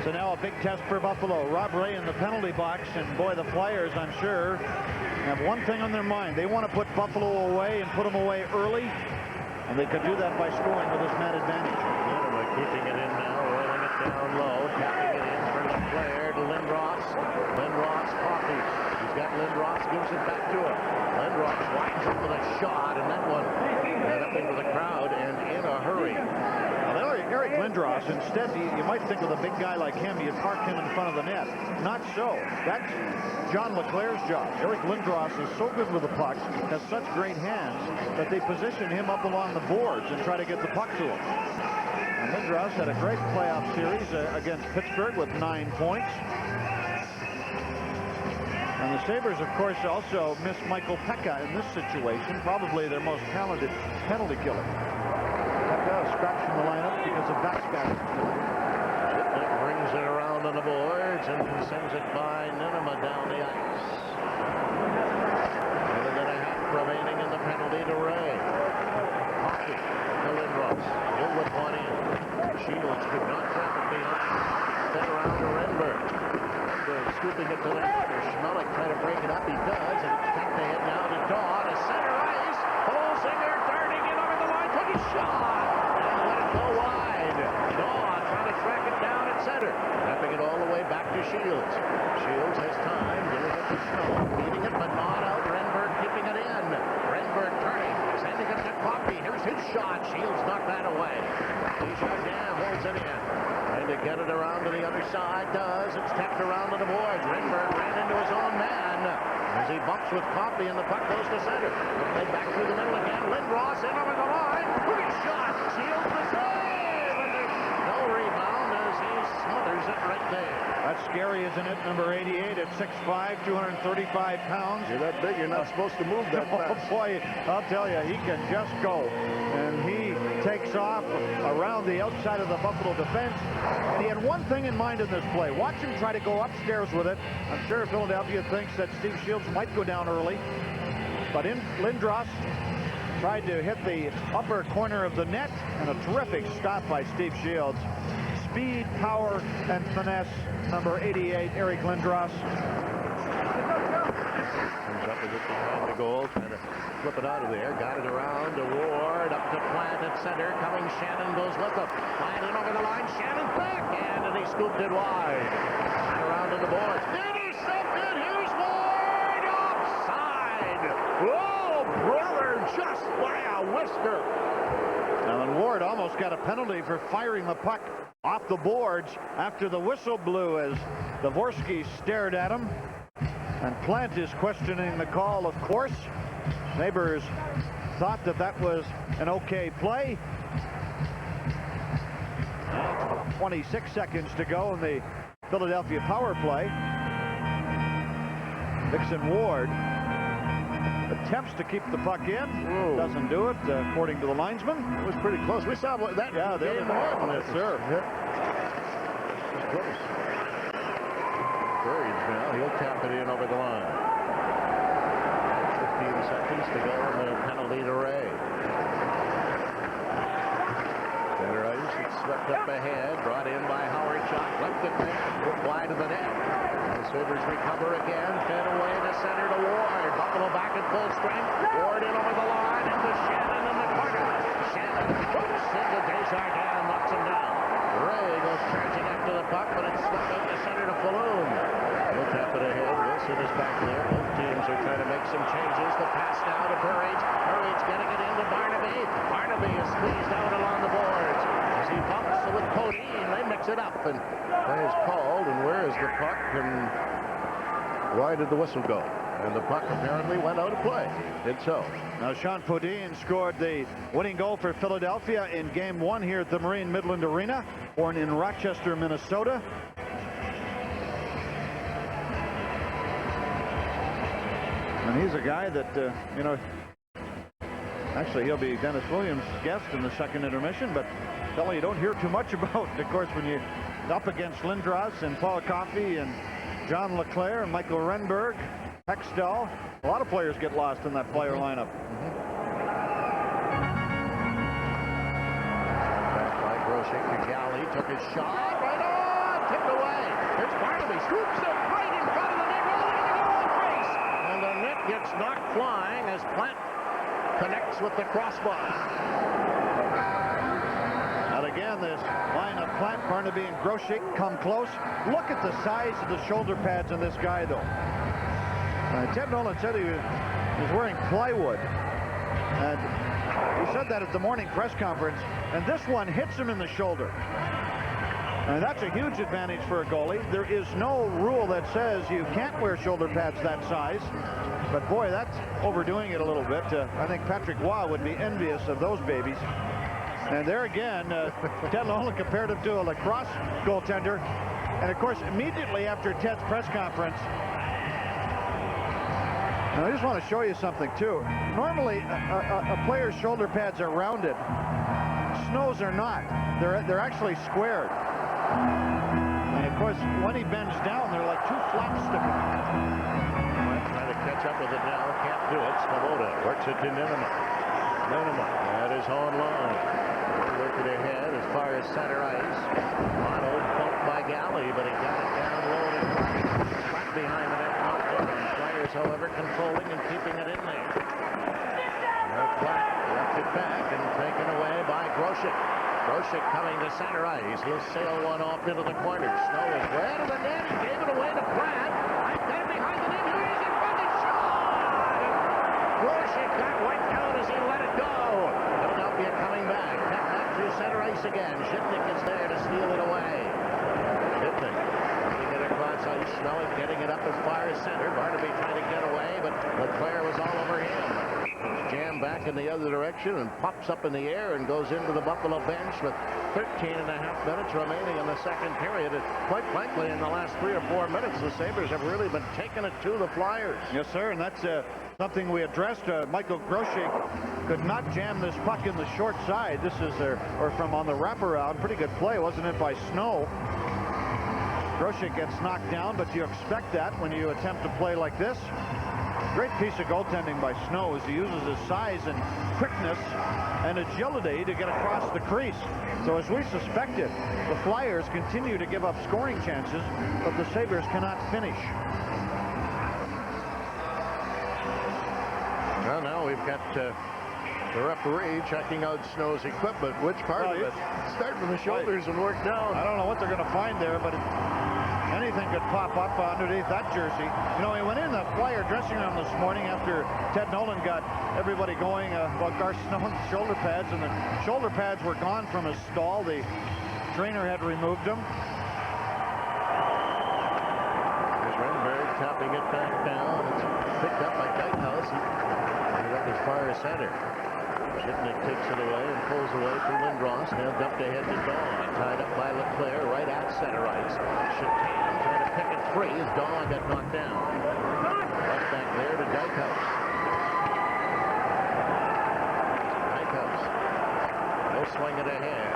So now a big test for Buffalo. Rob Ray in the penalty box, and boy, the Flyers, I'm sure, have one thing on their mind. They want to put Buffalo away and put them away early, and they could do that by scoring with this man advantage. Unima keeping it in now, rolling it down low, tapping it in for LeClaire to Lindros. Lindros coffees. He's got Lindros, gives it back to him. Lindros winds up with a shot, and that one got up into the crowd and in a hurry. Well, Eric Lindros, instead, you might think with a big guy like him, you'd park him in front of the net. Not so. That's John LeClair's job. Eric Lindros is so good with the puck, has such great hands, that they position him up along the boards and try to get the puck to him. And Lindros had a great playoff series against Pittsburgh with 9 points. And the Sabres, of course, also missed Michael Pekka in this situation, probably their most talented penalty killer. Pekka scratched from the lineup because of backspasm. Shipnick brings it around on the boards and sends it by Ninema down the ice. Another minute and a half remaining in the penalty to Ray. Hockey to Lindros. Hill with one in. Shields could not trap it behind. Fed around to Renberg. Scooping it to the net. Schmelik trying to break it up. He does, and it's tucked ahead now to Daw to center ice. Holsinger darting in over the line. Took his shot. And let it go wide. Daw trying to track it down at center. Tapping it all the way back to Shields. Shields has time. Giving it to Schmelik. Beating it, but not out. Renberg keeping it in. Renberg turning. Sending it to Coffey. Here's his shot. Shields knocked that away. Desjardins holds it in. Trying to get it around to the other side. Does. It's tapped around to the boards. Renberg ran into his own man. As he bumps with Coffey and the puck goes to center. Played back through the middle again. Lindros in over the line. Look at shot. Shields the save. And there's no rebound as he smothers it right there. That's scary, isn't it? Number 88 at 6'5", 235 pounds. You're that big, you're not supposed to move that fast. Oh, boy, I'll tell you, he can just go. And he takes off around the outside of the Buffalo defense. And he had one thing in mind in this play. Watch him try to go upstairs with it. I'm sure Philadelphia thinks that Steve Shields might go down early. But Lindros tried to hit the upper corner of the net. And a terrific stop by Steve Shields. Speed, power, and finesse. Number 88, Eric Lindros. Comes up with it behind the goal, trying to flip it out of there. Got it around to Ward, up to Plant at center. Coming, Shannon goes with him. Plant in over the line, Shannon backhand, and he scooped it wide. And around to the boards. Intercepted, here's Ward, offside. Oh, brother, just by a whisker. Now, and Ward almost got a penalty for firing the puck off the boards after the whistle blew as Dvorsky stared at him. And Plant is questioning the call, of course. Sabres thought that was an okay play. 26 seconds to go in the Philadelphia power play. Dixon Ward attempts to keep the puck in. Whoa. Doesn't do it, according to the linesman. It was pretty close. We saw that. Yeah, there game on it, sir. Yep. It was close. Courage now. He'll tap it in over the line. 15 seconds to go in the penalty to Ray. Center ice. It's swept up ahead. Brought in by Howard. Shot. Left it there. Put wide of the net. The Sabres recover again. Fed away to center to Ward. Buffalo back at full strength. Ward in over the line into Shannon in the corner. Shannon hooks into Desjardins, knocks him down. Ray goes charging after the puck, but it's swept out to center to Falloon. He'll tap it ahead. Wilson is back there. Both teams are trying to make some changes. The pass now to Burridge. Burridge getting it into Barnaby. Barnaby is squeezed out along the boards. As he bumps with Podine, they mix it up. And play is called. And where is the puck? And why did the whistle go? And the puck apparently went out of play. Did so. Now, Sean Podine scored the winning goal for Philadelphia in Game 1 here at the Marine Midland Arena, born in Rochester, Minnesota. And he's a guy that, you know, actually he'll be Dennis Williams' guest in the second intermission, but fellow you don't hear too much about. Of course, when you're up against Lindros and Paul Coffey and John LeClair and Michael Renberg, Hextall, a lot of players get lost in that player lineup. Back by Groshek to Galley, took his shot, right on, tipped away. Here's Barnaby, scoops it right in front of the net, rolling in the goal face. And the net gets knocked flying as Plant connects with the crossbar. And again, this line of Plant, Barnaby, and Groshek come close. Look at the size of the shoulder pads on this guy, though. Ted Nolan said he was wearing plywood. And he said that at the morning press conference. And this one hits him in the shoulder. And that's a huge advantage for a goalie. There is no rule that says you can't wear shoulder pads that size. But boy, that's overdoing it a little bit. I think Patrick Waugh would be envious of those babies. And there again, Ted Nolan compared him to a lacrosse goaltender. And of course, immediately after Ted's press conference, now I just want to show you something too. Normally, a player's shoulder pads are rounded. Snow's are not. They're actually squared. And of course, when he bends down, they're like two flaps sticking out. Trying to catch up with it now. Can't do it. Svoboda works it to Ninema. Ninema at his own line. Working ahead as far as center ice. Mono bumped by Galley, but he got it down low and flat behind the net. Flyers, however, controlling and keeping it in there. Flat left it back and taken away by Grosek. Grosek coming to center ice. He'll sail one off into the corner. Snow is way to the net. He gave it away to Pratt. I got it behind the net. Here he is in front of the shot. Grosek got wiped out as he let it go. Philadelphia coming back. Back to center ice again. Shipnick is there to steal it away. Shipnick getting it across ice. Snow is getting it up as far as center. Barnaby trying to get away, but Leclerc was all over him. It's jammed back in the other direction and pops up in the air and goes into the Buffalo bench with 13.5 minutes remaining in the second period. And quite frankly, in the last 3 or 4 minutes, the Sabres have really been taking it to the Flyers. Yes, sir, and that's something we addressed. Michael Grosek could not jam this puck in the short side. This is or from on the wraparound. Pretty good play, wasn't it, by Snow? Grosek gets knocked down, but you expect that when you attempt to play like this. Great piece of goaltending by Snow as he uses his size and quickness and agility to get across the crease. So as we suspected, the Flyers continue to give up scoring chances, but the Sabres cannot finish. Well, now we've got the referee checking out Snow's equipment. Which part of it? Start from the shoulders and work down. I don't know what they're going to find there, but anything could pop up underneath that jersey. You know, he went in the Flyer dressing room this morning after Ted Nolan got everybody going about Garth Snow's shoulder pads, and the shoulder pads were gone from his stall. The trainer had removed them. There's Renberg tapping it back down. It's picked up by Dykehouse. He up as far as center. Shipnick takes it away and pulls away from Lindros. Now dumped ahead to Dawn. Tied up by Leclerc right at center ice. Shatan trying to pick it free as Dawn got knocked down. Right back there to Dykehouse. Dykehouse. No swing it ahead.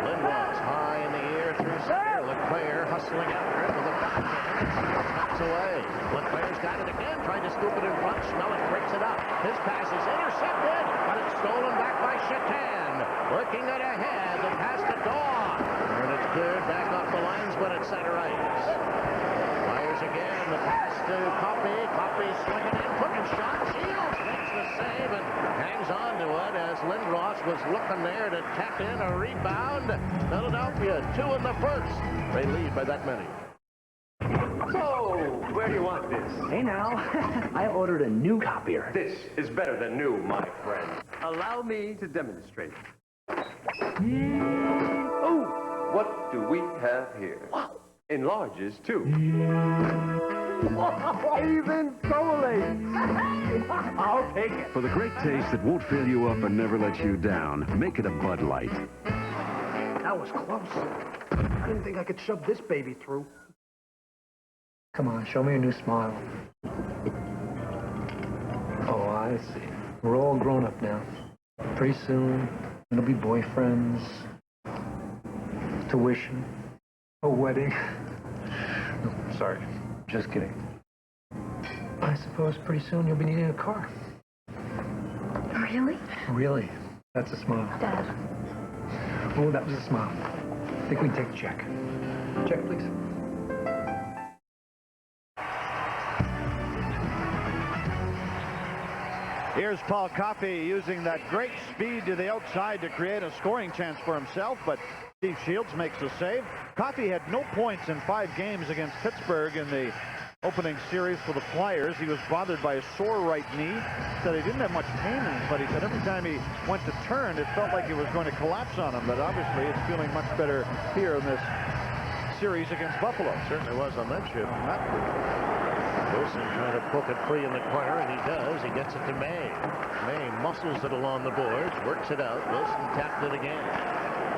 Lindros high in the air through center. Leclerc hustling after it with a backhand. Tucks away. Leclerc's got it again. Trying to scoop it in front. Smellick breaks it up. His pass is intercepted, but it's stolen back by Shatan. Working it ahead. The pass to Dawn. And it's cleared back off the linesman at center ice. Flyers again. The pass to Coffey. Coffey swinging in. Took a shot. Shields makes the save and hangs on to it as Lindros was looking there to tap in a rebound. Philadelphia 2 in the first. They lead by that many. So, where do you want this? Hey now, I ordered a new copier. This is better than new, my friend. Allow me to demonstrate. Oh, what do we have here? Wow. Enlarges, too. Even Foley. I'll take it. For the great taste that won't fill you up and never let you down, make it a Bud Light. That was close. I didn't think I could shove this baby through. Come on, show me a new smile. Oh, I see. We're all grown up now. Pretty soon, it'll be boyfriends, tuition, a wedding. No, sorry, just kidding. I suppose pretty soon you'll be needing a car. Really? Really? That's a smile. Dad. Oh, that was a smile. I think we can take the check. Check, please. Here's Paul Coffey using that great speed to the outside to create a scoring chance for himself, but Steve Shields makes the save. Coffey had no points in 5 games against Pittsburgh in the opening series for the Flyers. He was bothered by a sore right knee. Said he didn't have much pain in it, but he said every time he went to turn, it felt like it was going to collapse on him. But obviously, it's feeling much better here in this series against Buffalo. Certainly was on that shift. Wilson trying to poke it free in the corner, and he does. He gets it to May. May muscles it along the boards, works it out. Wilson tapped it again.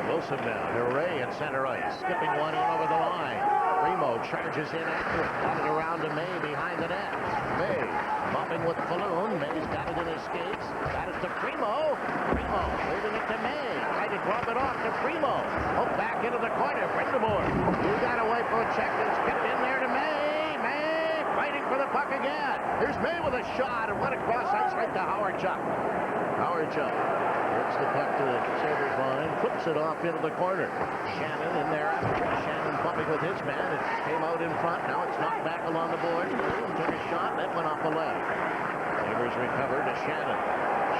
Wilson now to Ray at center ice, skipping one in over the line. Primo charges in after it, got it around to May behind the net. May bumping with Falloon. May's got it in his skates, got it to Primo. Primo leaving it to May, tried to drop it off to Primo. Hook back into the corner, Brindamore. You got to wait for a check. It's kicked in there to May. May fighting for the puck again. Here's May with a shot and went across ice right to Howard Chuck. Howard Chuck gets the puck to the Sabres line, flips it off into the corner. Shannon in there after. Shannon bumping with his man. It came out in front. Now it's knocked back along the board. Took a shot. That went off the left. Sabres recovered to Shannon.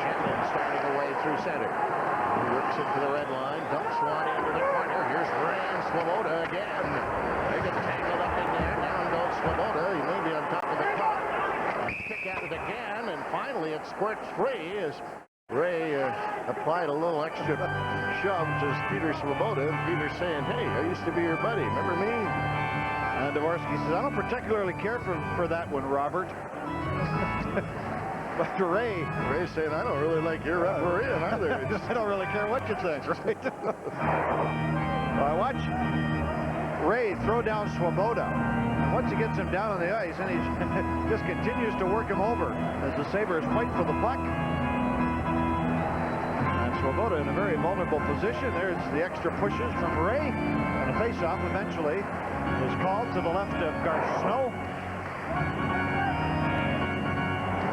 Shannon starting away through center. He works it to the red line. Dumps one into the corner. Here's Rand Swoboda again. They get tangled up in there. Down goes Swoboda. He may be on top of the puck. Kick at it again, and finally it squirts free as Ray applied a little extra shove to Peter Swoboda. And Peter's saying, hey, I used to be your buddy. Remember me? And Dvorsky says, I don't particularly care for that one, Robert. But Ray's saying, I don't really like your refereeing either. I don't really care what you think, right? Watch Ray throw down Swoboda. And once he gets him down on the ice, and he just continues to work him over as the Sabres fight for the puck. And Swoboda in a very vulnerable position. There's the extra pushes from Ray. And a face-off eventually is called to the left of Garceau.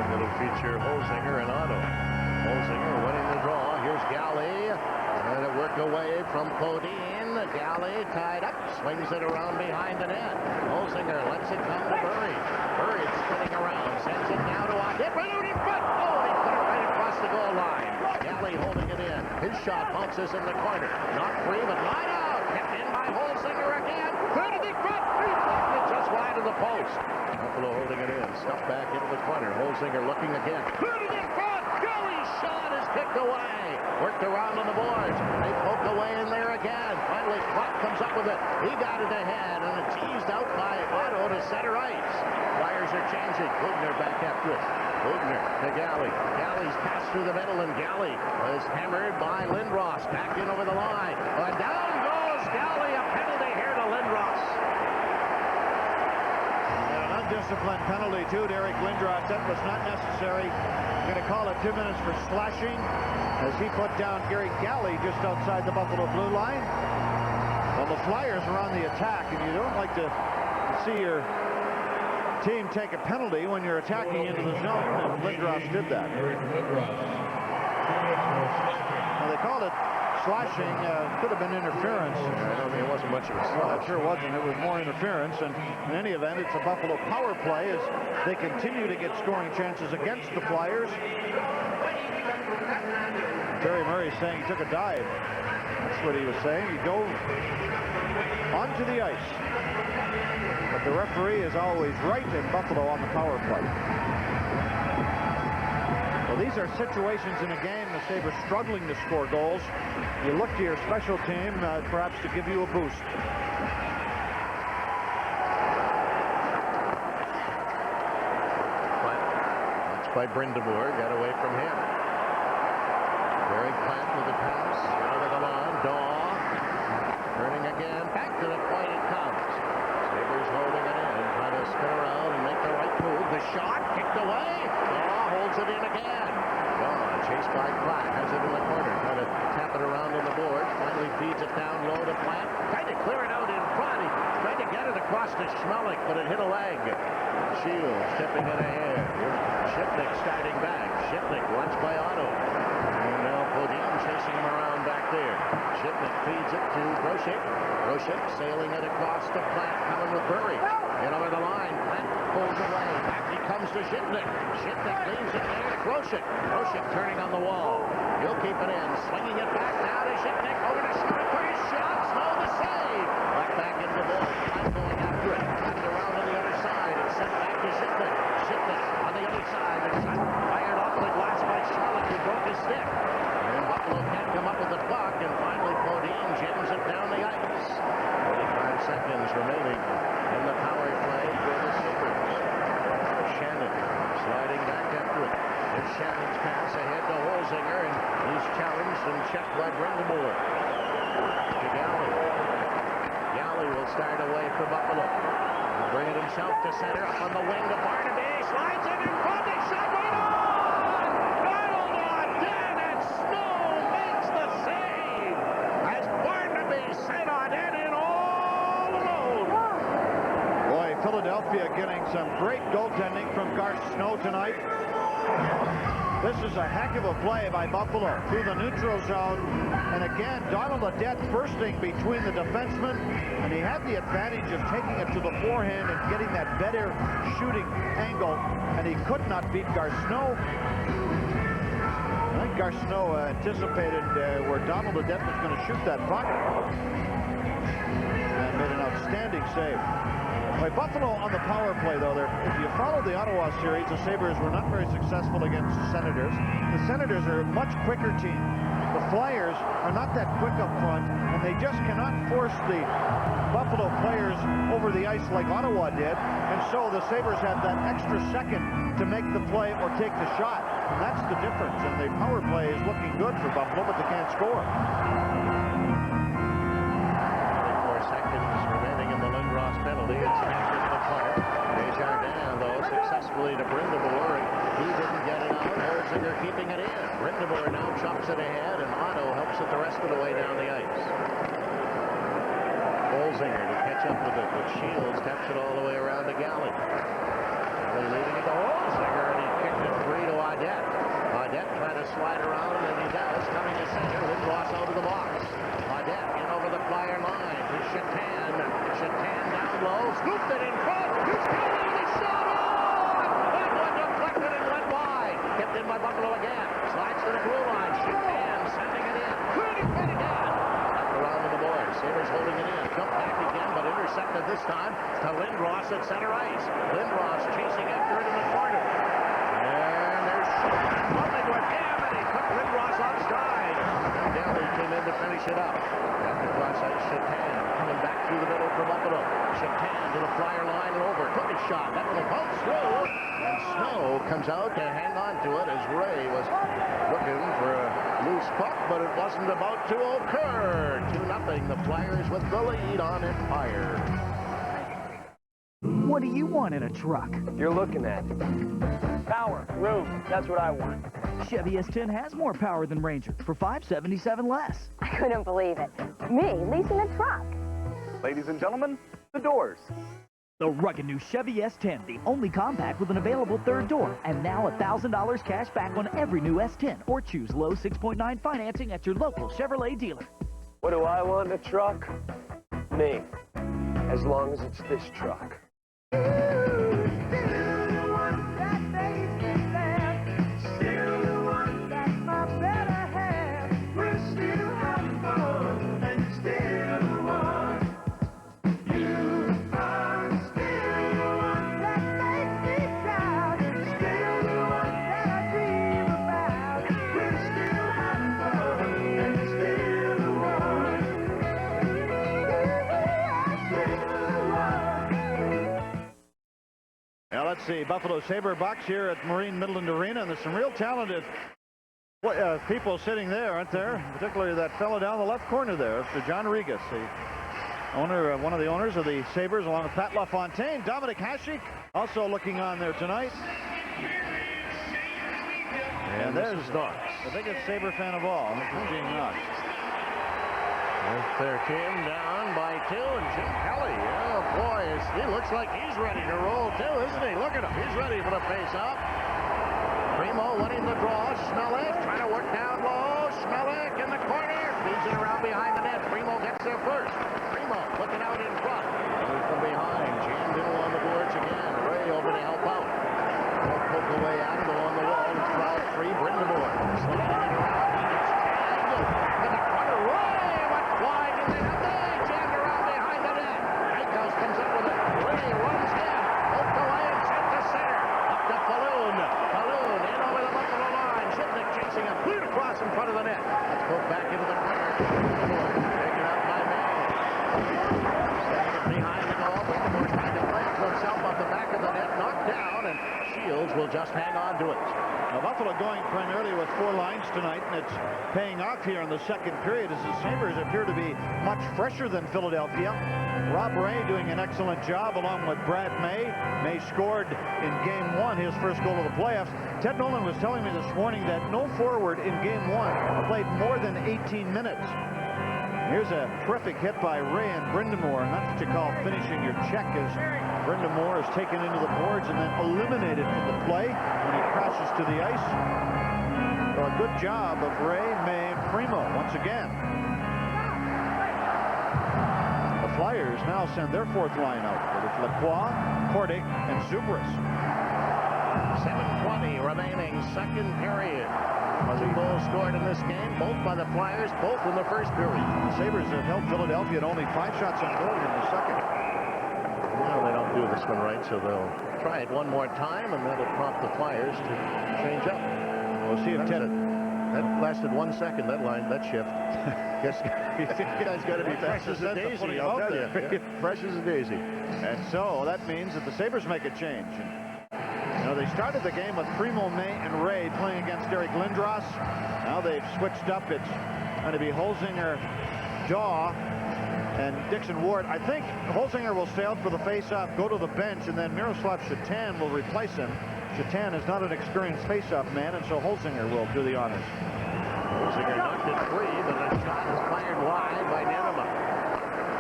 It'll feature Holzinger and Otto. Holzinger winning the draw. Here's Galley. And it worked away from Podine. Galley tied up. Swings it around behind the net. Holzinger lets it come to Burry. Burry spinning around. Sends it down to Otto. Right out in front. Oh, he put it right across the goal line. Galley holding it in. His shot bounces in the corner. Not free, but line out. Kept in by Holzinger again. Clear to the front. He blocked it just wide of the post. Buffalo holding it in. Stuffed back into the corner. Holzinger looking again. Clear to the front. Galley's shot is kicked away. Worked around on the boards. They poke away in there again. Finally, Clark comes up with it. He got it ahead, and it's eased out by Otto to center ice. Flyers are changing. Bugner back after it. Bugner to Galley. Galley's passed through the middle, and Galley was hammered by Lindros. Back in over the line. Down goes Galley. A penalty here to Lindros. An undisciplined penalty, too, to Eric Lindros. That was not necessary. I'm going to call it 2 minutes for slashing as he put down Gary Galley just outside the Buffalo blue line. Well, the Flyers are on the attack, and you don't like to see your team take a penalty when you're attacking into the zone, and Lindros did that. Now, they called it slashing. Could have been interference. I don't think it wasn't much of a slash. Well, it sure wasn't. It was more interference, and in any event, it's a Buffalo power play as they continue to get scoring chances against the Flyers. Terry Murray saying he took a dive. That's what he was saying. He dove onto the ice. But the referee is always right in Buffalo on the power play. Well, these are situations in a game the Sabres struggling to score goals. You look to your special team perhaps to give you a boost. That's by Brindamore. Got away from him. Barry Plant with the pass. Over the line. Daw. Turning again. Back to the point it comes. Sabres holding it in. Trying to spin around and make the right move. The shot kicked away. Daw holds it in again. Daw chased by Platt. Has it in the corner. Trying to tap it around on the board. Finally feeds it down low to Platt. Tried to clear it out in front. He tried to get it across to Schmelik, but it hit a leg. Shields tipping it ahead. Shipnick starting back. Shipnick watched by Otto. And now Podine chasing him around back there. Shipnick feeds it to Groshek. Groshek sailing it across to Platt, coming with Burry. In over the line. Platt pulls away. Back he comes to Shipnick. Shipnick leaves it there to Groshek. Groshek turning on the wall. He'll keep it in. Swinging it back now to Shipnick. Over to Schmidt for his shot. Slow the save. Back into the board. Platt going after it. Back around on the other side. It's Shipman on the other side. The shot fired off the glass by Charlotte, who broke his stick. And Buffalo can't come up with the puck, and finally Bodine jams it down the ice. 45 seconds remaining in the power play for the Sabres. Shannon sliding back after it. It's Shannon's pass ahead to Holzinger, and he's challenged and checked by Brindamore. To Galley. Galley will start away for Buffalo. Bring it himself to center, up on the wing to Barnaby. Slides it in front, and shot right on! Donald Auden, and Snow makes the save as Barnaby sent Auden in all alone. Boy, Philadelphia getting some great goaltending from Garth Snow tonight. This is a heck of a play by Buffalo through the neutral zone. And again, Donald Auden bursting between the defensemen. And he had the advantage of taking it to the forehand and getting that better shooting angle. And he could not beat Garth Snow. I think Garth Snow anticipated where Donald Auden was going to shoot that puck. And made an outstanding save. By Buffalo on the power play, though, if you follow the Ottawa series, the Sabres were not very successful against the Senators. The Senators are a much quicker team. The Flyers are not that quick up front, and they just cannot force the Buffalo players over the ice like Ottawa did. And so the Sabres have that extra second to make the play or take the shot. And that's the difference. And the power play is looking good for Buffalo, but they can't score. 24 seconds remaining in the Lindros penalty. It's back into the corner. Desjardins, though, successfully to Brindamore, and he didn't get it out. Holzinger keeping it in. Brindamore now chops it ahead, and Otto helps it the rest of the way down the ice. Holzinger to catch up with it, but Shields taps it all the way around to Galley. Galley leading it to Holzinger, and he kicked it free to Auden. Auden trying to slide around, and he does, coming to center. Lindros out of the box. Auden in over the flyer line to Chatan. Chatan down low, scooped it in front. He's coming, the shot on! That one deflected and went wide. Kept in by Buffalo again. Slides to the blue line. Chatan sending it in. Shooting it again. Up around to the boys. Sabres holding it in. Jump back again, but intercepted this time to Lindros at center ice. Lindros chasing after it in the corner. And there's Chatan running with him, and he took Lindros offside. And Galley came in to finish it up. After cross ice, Chatan coming back through the middle for Buffalo. Chatan to the flyer line and over. Took a shot. That will bounce through. And Snow comes out to hang on to it as Ray was looking for a loose puck, but it wasn't about to occur. 2-0. The Flyers with the lead on Empire. What do you want in a truck? You're looking at power, room. That's what I want. Chevy S10 has more power than Ranger for $577 less. I couldn't believe it. Me leasing a truck. Ladies and gentlemen, the doors. The rugged new Chevy S10, the only compact with an available third door. And now $1,000 cash back on every new S10. Or choose low 6.9 financing at your local Chevrolet dealer. What do I want in a truck? Me. As long as it's this truck. Now let's see, Buffalo Sabre box here at Marine Midland Arena, and there's some real talented people sitting there, aren't there? Particularly that fellow down the left corner there, Mr. John Regas, the owner, one of the owners of the Sabres, along with Pat LaFontaine. Dominic Hasek also looking on there tonight. And there's Knox, the biggest Sabre fan of all, Mr. Gene Knox. With their team down by 2, and Jim Kelly, oh boy, he looks like he's ready to roll too, isn't he? Look at him, he's ready for the face-off. Primo winning the draw. Schmelik trying to work down low. Schmelik in the corner, feeds it around behind the net. Primo gets there first. Primo looking out in front. From behind, jammed in along the boards again. Ray over to help out. They'll poke away out of along the wall. It's foul free. Brindamore sliding it around. He gets tangled in the corner. Ray went wide in the net. They jammed around behind the net. Eichhaus comes up with it. Ray runs in. Poked away and sent to in front of the net. Let's go back into the corner. Taken up by May. Setting it behind the goal. Brindamore trying to play it to himself off the back of the net. Knocked down, and Shields will just hang on to it. Now, Buffalo going primarily with 4 lines tonight, and it's paying off here in the second period as the Sabres appear to be much fresher than Philadelphia. Rob Ray doing an excellent job along with Brad May. May scored in Game 1, his first goal of the playoffs. Ted Nolan was telling me this morning that no forward in Game 1 played more than 18 minutes. Here's a terrific hit by Ray and Brindamore, and that's what you call finishing your check, as Brindamore is taken into the boards and then eliminated from the play when he crashes to the ice. So a good job of Ray, May, and Primo once again. The Flyers now send their 4th line out with Lacroix, Kordic, and Zubris. 7:20 remaining, second period. 2 goals scored in this game, both by the Flyers, both in the first period. The Sabres have held Philadelphia at only 5 shots on goal in the second. Well, they don't do this one right, so they'll try it one more time, and that'll prompt the Flyers to change up. We'll see if Ted... That lasted 1 second, that shift. Guy's got to be fresh as a daisy, I'll tell you. Yeah. Fresh as a daisy. And so that means that the Sabres make a change. You know, they started the game with Primo, May, and Ray playing against Eric Lindros. Now they've switched up. It's going to be Holzinger, Daw, and Dixon Ward. I think Holzinger will stay out for the face-off, go to the bench, and then Miroslav Shatan will replace him. Shatan is not an experienced face-off man, and so Holzinger will do the honors. Holzinger knocked it free, but the shot is fired wide by Ninema.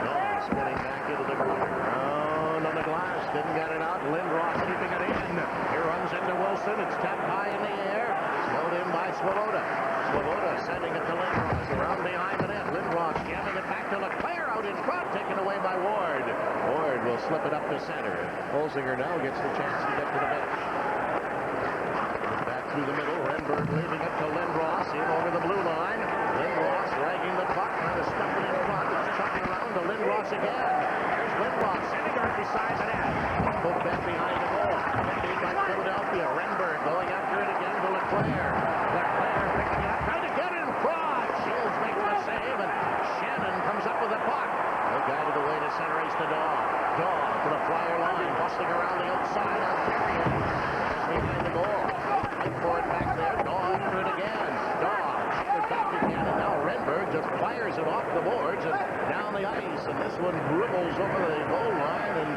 Daw spinning back into the corner. On the glass, didn't get it out. Lindros keeping it in. He runs into Wilson. It's tapped high in the air. Slowed in by Swoboda. Swoboda sending it to Lindros. Around behind the net. Lindros jamming it back to Leclerc out in front. Taken away by Ward. Ward will slip it up to center. Holzinger now gets the chance to get to the bench. Back through the middle. Renberg leaving it to Lindros. In over the blue line. Lindros dragging the puck. Trying to stuff it in front. It's chucking around to Lindros again. Lindros sitting right beside the net. Put back behind the goal. Emptied by Philadelphia. Renberg going after it again to Leclerc. Leclerc picking it up. Trying to get in front. Shields makes the save, and Shannon comes up with the puck. No guided away to center ice to Daw. Daw to the Flyer line. Busting around the outside on Perrier. Behind the goal. Fight for it back there. Daw after it again. Daw. Shields back again, and now Renberg just fires it off the boards and down the ice, and this one dribbles over the goal line and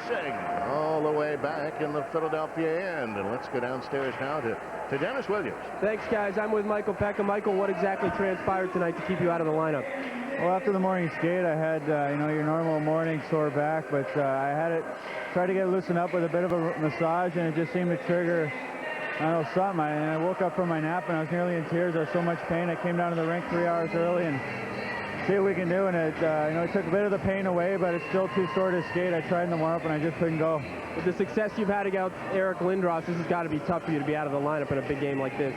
racing all the way back in the Philadelphia end. And let's go downstairs now to Dennis Williams. Thanks, guys. I'm with Michael Pekka. Michael, what exactly transpired tonight to keep you out of the lineup? Well, after the morning skate, I had, your normal morning sore back, but I had it, tried to get loosened up with a bit of a massage, and it just seemed to trigger, I don't know, something. And I woke up from my nap, and I was nearly in tears. I was so much pain. I came down to the rink 3 hours early and see what we can do. And it, it took a bit of the pain away, but it's still too sore to skate. I tried in the warm-up, and I just couldn't go. With the success you've had against Eric Lindros, this has got to be tough for you to be out of the lineup in a big game like this.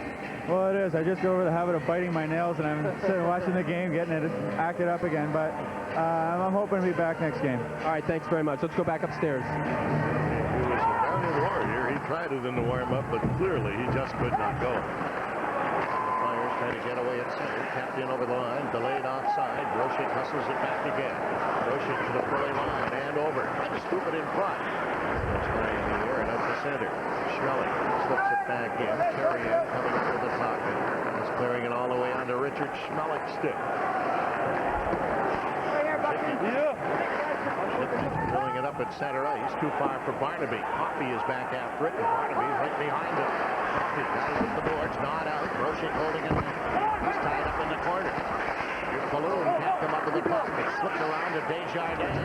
Well, it is. I just go over the habit of biting my nails, and I'm sitting watching the game, getting it acted up again. But I'm hoping to be back next game. All right, thanks very much. Let's go back upstairs. He was a downhill warrior. He tried it in the warm-up, but clearly he just could not go. Flyers trying to get away at center. Tapped in over the line. Delayed offside. Brochik hustles it back again. Brochik to the Philly line and over. Trying to scoop it in front. It's high in the air and up the center. Schmeling slips it back in. Carrier coming up with the puck. He's clearing it all the way onto Richard Schmelik's stick. Pulling it up at center ice. Too far for Barnaby. Coffey is back after it, and Barnaby's right behind him. Coffey got it with the boards, not out. Brochik holding it. He's tied up in the corner. Here's Balloon, can't come up with the puck. It slips around to Desjardins.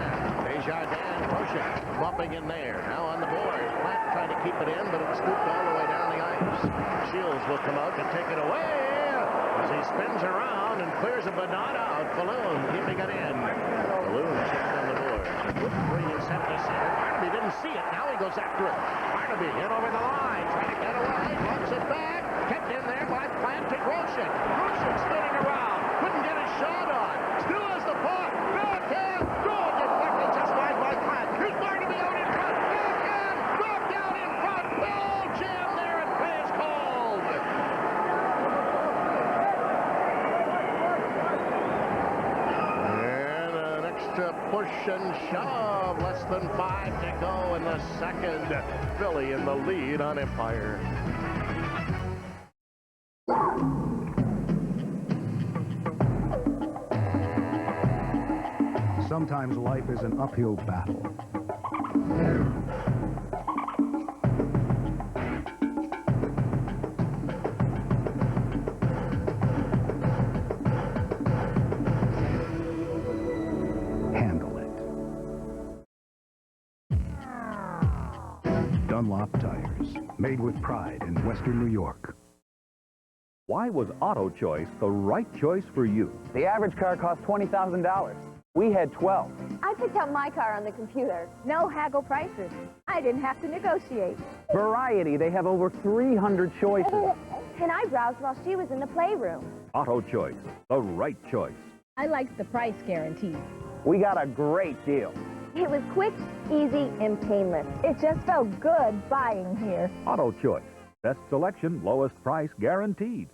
Desjardins, Brochik bumping in there. Now on the board. Plant trying to keep it in, but it's scooped all the way down the ice. Shields will come out and take it away as he spins around and clears a banana out. Balloon keeping it in. Balloon chips on the board. Bring it set to center. Barnaby didn't see it. Now he goes after it. Barnaby in over the line. Trying to get away. Lumps it back. Kept in there by Plant to Brochik. Brochik spinning around. Couldn't get a shot on. Still has the puck. Backhand. Goal deflected just wide by Plant. Here's Barnaby out in front. Backhand. Knocked down in front. Ball jammed there and play is called. push and shove. Less than 5 to go in the second. Philly in the lead on Empire. Sometimes life is an uphill battle. Handle it. Dunlop tires, made with pride in Western New York. Why was Auto Choice the right choice for you? The average car costs $20,000. We had 12. I picked out my car on the computer. No haggle prices. I didn't have to negotiate. Variety, they have over 300 choices. And I browsed while she was in the playroom. Auto Choice, the right choice. I liked the price guarantee. We got a great deal. It was quick, easy, and painless. It just felt good buying here. Auto Choice, best selection, lowest price guaranteed.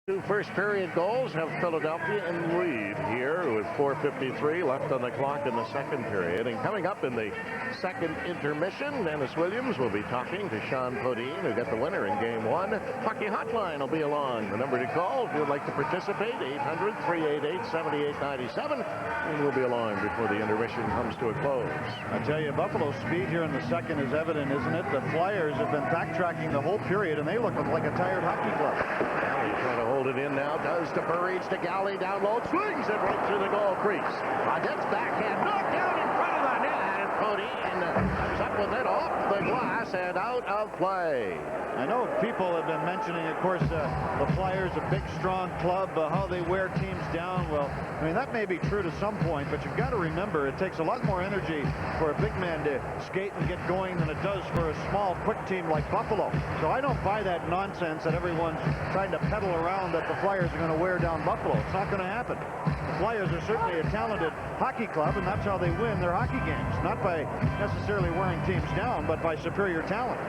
2 first-period goals have Philadelphia in the lead here with 4:53 left on the clock in the second period. And coming up in the second intermission, Dennis Williams will be talking to Sean Podine, who got the winner in Game 1. Hockey Hotline will be along. The number to call if you'd like to participate, 800-388-7897. And we'll be along before the intermission comes to a close. I tell you, Buffalo's speed here in the second is evident, isn't it? The Flyers have been backtracking the whole period, and they look like a tired hockey club. Galley trying to hold it in now, does to Burridge, to Galley, down low, swings it right through the goal crease. Odette's backhand, knocked down in front of the net, and Podine comes up with it off the glass and out of play. I know people have been mentioning, of course, the Flyers, a big, strong club, how they wear teams down. Well, I mean, that may be true to some point, but you've got to remember it takes a lot more energy for a big man to skate and get going than it does for a small, quick team like Buffalo. So I don't buy that nonsense that everyone's trying to peddle around that the Flyers are going to wear down Buffalo. It's not going to happen. The Flyers are certainly a talented hockey club, and that's how they win their hockey games. Not by necessarily wearing teams down, but by superior talent.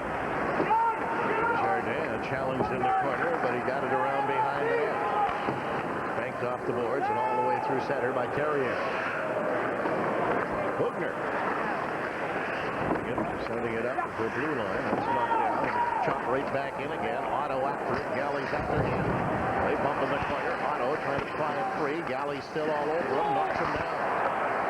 Jardin challenged in the corner, but he got it around behind the net. Banked off the boards and all the way through center by Carrier. Hugner. Sending it up to the blue line. That's knocked down. Chop right back in again. Otto after it. Galley's after him. They bump in the corner. Otto trying to try it free. Galley still all over him. Knocks him down.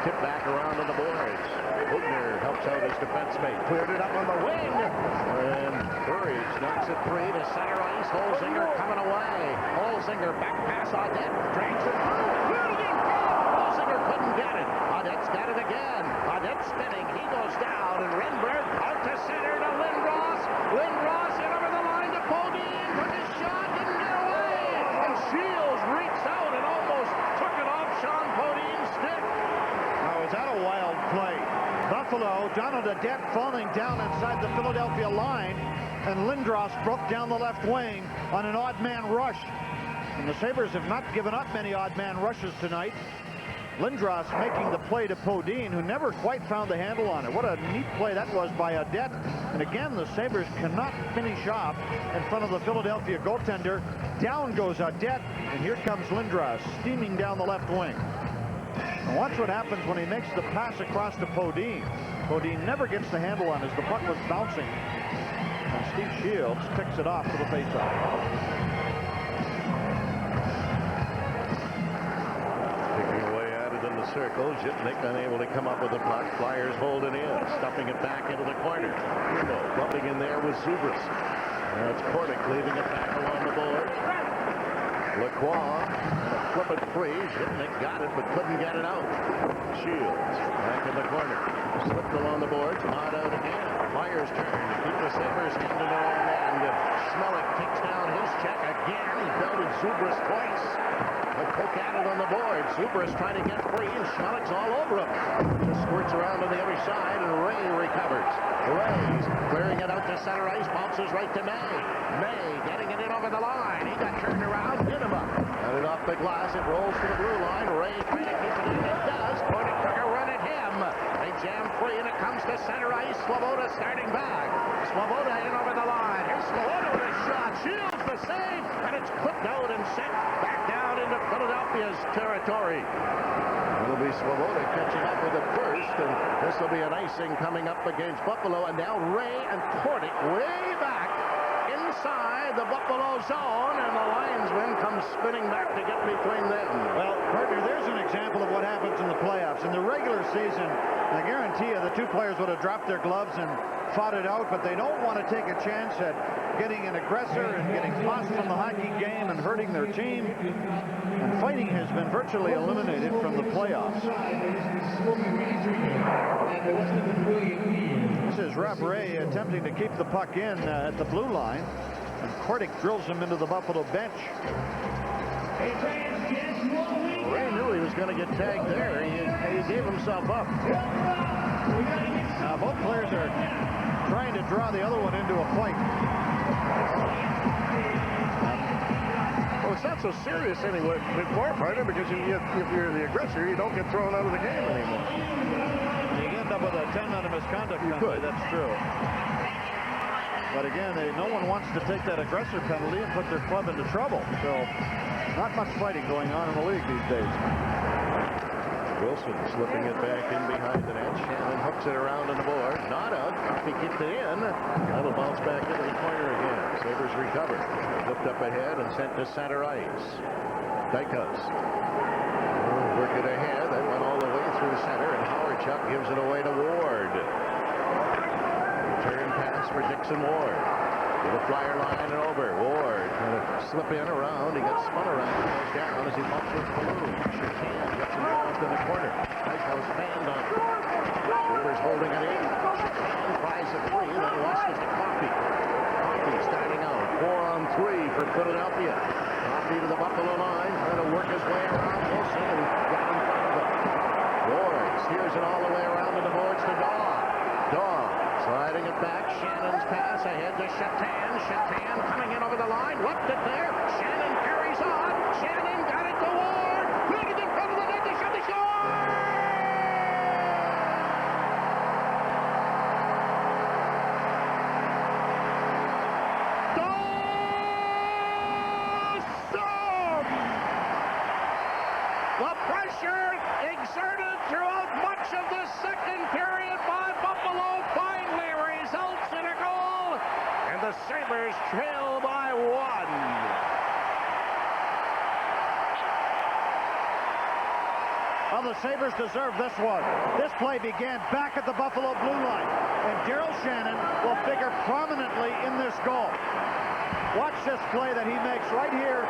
Tip back around to the boards. Hugner helps out his defense mate. Cleared it up on the wing. And Burridge knocks it free to center ice. Holzinger coming away. Holzinger back pass Audette. Drags it through. Cleared it in. Holzinger couldn't get it. Audette's got it again. Audette spinning. He goes down. And Renberg out to center to Lindros. Lindros in over the line to Podine. Took his shot. Didn't get away. And Shields reached out and almost took it off Sean Podine's stick. Now, is that a wild play? Buffalo, Donald Audette falling down inside the Philadelphia line, and Lindros broke down the left wing on an odd man rush. And the Sabres have not given up many odd man rushes tonight. Lindros making the play to Podine, who never quite found the handle on it. What a neat play that was by Audette. And again, the Sabres cannot finish off in front of the Philadelphia goaltender. Down goes Audette, and here comes Lindros steaming down the left wing. And watch what happens when he makes the pass across to Podine. Podine never gets the handle on as the puck was bouncing. And Steve Shields picks it off to the faceoff. Picking away at it in the circle. Zhitnik unable to come up with the puck. Flyers hold it in. Stuffing it back into the corner. Bumping in there with Zubras. Now it's Kordic leaving it back along the board. Lacroix, flip it free. Zhitnik got it, but couldn't get it out. Shields back in the corner. Slipped along the boards, not out again. Flyers turn to keep the Sabres into their own end. Schmelik takes down his check again. He belted Zubras twice. But poke at it on the board. Zubras trying to get free, and Schmelik's all over him. Just squirts around on the other side, and Ray recovers. Ray's clearing it out to center ice, bounces right to May. May getting it in over the line. He got turned around, hit him up. Got it off the glass, it rolls to the blue line. Ray trying to keep it in, it does. Kordic took a run at him. They jam free, and it comes to center ice. Svoboda starting back. Svoboda in over the line. Here's Svoboda with a shot. Shields the save, and it's clipped out and sent back down into Philadelphia. Philadelphia's territory. It'll be Swoboda catching up with it first, and this will be an icing coming up against Buffalo. And now Ray and Kordick way back inside the Buffalo zone, and the linesman comes spinning back to get between them. Well, partner, there's an example of what happens in the playoffs. In the regular season, I guarantee you the two players would have dropped their gloves and fought it out, but they don't want to take a chance at getting an aggressor and getting tossed from the hockey game and hurting their team. And fighting has been virtually eliminated from the playoffs. This is Rob Ray attempting to keep the puck in at the blue line, and Kordick drills him into the Buffalo bench. Ray knew he was going to get tagged there. He gave himself up. Now both players are trying to draw the other one into a fight. Well, it's not so serious anyway before, partner, because if you're the aggressor, you don't get thrown out of the game anymore. You end up with a 10-minute misconduct penalty, that's true. But again, no one wants to take that aggressor penalty and put their club into trouble. So, not much fighting going on in the league these days. Wilson slipping it back in behind the net. Shannon hooks it around on the board. Not out. He kicked it in. That'll bounce back into the corner again. Sabres recover. Flipped up ahead and sent to center ice. Dykos. Work it ahead. That went all the way through center, and Howard-Chuck gives it away to Ward. Return pass for Dixon Ward. To the flyer line and over. Ward trying to slip in around. He gets spun around and goes down as he bumps with Balloon. Shatan gets him off in the corner. Dykos fanned on him. Sabres holding it in. Shatan tries a three, then lost it to Coffey. Coffey starting out. 4-on-3 for Philadelphia. Coffey to the Buffalo line. Trying to work his way around Wilson and got in front of him. Ward steers it all the way around to the boards to Daw. Daw sliding it back. Shannon's pass ahead to Shatan. Shatan coming in over the line. Left it there. Shannon carries on. Shannon got it to Ward. Put it in front of the net. They shot the score. The pressure exerted throughout much of the second period by Buffalo finally results in a goal, and the Sabres trail by 1. Well, the Sabres deserve this one. This play began back at the Buffalo blue line, and Daryl Shannon will figure prominently in this goal. Watch this play that he makes right here.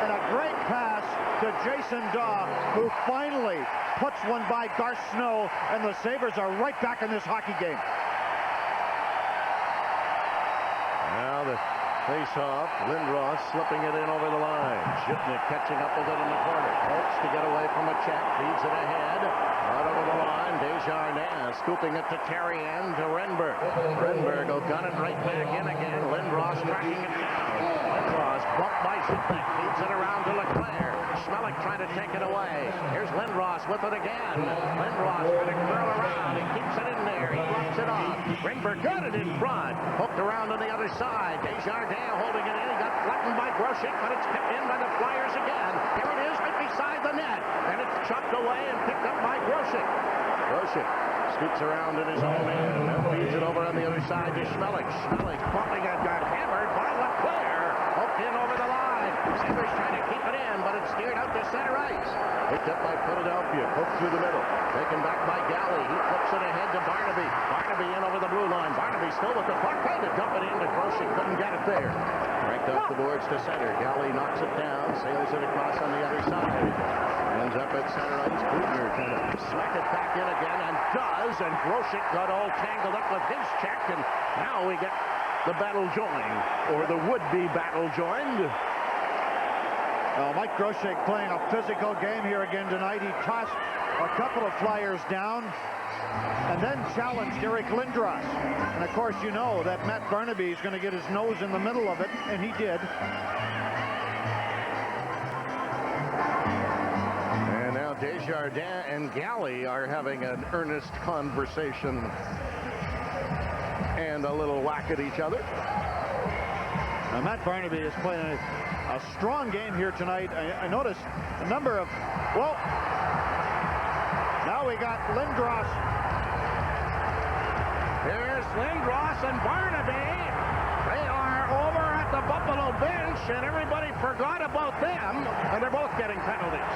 And a great pass to Jason Daw, who finally puts one by Garth Snow, and the Sabres are right back in this hockey game. Now the face-off. Lindros slipping it in over the line. Shipnick catching up with it in the corner. Hopes to get away from a check. Feeds it ahead. Out over the line. Desjardins scooping it to Terrien to Renberg. Renberg will gun it right back in again. Lindros tracking it down. Lindros bumped by Shipnick. Feeds it around to Leclerc. Schmelik trying to take it away. Here's Lindros with it again. Lindros going to curl around. He keeps it in there. He blocks it off. Renberg got it in front. Hooked around on the other side. Desjardins holding it in. He got flattened by Grosek, but it's picked in by the Flyers again. Here it is right beside the net. And it's chopped away and picked up by Grosek. Grosek scoots around in his own end and feeds it over on the other side to Schmelik. Schmelik bumping it, got hammered by Leclerc. Hooked in over the line. Sabres trying to keep it in, but it's steered out to center ice. Picked up by Philadelphia. Hooked through the middle. Taken back by Galley. He flips it ahead to Barnaby. Barnaby in over the blue line. Barnaby still with the puck. Trying to dump it into Grosek. Couldn't get it there. Ranked off the boards to center. Galley knocks it down. Sails it across on the other side. Ends up at center ice. Kutner trying to smack it back in again, and does. And Grosek got all tangled up with his check. And now we get the battle joined, or the would-be battle joined. Mike Grosek playing a physical game here again tonight. He tossed a couple of Flyers down and then challenged Eric Lindros. And of course, you know that Matt Barnaby is going to get his nose in the middle of it, and he did. And now Desjardins and Galley are having an earnest conversation and a little whack at each other. Matt Barnaby is playing a strong game here tonight. I noticed a number of, well, now we got Lindros. Here's Lindros and Barnaby. They are over at the Buffalo bench, and everybody forgot about them, and they're both getting penalties.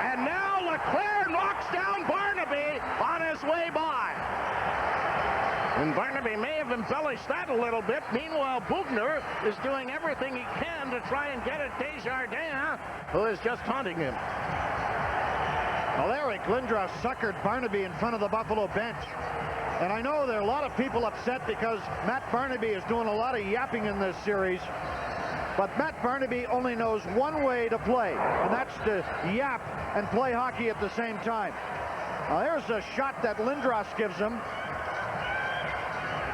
And now Leclerc knocks down Barnaby on his way by. And Barnaby may have embellished that a little bit. Meanwhile, Bugner is doing everything he can to try and get at Desjardins, who is just taunting him. Well, Eric Lindros suckered Barnaby in front of the Buffalo bench. And I know there are a lot of people upset because Matt Barnaby is doing a lot of yapping in this series. But Matt Barnaby only knows one way to play, and that's to yap and play hockey at the same time. Now, there's a shot that Lindros gives him.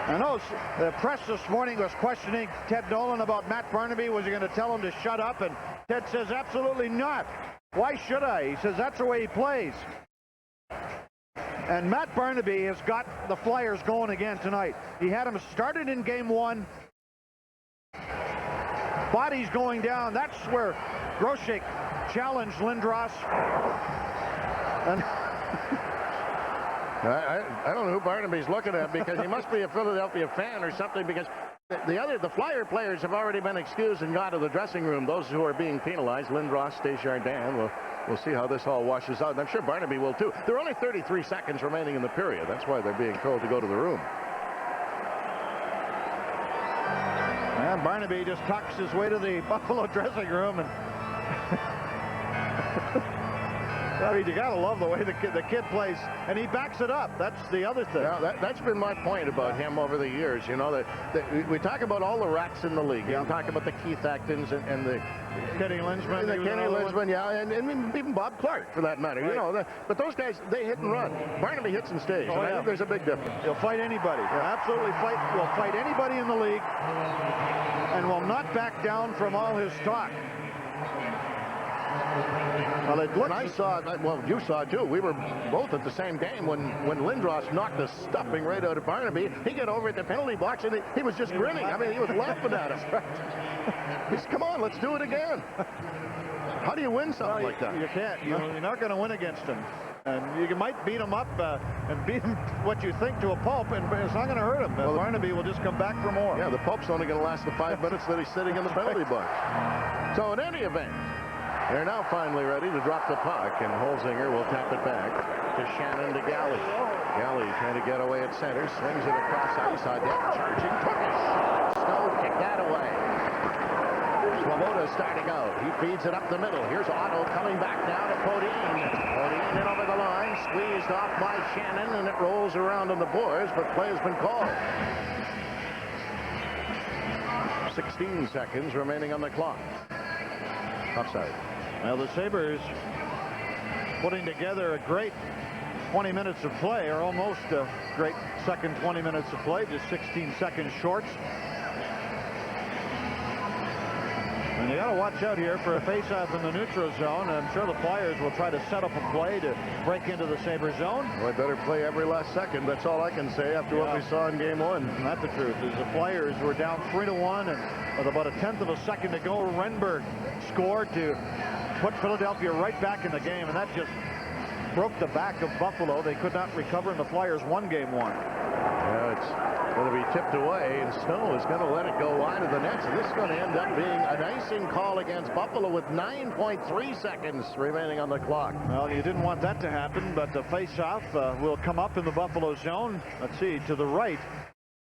I know the press this morning was questioning Ted Nolan about Matt Barnaby. Was he going to tell him to shut up? And Ted says, absolutely not. Why should I? He says, that's the way he plays. And Matt Barnaby has got the Flyers going again tonight. He had them started in game one. Bodies going down. That's where Grosek challenged Lindros. And I don't know who Barnaby's looking at, because he must be a Philadelphia fan or something, because the Flyer players have already been excused and gone to the dressing room. Those who are being penalized, Lindros, Desjardins, we'll see how this all washes out. And I'm sure Barnaby will too. There are only 33 seconds remaining in the period. That's why they're being told to go to the room. And Barnaby just tucks his way to the Buffalo dressing room, and I mean, you gotta love the way the kid plays, and he backs it up. That's the other thing. Yeah, that's been my point about him over the years. You know, that we talk about all the rats in the league. Yeah. We talk about the Keith Actons and the Kenny Linsman. The Kenny Linsman, yeah, and even Bob Clark, for that matter. Right. You know, but those guys, they hit and run. Barnaby hits and stays. Oh, and I think there's a big difference. He'll fight anybody. Yeah. He'll absolutely fight. Will fight anybody in the league, and will not back down from all his talk. Well, I saw, well, you saw too. We were both at the same game when Lindros knocked the stuffing right out of Barnaby. He got over at the penalty box and he was just grinning. I mean, he was laughing at us. He said, come on, let's do it again. How do you win something like that? You can't. You're not going to win against him. And you might beat him up and beat him what you think to a pulp, and it's not going to hurt him. Well, Barnaby will just come back for more. Yeah, the pulp's only going to last the 5 minutes that he's sitting in the penalty box. So in any event, they're now finally ready to drop the puck, and Holzinger will tap it back to Shannon to Galley. Galley trying to get away at center, swings it across ice. Audette charging, took it. Snow kicked that away. Swoboda starting out. He feeds it up the middle. Here's Otto coming back now to Podine. Podine in over the line, squeezed off by Shannon, and it rolls around on the boards, but play has been called. 16 seconds remaining on the clock. Offside. Well, the Sabres putting together a great 20 minutes of play, or almost a great second 20 minutes of play, just 16 seconds short. And you got to watch out here for a face-off in the neutral zone. I'm sure the Flyers will try to set up a play to break into the Sabre zone. Well, they better play every last second. That's all I can say after what we saw in game one. And that's the truth. Is the Flyers were down 3-1, and with about a tenth of a second to go, Renberg scored to put Philadelphia right back in the game, and that just broke the back of Buffalo. They could not recover, and the Flyers won game one. Yeah, it's going to be tipped away, and Snow is going to let it go wide of the net. So this is going to end up being an icing call against Buffalo with 9.3 seconds remaining on the clock. Well, you didn't want that to happen, but the face-off will come up in the Buffalo zone. Let's see, to the right.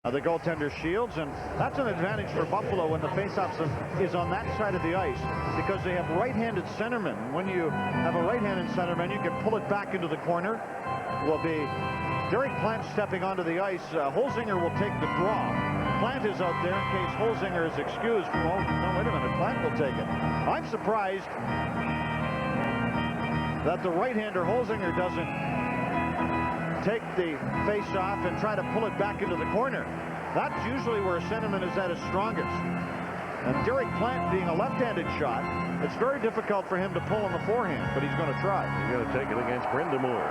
The goaltender Shields, and that's an advantage for Buffalo when the faceoff is on that side of the ice, because they have right-handed centermen. When you have a right-handed centerman, you can pull it back into the corner. Will be Derek Plant stepping onto the ice. Holzinger will take the draw. Plant is out there in case Holzinger is excused. Oh, no, wait a minute. Plant will take it. I'm surprised that the right-hander Holzinger doesn't take the face-off and try to pull it back into the corner. That's usually where a centerman is at his strongest. And Derek Plant being a left-handed shot, it's very difficult for him to pull on the forehand, but he's going to try. He's going to take it against Brindamore.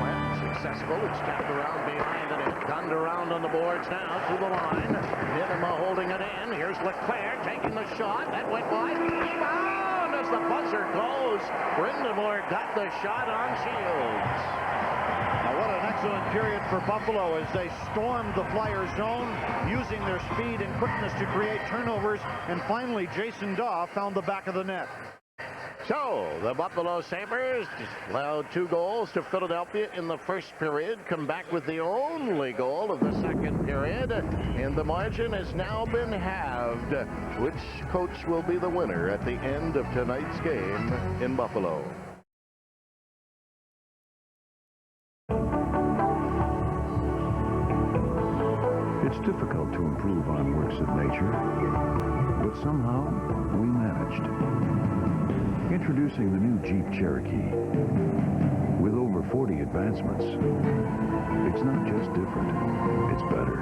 Plant successful. It's tapped around behind the net. Gunned on the boards now to the line. Minima holding it in. Here's Leclerc taking the shot. That went wide. Rebound as the buzzer goes. Brindamore got the shot on Shields. Now, what an excellent period for Buffalo as they stormed the Flyers zone, using their speed and quickness to create turnovers, and finally Jason Daw found the back of the net. So, the Buffalo Sabres allowed 2 goals to Philadelphia in the first period, come back with the only goal of the second period, and the margin has now been halved. Which coach will be the winner at the end of tonight's game in Buffalo? It's difficult to improve on works of nature, but somehow we managed. Introducing the new Jeep Cherokee. With over 40 advancements, it's not just different, it's better.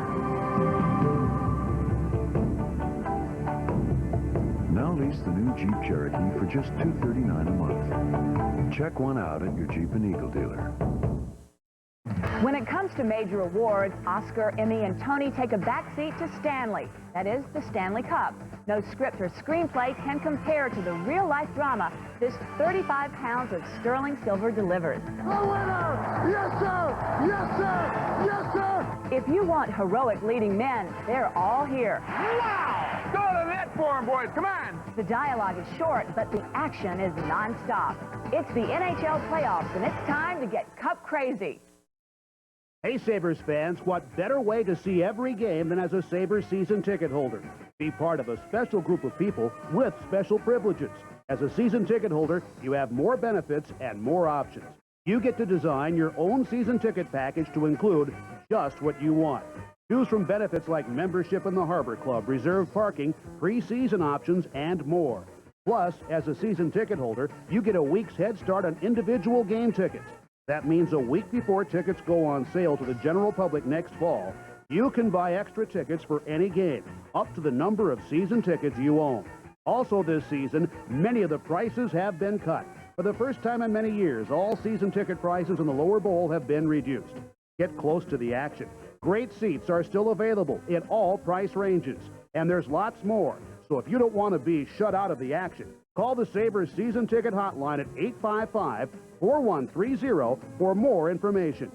Now lease the new Jeep Cherokee for just $239 a month. Check one out at your Jeep and Eagle dealer. When it comes to major awards, Oscar, Emmy, and Tony take a backseat to Stanley. That is, the Stanley Cup. No script or screenplay can compare to the real-life drama this 35 pounds of sterling silver delivers. The winner! Yes, sir! Yes, sir! Yes, sir! If you want heroic leading men, they're all here. Wow! Go to the net for him, boys! Come on! The dialogue is short, but the action is non-stop. It's the NHL playoffs, and it's time to get cup crazy. Hey, Sabres fans, what better way to see every game than as a Sabres season ticket holder? Be part of a special group of people with special privileges. As a season ticket holder, you have more benefits and more options. You get to design your own season ticket package to include just what you want. Choose from benefits like membership in the Harbor Club, reserved parking, pre-season options, and more. Plus, as a season ticket holder, you get a week's head start on individual game tickets. That means a week before tickets go on sale to the general public next fall, you can buy extra tickets for any game, up to the number of season tickets you own. Also this season, many of the prices have been cut. For the first time in many years, all season ticket prices in the lower bowl have been reduced. Get close to the action. Great seats are still available in all price ranges. And there's lots more. So if you don't want to be shut out of the action, call the Sabres season ticket hotline at 855-4130 for more information.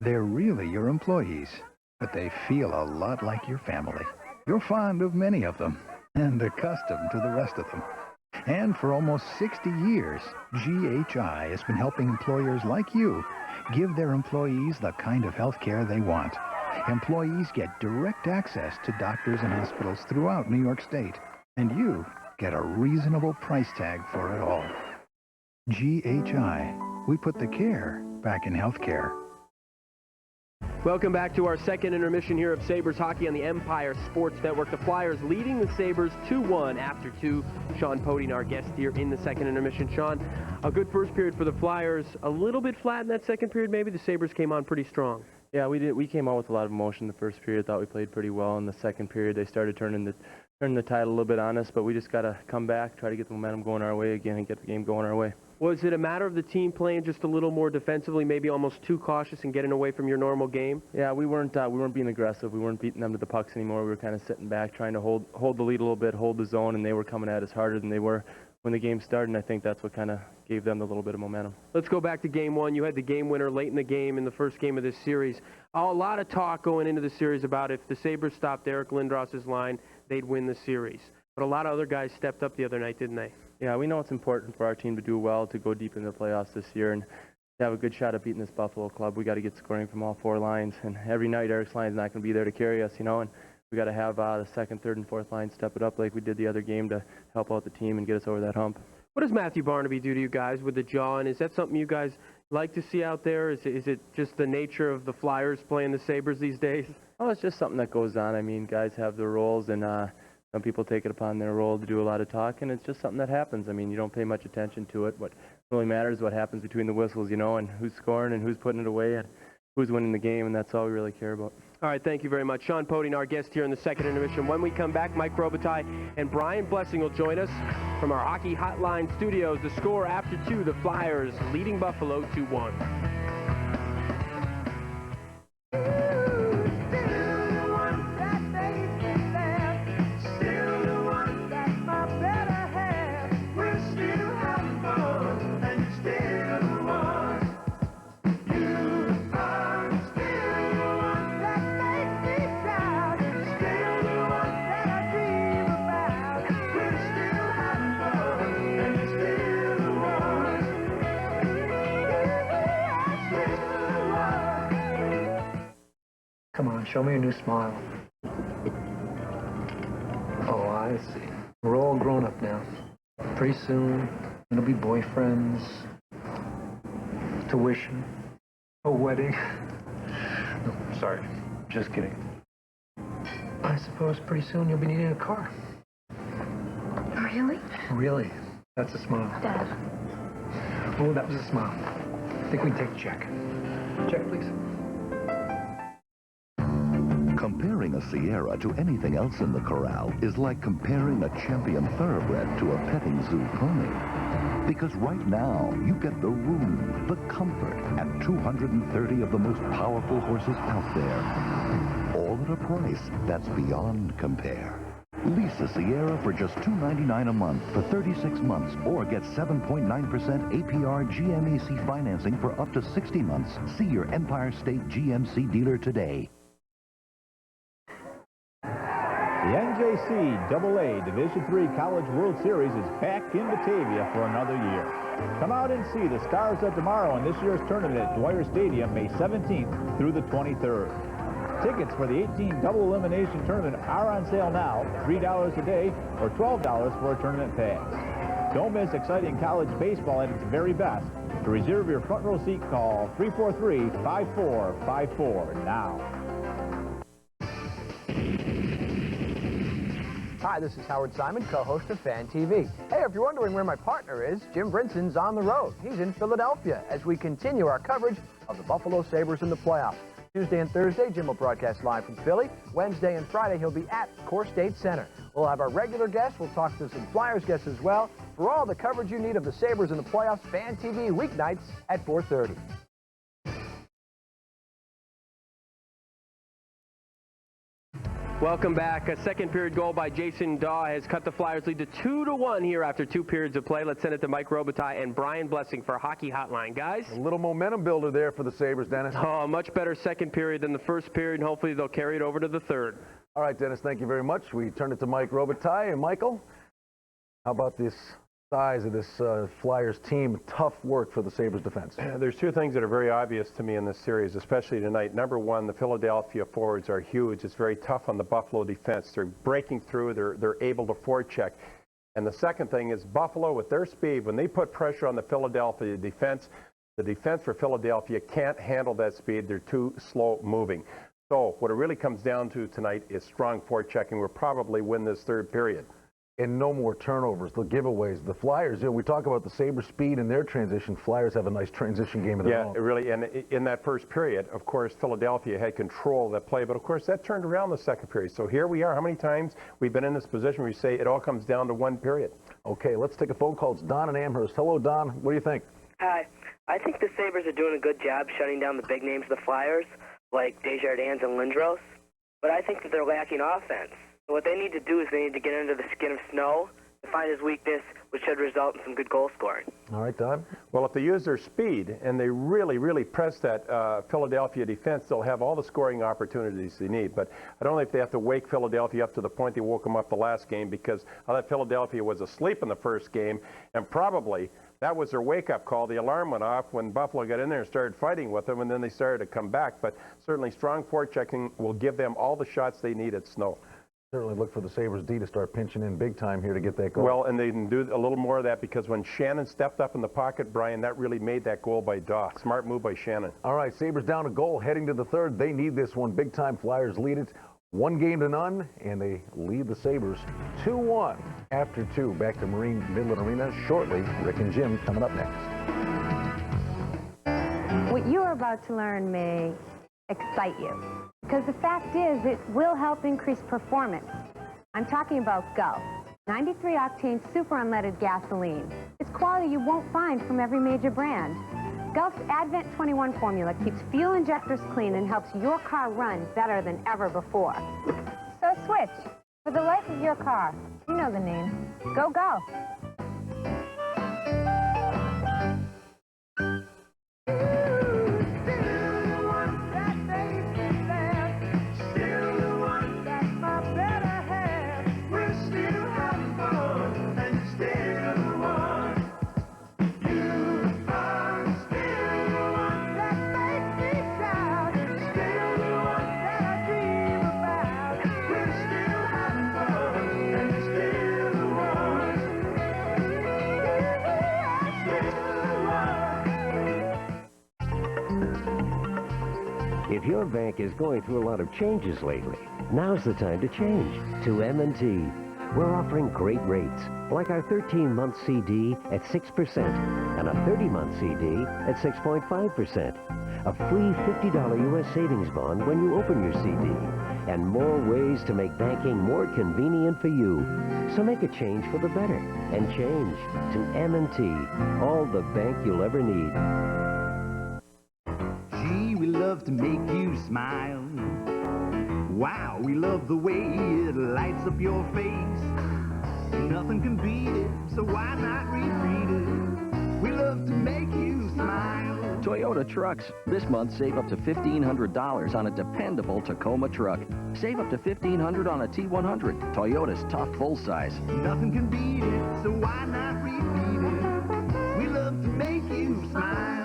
They're really your employees, but they feel a lot like your family. You're fond of many of them and accustomed to the rest of them. And for almost 60 years, GHI has been helping employers like you give their employees the kind of health care they want. Employees get direct access to doctors and hospitals throughout New York State, and you get a reasonable price tag for it all. GHI. We put the care back in healthcare. Welcome back to our second intermission here of Sabres hockey on the Empire Sports Network. The Flyers leading the Sabres 2-1 after 2. Sean Podine, our guest here in the second intermission. Sean, a good first period for the Flyers. A little bit flat in that second period, maybe. The Sabres came on pretty strong. Yeah, we did. We came out with a lot of emotion the first period. Thought we played pretty well. In the second period, they started turning the tide a little bit on us, but we just got to come back, try to get the momentum going our way again, and get the game going our way. Was it a matter of the team playing just a little more defensively, maybe almost too cautious and getting away from your normal game? Yeah, we weren't being aggressive. We weren't beating them to the pucks anymore. We were kind of sitting back, trying to hold the lead a little bit, hold the zone, and they were coming at us harder than they were when the game started, and I think that's what kind of gave them the little bit of momentum. Let's go back to game one. You had the game winner late in the game in the first game of this series. A lot of talk going into the series about if the Sabres stopped Eric Lindros's line, they'd win the series. But a lot of other guys stepped up the other night, didn't they? Yeah, we know it's important for our team to do well, to go deep in the playoffs this year, and to have a good shot at beating this Buffalo club. We got to get scoring from all four lines, and every night Eric's line's not going to be there to carry us, and we got to have the second, third, and fourth line step it up like we did the other game to help out the team and get us over that hump. What does Matthew Barnaby do to you guys with the jaw, and is that something you guys like to see out there? Is it just the nature of the Flyers playing the Sabres these days? Oh, it's just something that goes on. I mean, guys have their roles, and some people take it upon their role to do a lot of talking. It's just something that happens. I mean, you don't pay much attention to it. What really matters is what happens between the whistles, and who's scoring and who's putting it away and who's winning the game, and that's all we really care about. All right, thank you very much. Sean Podine, our guest here in the second intermission. When we come back, Mike Robitaille and Brian Blessing will join us from our Hockey Hotline studios. The score after 2, the Flyers leading Buffalo 2-1. Come on, show me your new smile. Oh, I see. We're all grown up now. Pretty soon, it'll be boyfriends, tuition, a wedding. No, sorry, just kidding. I suppose pretty soon you'll be needing a car. Really? Really? That's a smile. Dad. Oh, that was a smile. I think we can take a check. Check, please. Comparing a Sierra to anything else in the corral is like comparing a champion thoroughbred to a petting zoo pony. Because right now, you get the room, the comfort, and 230 of the most powerful horses out there. All at a price that's beyond compare. Lease a Sierra for just $299 a month for 36 months or get 7.9% APR GMAC financing for up to 60 months. See your Empire State GMC dealer today. The NJC AA Division III College World Series is back in Batavia for another year. Come out and see the Stars of Tomorrow in this year's tournament at Dwyer Stadium, May 17th through the 23rd. Tickets for the 18 double elimination tournament are on sale now, $3 a day or $12 for a tournament pass. Don't miss exciting college baseball at its very best. To reserve your front row seat, call 343-5454 now. Hi, this is Howard Simon, co-host of Fan TV. Hey, if you're wondering where my partner is, Jim Brinson's on the road. He's in Philadelphia as we continue our coverage of the Buffalo Sabres in the playoffs. Tuesday and Thursday, Jim will broadcast live from Philly. Wednesday and Friday, he'll be at Core State Center. We'll have our regular guests. We'll talk to some Flyers guests as well. For all the coverage you need of the Sabres in the playoffs, Fan TV weeknights at 4:30. Welcome back. A second period goal by Jason Daw has cut the Flyers lead to 2-1 here after 2 periods of play. Let's send it to Mike Robitaille and Brian Blessing for Hockey Hotline. Guys? A little momentum builder there for the Sabres, Dennis. Oh, much better second period than the first period, and hopefully they'll carry it over to the third. All right, Dennis, thank you very much. We turn it to Mike Robitaille. And Michael, how about this size of this Flyers team? Tough work for the Sabres defense. There's two things that are very obvious to me in this series, especially tonight. Number one, the Philadelphia forwards are huge. It's very tough on the Buffalo defense. They're breaking through. They're able to forecheck. And the second thing is Buffalo, with their speed, when they put pressure on the Philadelphia defense, the defense for Philadelphia can't handle that speed. They're too slow moving. So what it really comes down to tonight is strong forechecking. We'll probably win this third period. And no more turnovers, the giveaways. The Flyers, we talk about the Sabres speed and their transition. Flyers have a nice transition game of their own. Yeah, really. And in that first period, of course, Philadelphia had control of that play. But, of course, that turned around the second period. So here we are. How many times we've been in this position where we say it all comes down to one period? Okay, let's take a phone call. It's Don in Amherst. Hello, Don. What do you think? Hi. I think the Sabres are doing a good job shutting down the big names of the Flyers, like Desjardins and Lindros. But I think that they're lacking offense. So what they need to do is they need to get under the skin of Snow to find his weakness, which should result in some good goal scoring. All right, Don. Well, if they use their speed and they really press that Philadelphia defense, they'll have all the scoring opportunities they need. But I don't know if they have to wake Philadelphia up to the point they woke them up the last game, because I thought Philadelphia was asleep in the first game, and probably that was their wake-up call. The alarm went off when Buffalo got in there and started fighting with them, and then they started to come back. But certainly strong forechecking will give them all the shots they need at Snow. Certainly look for the Sabres D to start pinching in big time here to get that goal. Well, and they can do a little more of that, because when Shannon stepped up in the pocket, Brian, that really made that goal by Daw. Smart move by Shannon. All right, Sabres down a goal, heading to the third. They need this one big time. Flyers lead it 1-0, and they lead the Sabres 2-1 after 2. Back to Marine Midland Arena shortly. Rick and Jim coming up next. What you are about to learn may excite you, because the fact is it will help increase performance. I'm talking about Gulf, 93-octane super unleaded gasoline. It's quality you won't find from every major brand. Gulf's Advent 21 formula keeps fuel injectors clean and helps your car run better than ever before. So switch for the life of your car. You know the name. Go Gulf. If your bank is going through a lot of changes lately, now's the time to change to M&T. We're offering great rates, like our 13-month CD at 6% and a 30-month CD at 6.5%. A free $50 U.S. savings bond when you open your CD, and more ways to make banking more convenient for you. So make a change for the better and change to M&T, all the bank you'll ever need. Gee, we love to make you smile. Wow, we love the way it lights up your face. Nothing can beat it, so why not repeat it? We love to make you smile. Toyota trucks. This month, save up to $1,500 on a dependable Tacoma truck. Save up to $1,500 on a T100. Toyota's tough full-size. Nothing can beat it, so why not repeat it? We love to make you smile.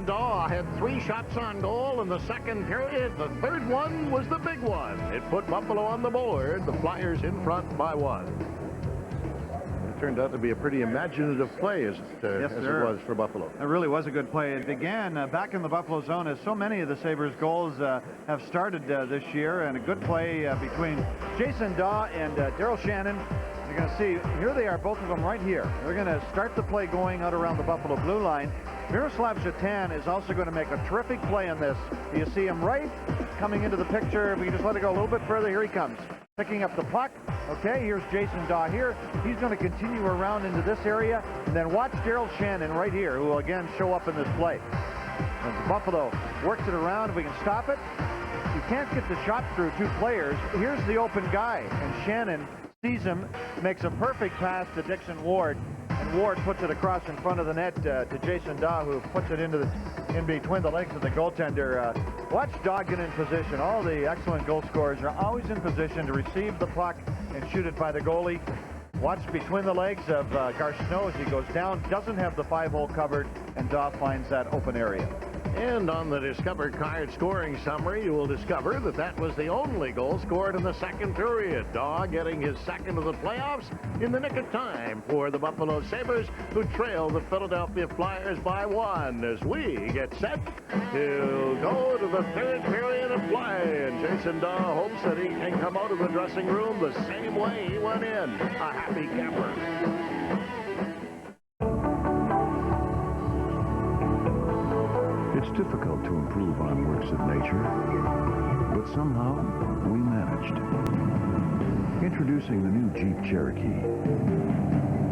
Daw had 3 shots on goal in the second period. The third one was the big one. It put Buffalo on the board. The Flyers in front by 1. It turned out to be a pretty imaginative play as it was for Buffalo. It really was a good play. It began back in the Buffalo zone, as so many of the Sabres goals have started this year, and a good play between Jason Daw and Daryl Shannon. You're going to see, here they are, both of them right here. They're going to start the play going out around the Buffalo blue line. Miroslav Zhatan is also going to make a terrific play in this. You see him right coming into the picture. If we can just let it go a little bit further, here he comes. Picking up the puck. Okay, here's Jason Daw here. He's going to continue around into this area. And then watch Daryl Shannon right here, who will again show up in this play. And Buffalo works it around. If we can stop it. You can't get the shot through 2 players. Here's the open guy. And Shannon sees him, makes a perfect pass to Dixon Ward. And Ward puts it across in front of the net to Jason Daw, who puts it in between the legs of the goaltender. Watch Daw get in position. All the excellent goal scorers are always in position to receive the puck and shoot it by the goalie. Watch between the legs of Garceau as he goes down, doesn't have the 5-hole covered, and Daw finds that open area. And on the Discover card scoring summary, you will discover that that was the only goal scored in the second period. Daw getting his second of the playoffs in the nick of time for the Buffalo Sabres, who trail the Philadelphia Flyers by 1 as we get set to go to the third period of play. And Jason Daw hopes that he can come out of the dressing room the same way he went in, a happy camper. It's difficult to improve on works of nature, but somehow we managed. Introducing the new Jeep Cherokee.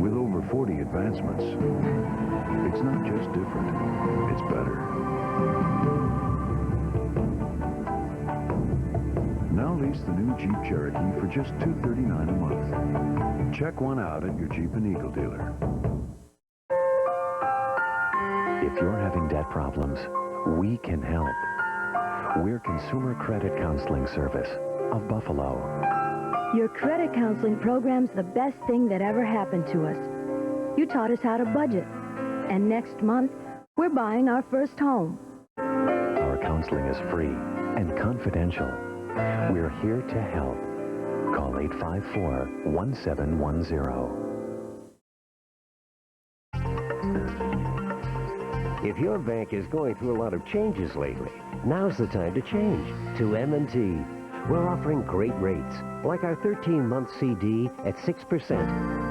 With over 40 advancements, it's not just different, it's better. Now lease the new Jeep Cherokee for just $239 a month. Check one out at your Jeep and Eagle dealer. If you're having debt problems, we can help. We're Consumer Credit Counseling Service of Buffalo. Your credit counseling program's the best thing that ever happened to us. You taught us how to budget. And next month, we're buying our first home. Our counseling is free and confidential. We're here to help. Call 854-1710. If your bank is going through a lot of changes lately, now's the time to change to M&T. We're offering great rates, like our 13-month CD at 6%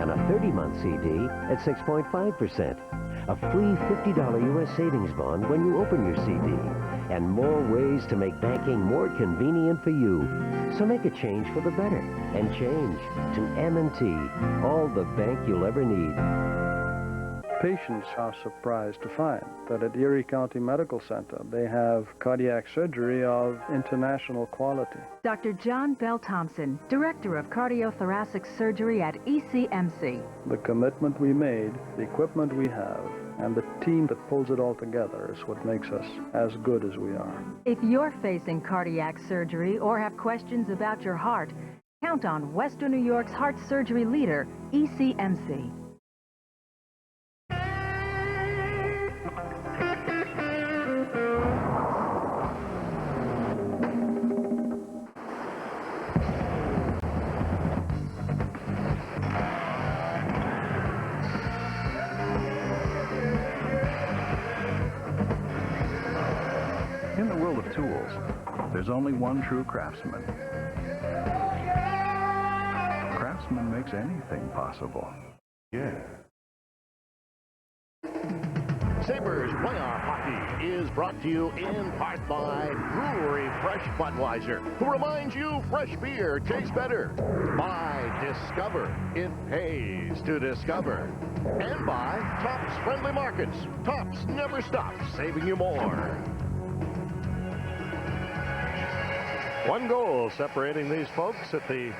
and a 30-month CD at 6.5%. A free $50 U.S. savings bond when you open your CD, and more ways to make banking more convenient for you. So make a change for the better and change to M&T, all the bank you'll ever need. Patients are surprised to find that at Erie County Medical Center, they have cardiac surgery of international quality. Dr. John Bell Thompson, Director of Cardiothoracic Surgery at ECMC. The commitment we made, the equipment we have, And the team that pulls it all together is what makes us as good as we are. If you're facing cardiac surgery or have questions about your heart, count on Western New York's heart surgery leader, ECMC. In the world of tools, there's only one true craftsman. Craftsman makes anything possible. Yeah. Sabres Playoff Hockey is brought to you in part by Brewery Fresh Budweiser, who reminds you fresh beer tastes better. By Discover, it pays to discover. And by Tops Friendly Markets. Tops never stops saving you more. One goal separating these folks at the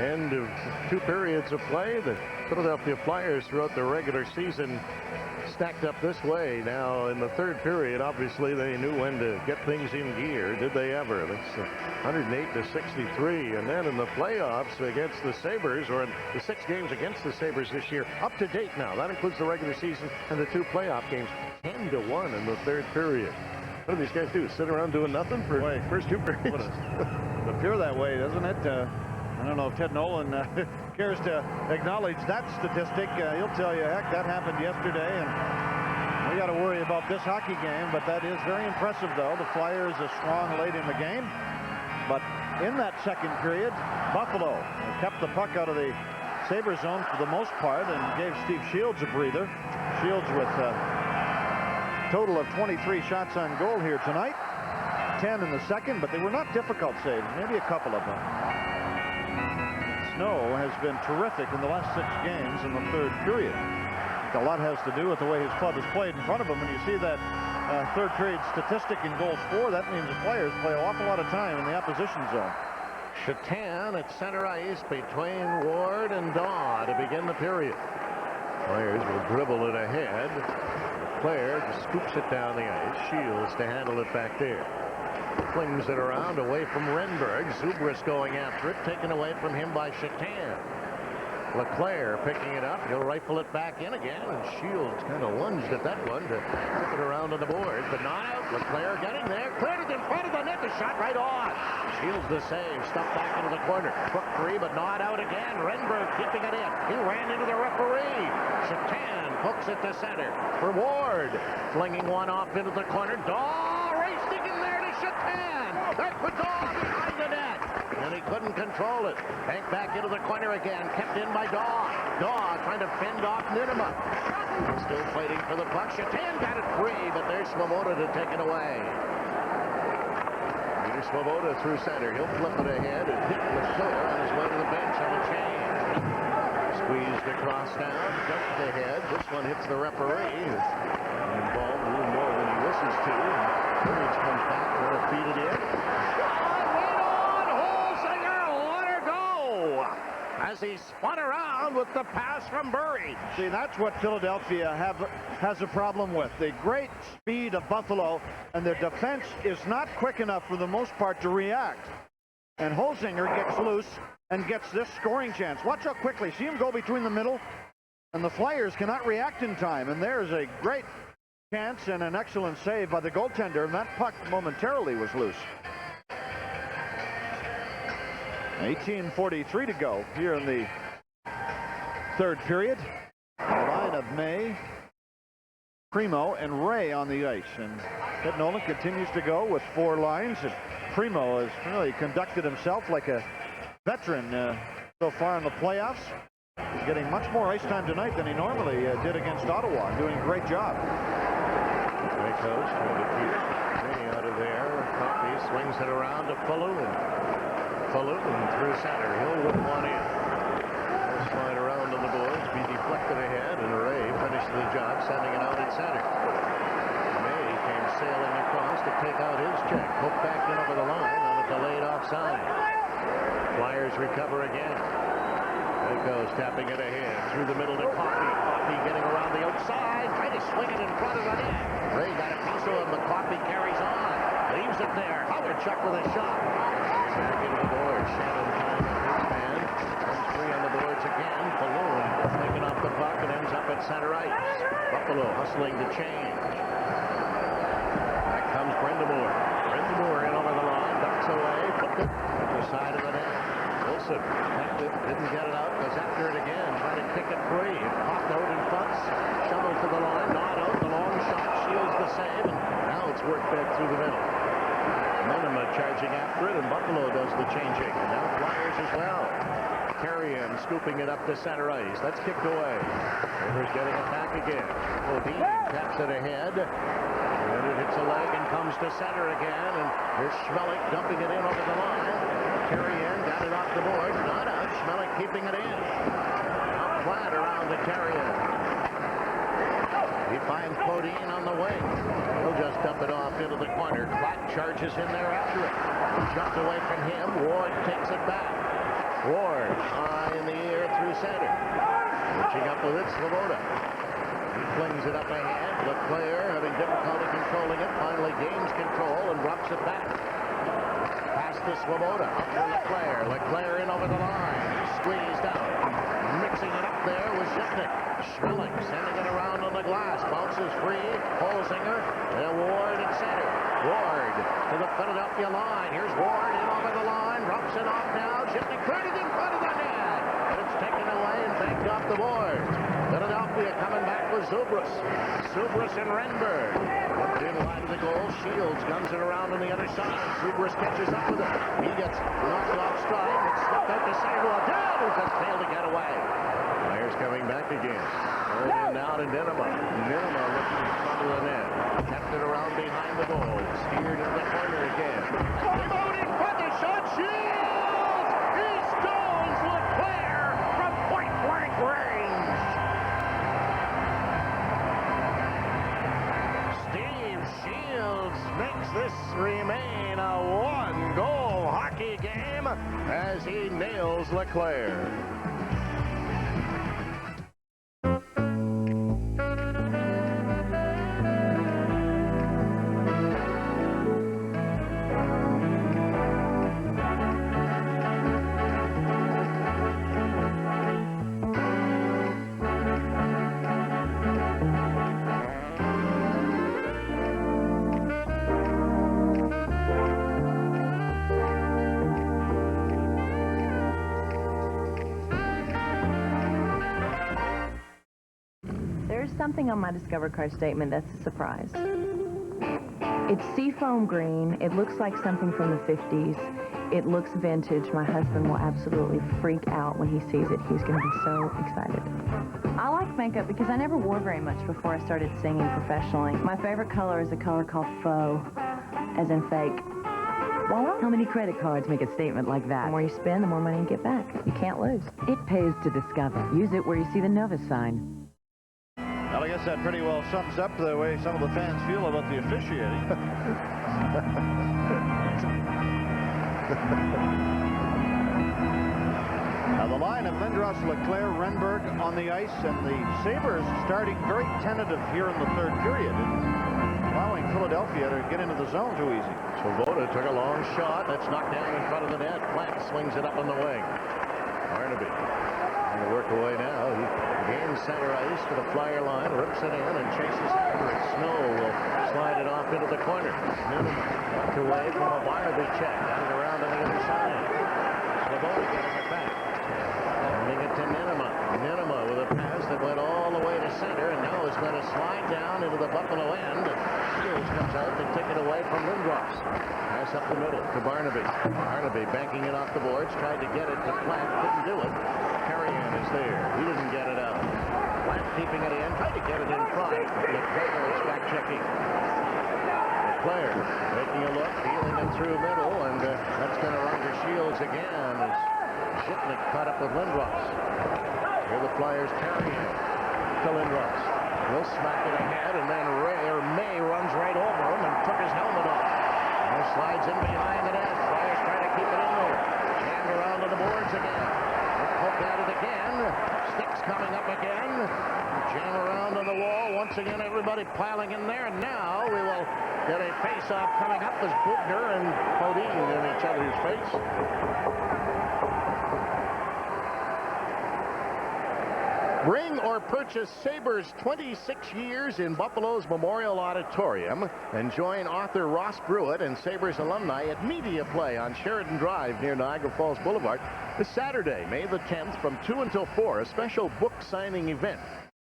end of 2 periods of play. The Philadelphia Flyers throughout the regular season stacked up this way. Now in the 3rd period, obviously they knew when to get things in gear. Did they ever? That's 108-63. And then in the playoffs against the Sabres, or in the 6 games against the Sabres this year, up to date now. That includes the regular season and the 2 playoff games. 10-1 in the 3rd period. What do these guys do? Sit around doing nothing for the first 2 periods? It appears that way, doesn't it? I don't know if Ted Nolan cares to acknowledge that statistic. He'll tell you, heck, that happened yesterday, and we got to worry about this hockey game. But that is very impressive, though. The Flyers are strong late in the game. But in that 2nd period, Buffalo kept the puck out of the Sabre zone for the most part and gave Steve Shields a breather. Shields with total of 23 shots on goal here tonight. 10 in the 2nd, but they were not difficult saves, maybe a couple of them. Snow has been terrific in the last 6 games in the 3rd period. I think a lot has to do with the way his club has played in front of him. When you see that 3rd period statistic in goals for, that means the players play an awful lot of time in the opposition zone. Shatan at center ice between Ward and Daw to begin the period. Flyers will dribble it ahead. Player just scoops it down the ice. Shields to handle it back there. Flings it around away from Renberg. Zubris going after it. Taken away from him by Shatan. LeClaire picking it up. He'll rifle it back in again. And Shields kind of lunged at that one to flip it around on the board. But not out. LeClaire getting there. Cleared it in front of the net. The shot right on. Shields the save. Stuffed back into the corner. Crook free, but not out again. Renberg keeping it in. He ran into the referee. Shatan hooks it to center for Ward. Flinging one off into the corner. Daw racing in there to Shatan. That puts Daw behind the net. And he couldn't control it. Banked back into the corner again. Kept in by Daw. Daw trying to fend off Ninema. Still fighting for the puck. Shatan got it free, but there's Svoboda to take it away. Peter Svoboda through center. He'll flip it ahead and hit LeClaire on his way to the bench on a change. Squeezed across now, ducked ahead. This one hits the referee. He's involved a little more than he listens to. Courage comes back, trying to feed it in. Right on! Holsinger let her go! As he spun around with the pass from Burry. See, that's what Philadelphia has a problem with. The great speed of Buffalo, and their defense is not quick enough for the most part to react. And Holsinger gets loose and gets this scoring chance. Watch how quickly. See him go between the middle, and the Flyers cannot react in time. And there's a great chance and an excellent save by the goaltender, and that puck momentarily was loose. 18:43 to go here in the 3rd period. The line of May, Primo, and Ray on the ice. And Ted Nolan continues to go with 4 lines. And Primo has really conducted himself like a veteran so far in the playoffs. He's getting much more ice time tonight than he normally did against Ottawa. Doing a great job. Great coach trying to keep May out of there. Coffey swings it around to Falloon. Falloon through center. He'll whip one in. He'll slide around on the boards, be deflected ahead, and Ray finished the job sending it out at center. May came sailing across to take out his check. Hooked back in over the line on a delayed offside. Flyers recover again. There it goes, tapping it ahead through the middle to Coffey. Coffey getting around the outside, trying to swing it in front of the net. Ray got it close to him, but Coffey carries on. Leaves it there. Howard Chuck with a shot. Back into the boards. Shannon time with his man. Comes free on the boards again. Falloon taking off the puck and ends up at center ice. Buffalo hustling to change. Back comes Brindamore. Brindamore in over the line. Ducks away. Flipped it at the side of the net. Wilson kept it. Didn't get it out. Goes after it again. Trying to kick it free. It popped out in front. Shoveled to the line. Not out. The long shot shields the save. And now it's worked back through the middle. Minima charging after it, and Buffalo does the changing. And now Flyers as well. Carrion scooping it up to center ice. That's kicked away. Rivers getting it back again. Odin taps it ahead. And it hits a leg and comes to center again. And here's Schmelik dumping it in over the line. Carrion got it off the board. Not out. Schmelik keeping it in. Now flat around to Carrion. He finds Bodine on the wing. He'll just dump it off into the corner. Klatt charges in there after it. Jumped away from him. Ward takes it back. Ward high in the air through center. Reaching up with it, Svoboda. He flings it up ahead. Leclaire having difficulty controlling it. Finally gains control and drops it back. Pass to Svoboda. Up to Leclaire. Leclaire in over the line. Squeezed out. Mixing it up there was Zipnik. Schmelik sending it around on the glass. Bounces free. Holzinger. And Ward at center. Ward to the Philadelphia line. Here's Ward in over the line. Drops it off now. Zipnik right in front of the net. And it's taken away and banked off the boards. Philadelphia coming back with Zubras. Zubras and Renberg. Up in line of the goal. Shields guns it around on the other side. Zubras catches up with it. He gets knocked off stride. It's slipped out to center. Down. Just failed to get away. Flyers coming back again. Early now to Ninema. Ninema looking in front of the net. Kept it around behind the goal. Steered into the corner again. Came out in front. The shot. Shields. He stones Leclaire from point blank range. Steve Shields makes this remain a one-goal hockey game as he nails Leclaire. Something on my Discover card statement that's a surprise. It's seafoam green. It looks like something from the 50s. It looks vintage. My husband will absolutely freak out when he sees it. He's going to be so excited. I like makeup because I never wore very much before I started singing professionally. My favorite color is a color called faux, as in fake. How many credit cards make a statement like that? The more you spend, the more money you get back. You can't lose. It pays to Discover. Use it where you see the Nova sign. Well, I guess that pretty well sums up the way some of the fans feel about the officiating. Now the line of Lindros, Leclaire, Renberg on the ice, and the Sabres starting very tentative here in the third period, allowing Philadelphia to get into the zone too easy. Svoboda took a long shot. That's knocked down in front of the net. Platt swings it up on the wing. Barnaby trying to work away now. He gains center ice to the Flyer line, rips it in, and chases after it. Snow will slide it off into the corner. Ninema knocked away from a Barnaby check. Got it around on the other side. Svoboda getting it back. Sending it to Ninema. Ninema with a pass that went all the way to center, and now is going to slide down into the Buffalo end. Shields comes out to take it away from Lindros. Pass up the middle to Barnaby. Barnaby banking it off the boards, tried to get it to Platt, couldn't do it. Carrion is there. He didn't get it out. Platt keeping it in, tried to get it in front. Leclaire is back checking. Leclaire taking a look, feeling it through middle, and that's going to run to Shields again as Zipnik caught up with Lindros. Here the Flyers Carrion to Lindros. He'll smack it ahead, and then May runs right over him and took his helmet off. And slides in behind the net. Flyers trying to keep it in there. Jammed around to the boards again. Poked at it again. Sticks coming up again. Jam around on the wall. Once again, everybody piling in there. And now we will get a face-off coming up as Bugner and Podine in each other's face. Bring or purchase Sabres 26 years in Buffalo's Memorial Auditorium and join author Ross Brewitt and Sabres alumni at Media Play on Sheridan Drive near Niagara Falls Boulevard this Saturday, May the 10th from 2 until 4, a special book signing event.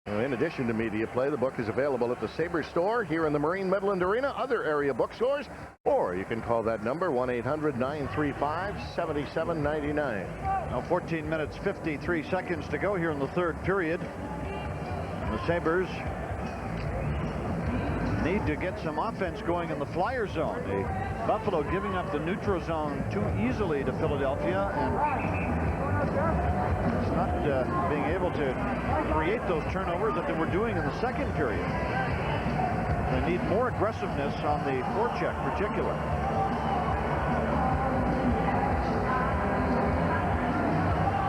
In addition to Media Play, the book is available at the Sabres store here in the Marine Midland Arena, other area bookstores, or you can call that number 1-800-935-7799. Now 14 minutes, 53 seconds to go here in the third period. And the Sabres need to get some offense going in the flyer zone. Buffalo giving up the neutral zone too easily to Philadelphia, and it's not being able to create those turnovers that they were doing in the second period. They need more aggressiveness on the forecheck, particularly.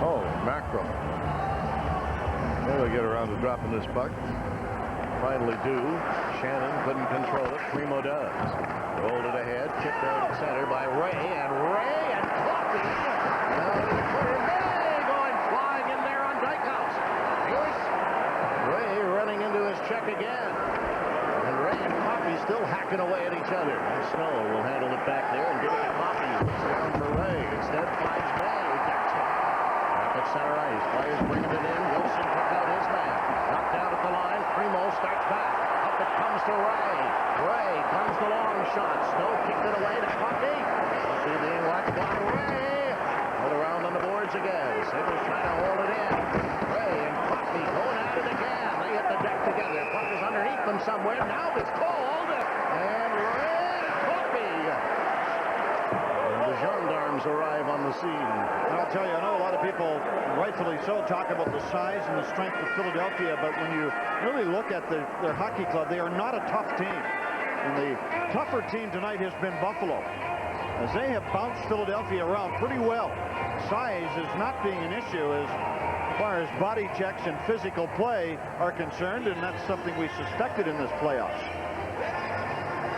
Oh, mackerel. They'll get around to dropping this puck. Finally do. Shannon couldn't control it. Primo does. Rolled it ahead. Chipped out at center by Ray. And Coffey. May going flying in there on Dykehouse. Here's Ray running into his check again. And Ray and Coffey still hacking away at each other. And Snow will handle it back there and give it to Coffey. It's down for Ray. Instead finds May. Who gets it. Back at center ice. Flyers bringing it in. Wilson took out his man. Knocked down at the line. Primo starts back. Up it comes to Ray. Ray comes the long shot. Snow kicked it away to Coffey. Coffey being watched by Ray. Put around on the boards again. Sabres trying to hold it in. Ray and Coffey going at it again. They hit the deck together. Puck is underneath them somewhere. Now it's called. And Ray and Coffey. And the gendarmes arrive on the scene. And I'll tell you, I know a lot of people, rightfully so, talk about the size and the strength of Philadelphia, but when you really look at their hockey club, they are not a tough team. And the tougher team tonight has been Buffalo, as they have bounced Philadelphia around pretty well. Size is not being an issue as far as body checks and physical play are concerned, and that's something we suspected in this playoffs.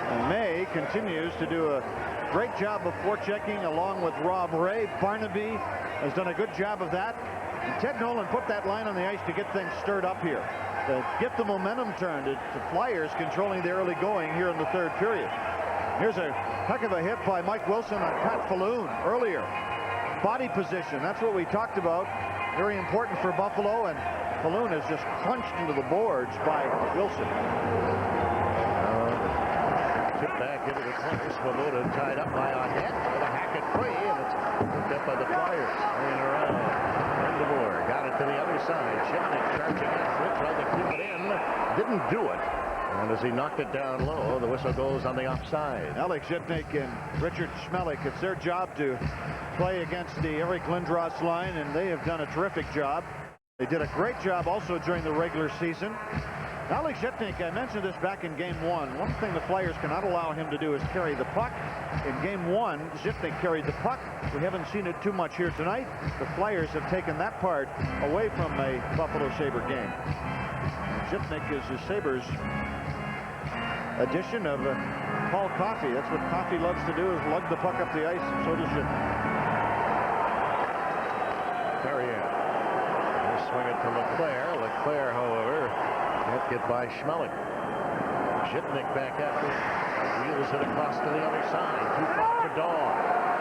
And May continues to do a great job of forechecking along with Rob Ray. Barnaby has done a good job of that. And Ted Nolan put that line on the ice to get things stirred up here, to get the momentum turned. The Flyers controlling the early going here in the third period. Here's a heck of a hit by Mike Wilson on Pat Falloon earlier. Body position, that's what we talked about. Very important for Buffalo, and Falloon is just crunched into the boards by Wilson. Tipped back into the corner. Swoboda tied up by Audette with a hack it free, and it's picked up by the Flyers. Hanging around. Rendeboer got it to the other side. Shipnick charging after it, tried to keep it in. Didn't do it. And as he knocked it down low, the whistle goes on the offside. Alex Shipnick and Richard Schmelik, it's their job to play against the Eric Lindros line, and they have done a terrific job. They did a great job also during the regular season. Alex Shipnick, I mentioned this back in Game 1. One thing the Flyers cannot allow him to do is carry the puck. In Game 1, Shipnick carried the puck. We haven't seen it too much here tonight. The Flyers have taken that part away from a Buffalo Sabre game. Shipnick is the Sabres' addition of Paul Coffey. That's what Coffey loves to do, is lug the puck up the ice, and so does Shipnick. Perrier. He'll swing it to Leclerc. Leclerc, however, can't get by Schmelik. Shipnick back after. Wheels it across to the other side. Too far for Dahl.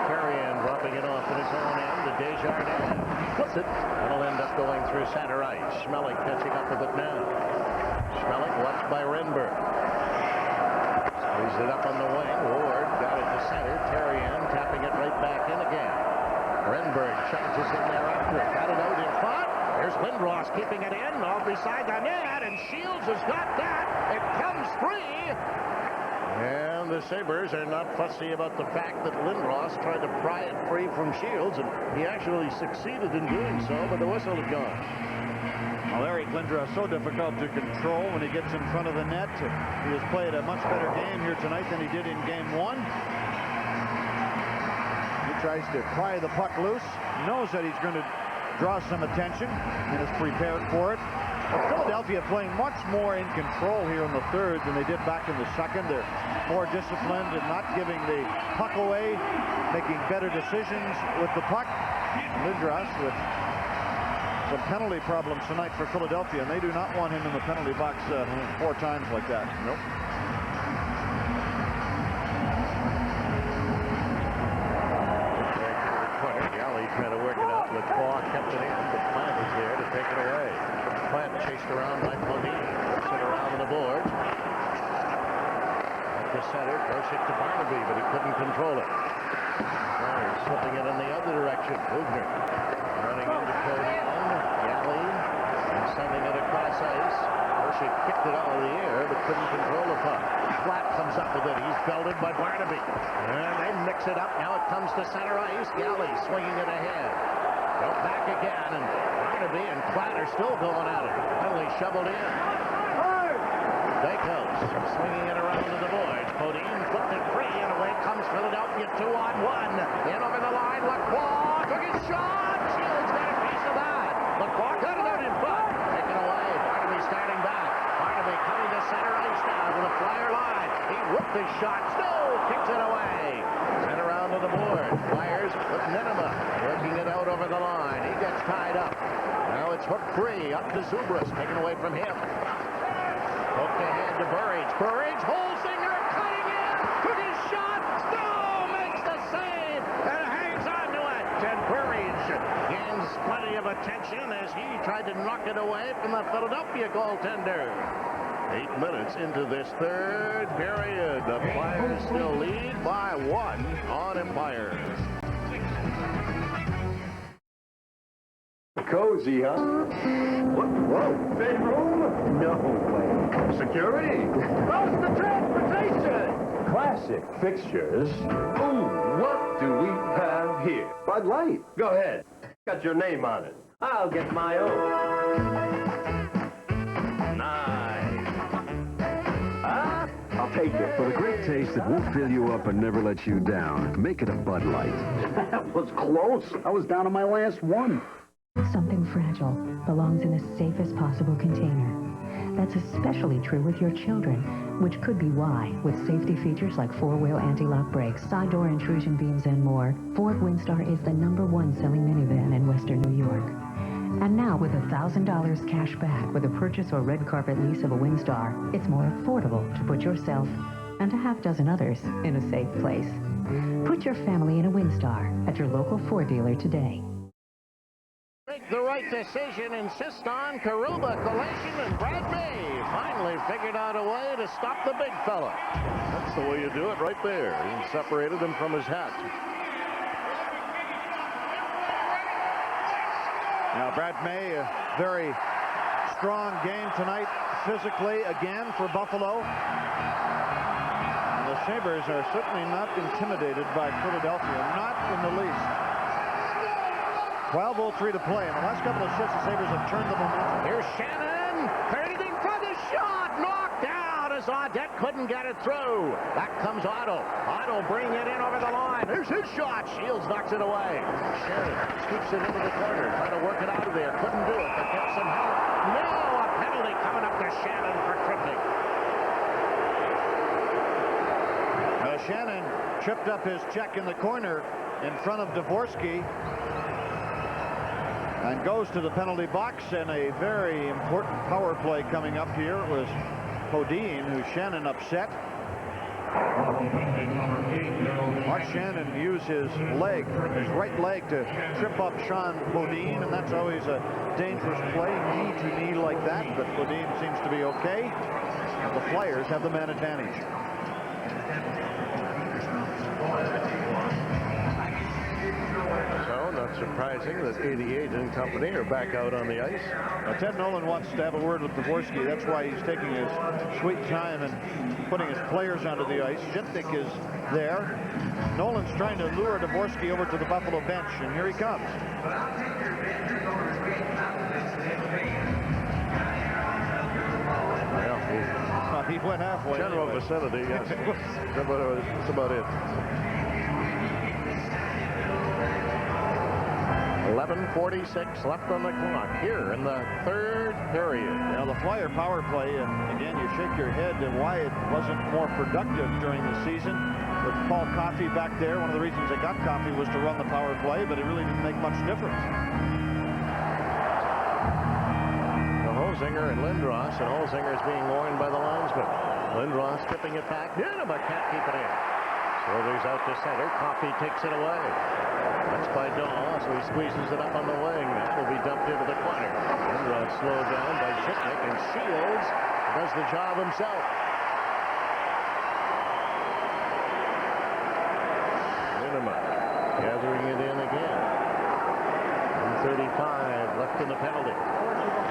Perrier dropping it off in his own end to Desjardins. Puts it. It'll end up going through center ice. Schmelik catching up with it now. Schmelik watched by Renberg. Squeezed it up on the wing. Ward got it to center. Terrian tapping it right back in again. Renberg charges in there after it. Got it out in front. There's Lindros keeping it in. Off beside the net. And Shields has got that. It comes free. And the Sabres are not fussy about the fact that Lindros tried to pry it free from Shields. And he actually succeeded in doing so, but the whistle had gone. Well, Eric Lindros so difficult to control when he gets in front of the net. He has played a much better game here tonight than he did in Game 1. He tries to pry the puck loose, knows that he's going to draws some attention and is prepared for it. But Philadelphia playing much more in control here in the third than they did back in the second. They're more disciplined and not giving the puck away, making better decisions with the puck. Lindros with some penalty problems tonight for Philadelphia, and they do not want him in the penalty box 4 times like that. Nope. Galley trying to work it out. Lacroix kept it in, but Plant was there to take it away. Plant chased around by Podine. Sit around on the boards. At the center, goes it to Barnaby, but he couldn't control it. He's slipping it in the other direction. Bugner running into Podine. Galley and sending it across ice. Hershey kicked it out of the air, but couldn't control the puck. Flat comes up with it. He's belted by Barnaby. And they mix it up. Now it comes to center ice. Galley swinging it ahead. Go back again, and Barnaby and Platt are still going at it. Finally shoveled in. Bakos swinging it around to the boards. Podine flipped it free, and away comes Philadelphia 2-on-1. In over the line, Lacroix took his shot. Shields got a piece of that. Lacroix got it out in front. Taken away. Barnaby starting back. Barnaby coming to center ice now to the Flyer line. He whipped his shot. Still kicks it away. And around to the board. Flyers with Ninema working it out over the line. He gets tied up. Now it's hooked free up to Sabres. Taken away from him. Hooked ahead to Burridge. Burridge, Holsinger cutting in. Took his shot. Still makes the save. And hangs on to it. And Burridge gains plenty of attention as he tried to knock it away from the Philadelphia goaltender. 8 minutes into this third period. The Flyers still lead by 1 on Empire. Cozy, huh? What? Whoa, bedroom? No way. Security? How's the transportation? Classic fixtures. Ooh, what do we have here? Bud Light. Go ahead. Got your name on it. I'll get my own. I'll take it. For the great taste that won't fill you up and never let you down, make it a Bud Light. That was close. I was down to my last one. Something fragile belongs in the safest possible container. That's especially true with your children, which could be why, with safety features like 4-wheel anti-lock brakes, side door intrusion beams, and more, Ford Windstar is the #1 selling minivan in Western New York. And now, with $1,000 cash back with a purchase or red carpet lease of a Windstar, it's more affordable to put yourself and a half dozen others in a safe place. Put your family in a Windstar at your local Ford dealer today. Make the right decision, insist on Karuba, collation, and Brad May finally figured out a way to stop the big fella. That's the way you do it right there. He separated him from his hat. Now Brad May, a very strong game tonight physically again for Buffalo. And the Sabres are certainly not intimidated by Philadelphia, not in the least. 12:03 to play. In the last couple of shifts, the Sabres have turned the momentum. Here's Shannon, turning for the shot, knocked down as Audette couldn't get it through. Back comes Otto. Otto bringing it in over the line. There's his shot. Shields knocks it away. Shannon scoops it into the corner, trying to work it out of there. Couldn't do it, but gets some help. No, a penalty coming up to Shannon for tripping. Shannon tripped up his check in the corner in front of Dvorsky. And goes to the penalty box, and a very important power play coming up here. It was Podine who Shannon upset. Mark Shannon used his leg, his right leg, to trip up Sean Podine, and that's always a dangerous play, knee to knee like that, but Podine seems to be okay. The Flyers have the man advantage. So, not surprising that 88 and company are back out on the ice. Ted Nolan wants to have a word with Dvorsky. That's why he's taking his sweet time and putting his players onto the ice. Shipnick is there. Nolan's trying to lure Dvorsky over to the Buffalo bench, and here he comes. Well, he went halfway. General anyway. vicinity, yes. That's about it. 11:46 left on the clock here in the third period. Now the Flyer power play, and again, you shake your head at why it wasn't more productive during the season. With Paul Coffey back there, one of the reasons they got Coffey was to run the power play, but it really didn't make much difference. Holzinger and Lindros, and Holzinger is being warned by the linesman. Lindros tipping it back. Ninema can't keep it in. Slithers out to center. Coffey takes it away. That's by Dahl, so he squeezes it up on the wing. That'll be dumped into the corner. Lindros slowed down by Zhitnik, and Shields does the job himself. Ninema gathering it in again. 1:35 left in the penalty.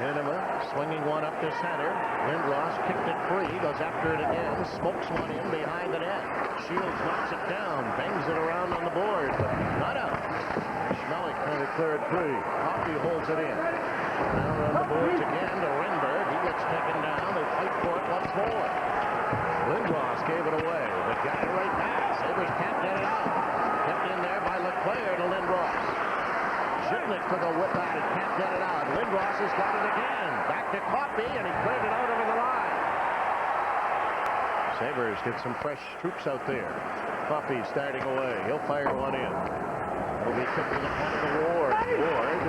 Ninema swinging one up to center. Lindros kicked it free, goes after it again, smokes one in behind the net. Shields knocks it down, bangs it around on the board, but not out. Schmelik trying to clear it free. Coffey holds it in. Down on the boards again to Renberg. He gets taken down. They fight for it once more. Lindros gave it away, but got the right pass. Sabres can't get it out. Kept in there by Leclerc to Lindros. Zhitnik took a whip at it, can't get it out. Lindros has got it again. Back to Coffey, and he cleared it out over the line. Sabres get some fresh troops out there. Coffey starting away. He'll fire one in. It'll be kicked to the front of the Ward. Ward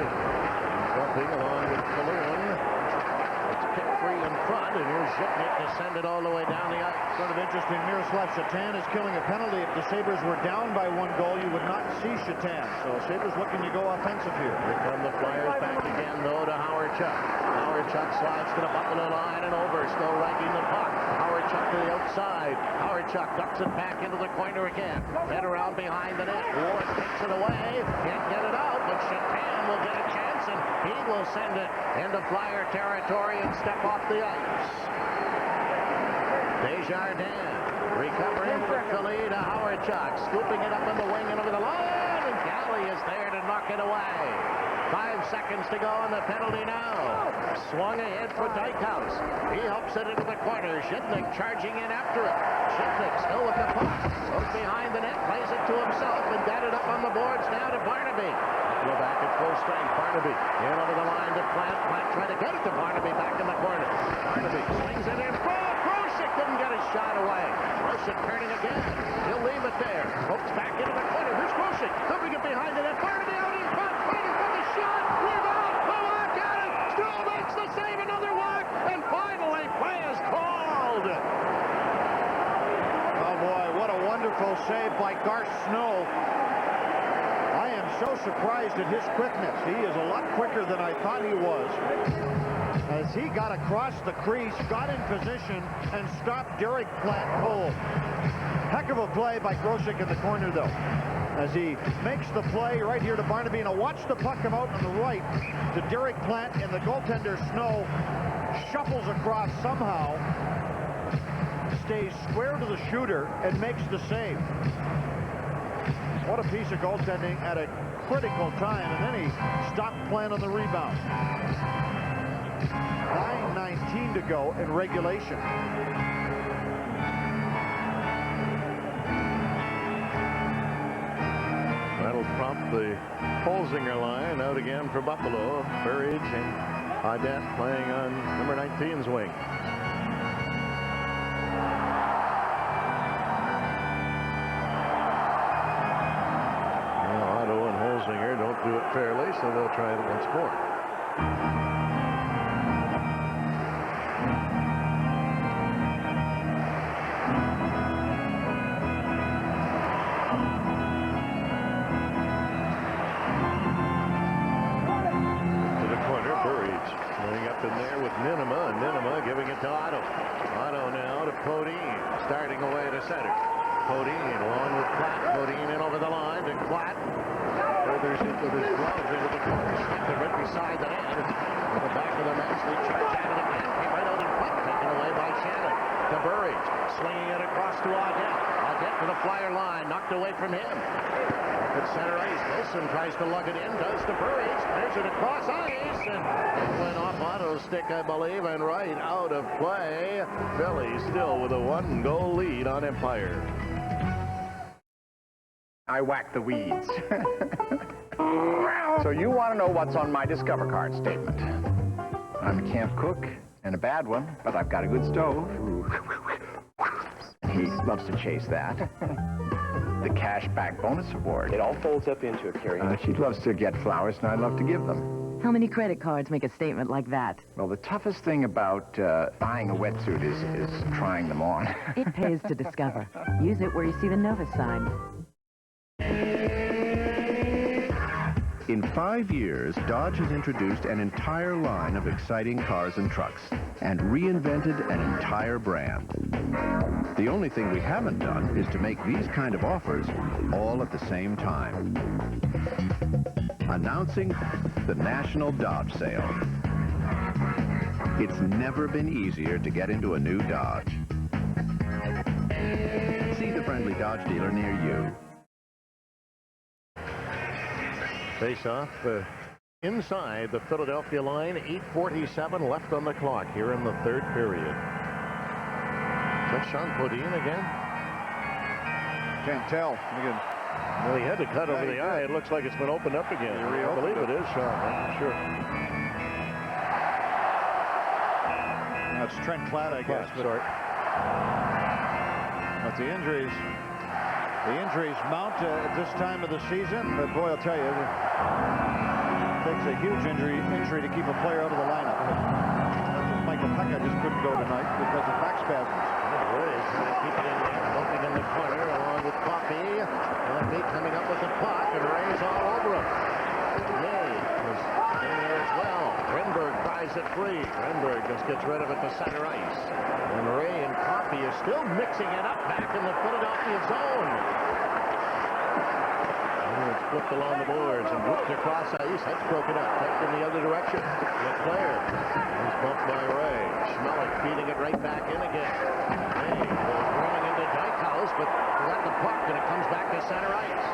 jumping along with Kalun. It's kicked free in front, and here's Zhitnik to send it all the way down the ice. Sort of interesting. Miroslav Shatan is killing a penalty. If the Sabres were down by 1 goal, you would not see Shatan. So Sabres looking to go offensive here. Here come the Flyers back again, though, to Howard Chuck. Howard Chuck slides to the Buffalo line and over, still righting the puck. Howard Chuck to the outside. Howard Chuck ducks it back into the corner again. Head around behind the net. Ward takes it away. Can't get it out, but Shatan will get a chance, and he will send it into Flyer territory and step off the ice. Desjardins recovering for Philly to Howard Chuck, scooping it up in the wing and over the line, and Galley is there to knock it away. 5 seconds to go on the penalty now. Swung ahead for Dykhouse. He helps it into the corner. Zhitnik charging in after it. Zhitnik still with the puck. Goes behind the net, plays it to himself, and got it up on the boards now to Barnaby. Go back at full strength. Barnaby in over the line to Plant. Plant trying to get it to Barnaby back in the corner. Barnaby swings it in. Grosek couldn't get his shot away. Grosek turning again. He'll leave it there. Pokes back into the corner. Here's Grosek. Moving it behind the net. Barnaby out in front. Waiting for the shot. Rebound. Kowak got it. Still makes the save. Another walk. And finally, play is called. Oh, boy. What a wonderful save by Garth Snow. I am so surprised at his quickness. He is a lot quicker than I thought he was. As he got across the crease, got in position, and stopped Derek Plant cold. Heck of a play by Grosek in the corner, though. As he makes the play right here to Barnaby. Now watch the puck come out on the right to Derek Plant, and the goaltender Snow shuffles across somehow, stays square to the shooter, and makes the save. What a piece of goaltending at a critical time, and then he stopped Plant on the rebound. 9:19 to go in regulation. That'll prompt the Holzinger line out again for Buffalo. Burridge and Audette playing on number 19's wing. Otto and Holzinger don't do it fairly, so they'll try it once more. In there with Ninema, and Ninema giving it to Otto. Otto now to Podine, starting away to center. Podine along with Platt. Podine in over the line to Platt. Furthers into his gloves into the corner. Snapped it right beside the net. With the back of the net, they charge at it again. Came right out in front, taken away by Shannon. To Burridge, swinging it across to Audette. Audette to the Flyer line, knocked away from him. At center ice, Wilson tries to lug it in, does to Burridge, there's it across ice, and it went off Otto's stick, I believe, and right out of play. Philly still with a 1-goal lead on Empire. I whack the weeds. So you want to know what's on my Discover card statement? I'm a camp cook, and a bad one, but I've got a good stove. He loves to chase that. The cashback bonus award. It all folds up into a carry. She loves to get flowers, and I love to give them. How many credit cards make a statement like that? Well, the toughest thing about buying a wetsuit is trying them on. It pays to Discover. Use it where you see the Nova sign. In 5 years, Dodge has introduced an entire line of exciting cars and trucks and reinvented an entire brand. The only thing we haven't done is to make these kind of offers all at the same time. Announcing the National Dodge Sale. It's never been easier to get into a new Dodge. See the friendly Dodge dealer near you. Face-off inside the Philadelphia line. 8:47 left on the clock here in the third period. Is that Sean Podine again? Can't tell. Again. Well, he had to cut over the eye. It looks like it's been opened up again. I believe it is, Sean. I'm not sure. That's Trent Klatt, I guess. Sorry. But the injuries mount at this time of the season. But boy, I'll tell you, it takes a huge injury to keep a player out of the lineup. Michael Pekka just couldn't go tonight because of back spasms. Ray trying to keep it in there, bumping in the corner along with Coffey. Coffey coming up with the puck, and Ray's all over him. May was in there as well. Renberg tries it free. Renberg just gets rid of it to center ice. And Ray and Coffey are still mixing it up back in the Philadelphia zone. And it's flipped along the boards and whipped across ice. That's broken up. Kept in the other direction. Leclerc is bumped by Ray. Schmelik feeding it right back in again. May goes running into Dykhouse, but got the puck and it comes back to center ice.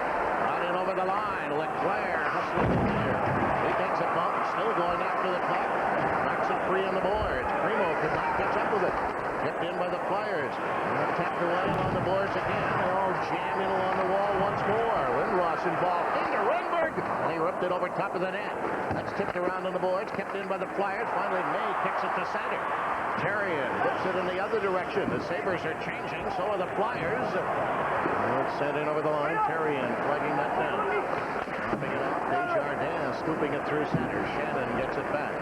Right in over the line. Leclerc hustling in there. He takes a bump, still going after the puck. Knocks it free on the boards. Primo could not catch up with it. Tipped in by the Flyers. Tapped away on the boards again. They're all jamming along the wall once more. Lindros involved into Renberg. And he ripped it over top of the net. That's tipped around on the boards. Kept in by the Flyers. Finally, May kicks it to center. Terrian whips it in the other direction. The Sabres are changing. So are the Flyers. It's sent in over the line. Terrian flagging that down. Dropping it off. Desjardins scooping it through center. Shannon gets it back.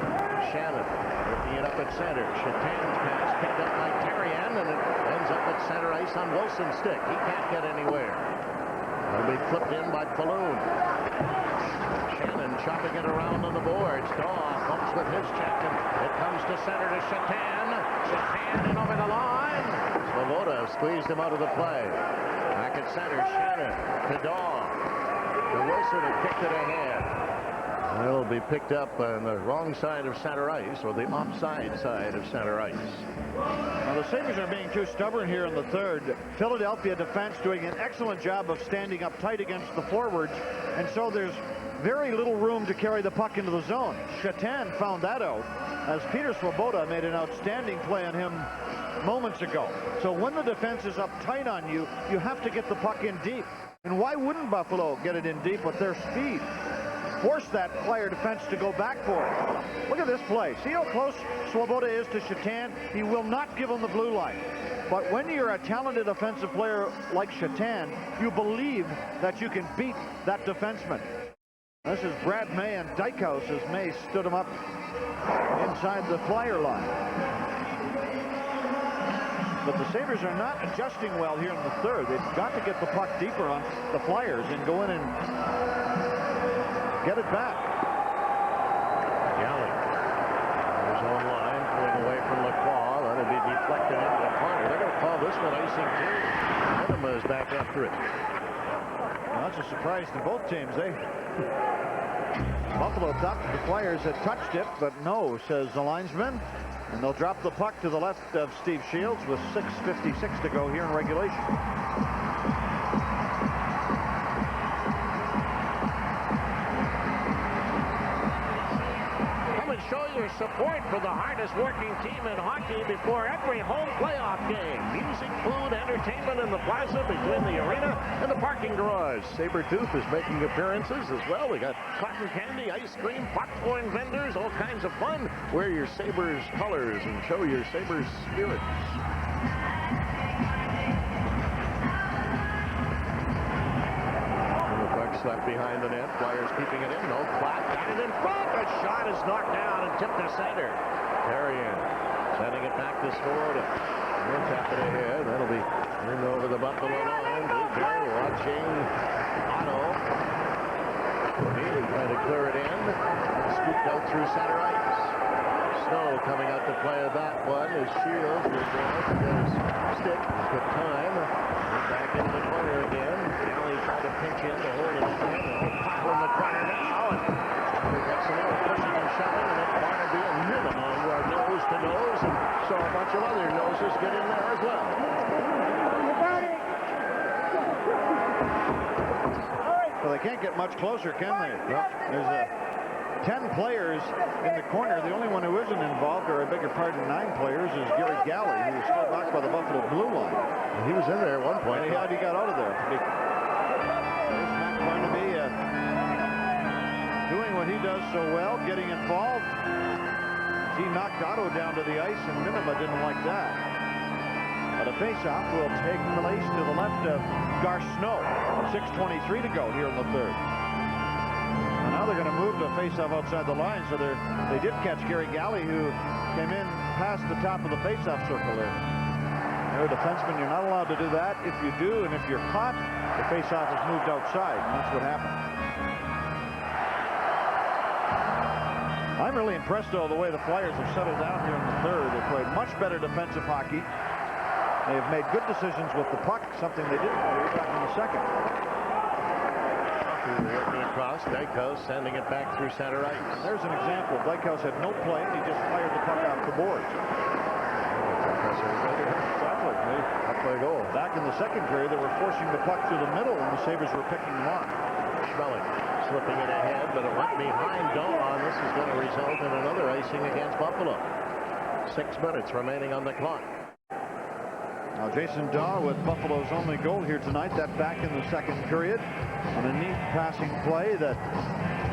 Shannon lifting it up at center. Chatan's pass picked up by Terrian, and it ends up at center ice on Wilson's stick. He can't get anywhere. It'll be flipped in by Falloon. Shannon chopping it around on the boards. Daw bumps with his check, and it comes to center to Chatan. Chatan in over the line. Svoboda squeezed him out of the play. Back at center, Shannon to Daw. To Wilson, who kicked it ahead. It'll be picked up on the wrong side of center ice, or the offside side of center ice. Now, the Sabres are being too stubborn here in the third. Philadelphia defense doing an excellent job of standing up tight against the forwards, and so there's very little room to carry the puck into the zone. Chatan found that out as Peter Svoboda made an outstanding play on him moments ago. So when the defense is up tight on you, you have to get the puck in deep. And why wouldn't Buffalo get it in deep with their speed? Force that Flyer defense to go back for it. Look at this play. See how close Svoboda is to Chatan? He will not give him the blue line. But when you're a talented offensive player like Chatan, you believe that you can beat that defenseman. This is Brad May and Dykhouse as May stood him up inside the Flyer line. But the Sabres are not adjusting well here in the third. They've got to get the puck deeper on the Flyers and go in and get it back. Yelling. There's on line, pulling away from Lacroix. That'll be deflected into the corner. They're going to call this one icing too. Enema is back after it. Well, that's a surprise to both teams. Buffalo thought the Flyers had touched it, but no, says the linesman. And they'll drop the puck to the left of Steve Shields with 6:56 to go here in regulation. Come and show your support for the hardest working team in hockey before every home playoff game. Music, food, entertainment in the plaza between the arena and the parking garage. Sabretooth is making appearances as well. We got cotton candy, ice cream, popcorn vendors, all kinds of fun. Wear your Sabres colors and show your Sabres spirit. Left behind the net. Flyers keeping it in. No flat. Got it in front. The shot is knocked down and tipped to center. Carrion sending it back to Svoboda. We'll tap it ahead. That'll be in over the Buffalo line. Blue Bear watching Otto. He's trying to clear it in. Scooped out through center ice. Snow coming out to play that one. His Shields will go out to get his stick. He's got time. Back into the corner again. Galley tried to pinch in to hold it in. Pop in the corner now. And we've got some more pushing and shoving. And it ought to be a minimum nose to nose. And so a bunch of other noses get in there as well. Well, they can't get much closer, can they? No. There's 10 players in the corner. The only one who isn't involved, or I beg your pardon, 9 players, is Gary Galley, who was still back by the Buffalo blue line. He was in there at one point. And how he got out of there? There's Matt Barnaby doing what he does so well, getting involved. He knocked Otto down to the ice, and Minima didn't like that. But a face-off will take place to the left of Garceau. 6:23 to go here in the third. And now they're going to move the face-off outside the line, so they did catch Gary Galley, who came in past the top of the face-off circle there. You're a defenseman, you're not allowed to do that. If you do, and if you're caught, the face-off is moved outside. That's what happened. I'm really impressed, though, the way the Flyers have settled down here in the third. They played much better defensive hockey. They have made good decisions with the puck, something they didn't do back in the second. Across, Dykhouse sending it back through center ice. And there's an example. Dykhouse had no play, and he just fired the puck off the boards. Exactly. Up play goal. Back in the second period, they were forcing the puck through the middle, and the Sabres were picking them off. Schmeling slipping it ahead, but it went behind Dawn. This is going to result in another icing against Buffalo. 6 minutes remaining on the clock. Now Jason Daw with Buffalo's only goal here tonight. That back in the second period on a neat passing play that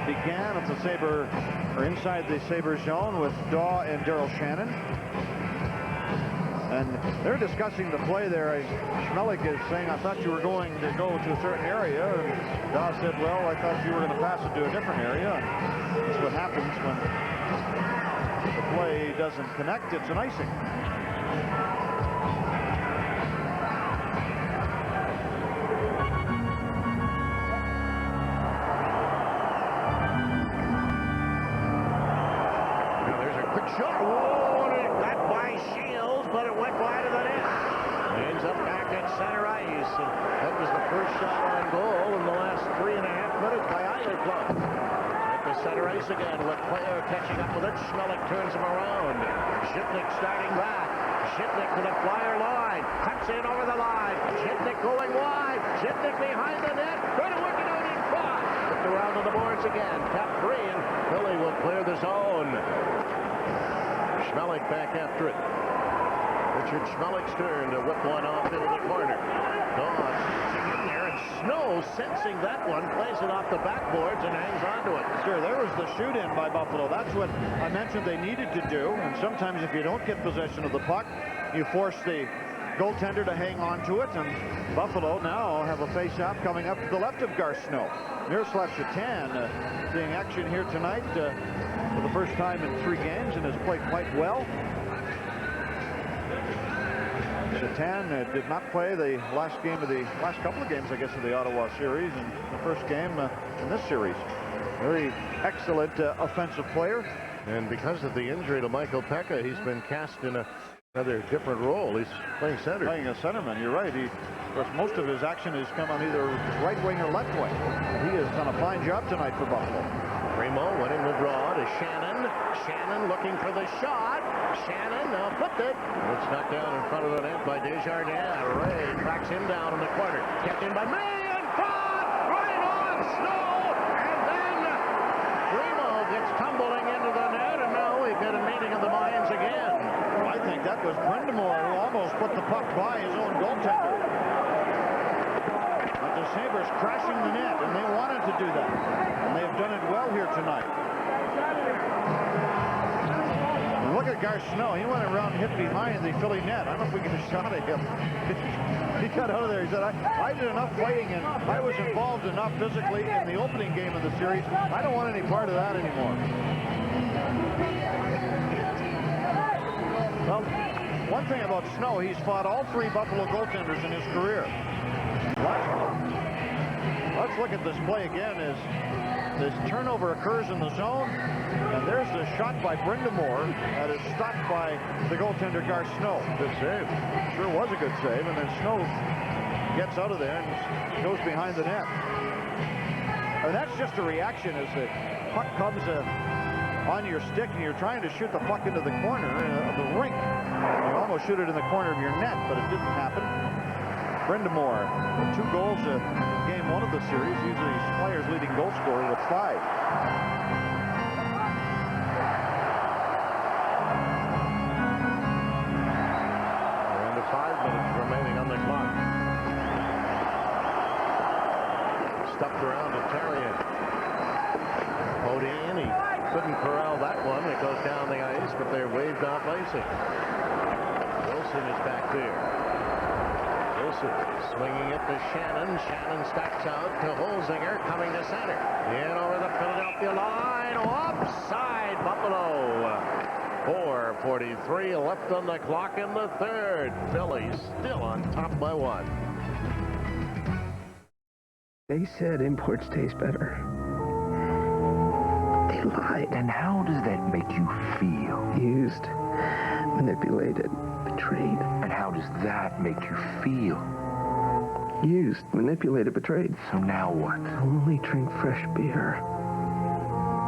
began at the Sabre, or inside the Sabre zone, with Daw and Daryl Shannon. And they're discussing the play there. Schmeling is saying, I thought you were going to go to a certain area. And Daw said, well, I thought you were going to pass it to a different area. And that's what happens when the play doesn't connect. It's an icing. Shot. Whoa, it got by Shields, but it went wide of the net. Ends up back at center ice. And that was the first shot on goal in the last 3.5 minutes by either club. At the center ice again with Player catching up with it. Schmeling turns him around. Shipnick starting back. Shipnick to the Flyer line. Cuts in over the line. Shipnick going wide. Shipnick behind the net. Going to work it out in front. Looked around on the boards again. Tap 3, and Philly will clear the zone. Schmeling back after it. Richard Schmeling's turn to whip one off into the corner. Dawn in there, and Snow, sensing that one, plays it off the backboards and hangs onto it. Sure, there was the shoot-in by Buffalo. That's what I mentioned they needed to do. And sometimes if you don't get possession of the puck, you force the goaltender to hang on to it. And Buffalo now have a face-off coming up to the left of Garceau. Miroslav Shatan seeing action here tonight for the first time in 3 games and has played quite well. Shatan did not play the last couple of games, I guess, of the Ottawa series, and the first game in this series. Very excellent offensive player. And because of the injury to Michael Pekka, he's been cast in another different role. He's playing center. Playing a centerman, you're right. Of course, most of his action has come on either right wing or left wing. And he has done a fine job tonight for Buffalo. Primo winning the draw to Shannon. Shannon looking for the shot. Shannon now flipped it. It's knocked down in front of the net by Desjardins. Ray tracks him down in the corner. Kept in by May in front. Right on Snow. And then Primo gets tumbling into the net. And now we get think that was Brindamore who almost put the puck by his own goaltender. But the Sabres crashing the net, and they wanted to do that. And they have done it well here tonight. And look at Garceau. He went around and hit behind the Philly net. I don't know if we get a shot at him. He got out of there. He said, I did enough fighting, and I was involved enough physically in the opening game of the series. I don't want any part of that anymore. Well, one thing about Snow, he's fought all 3 Buffalo goaltenders in his career. Let's look at this play again as this turnover occurs in the zone, and there's the shot by Brindamore that is stopped by the goaltender Garceau. Good save. Sure was a good save, and then Snow gets out of there and goes behind the net. And that's just a reaction as the puck comes on your stick and you're trying to shoot the puck into the corner of the rink. You almost shoot it in the corner of your net, but it didn't happen. Brindamore with 2 goals in game 1 of the series. He's the Flyers' leading goal scorer with 5. We're into 5 minutes remaining on the clock. Stuffed around to Terrien. Bodine, he couldn't corral that one. It goes down the ice, but they're waved off icing. Wilson is back there. Wilson swinging it to Shannon. Shannon stacks out to Holzinger, coming to center. In over the Philadelphia line. Offside, Buffalo. 4:43 left on the clock in the third. Philly still on top by 1. They said imports taste better. They lied. And how does that make you feel? Used, manipulated, betrayed. And how does that make you feel? Used, manipulated, betrayed. So now what? Only drink fresh beer.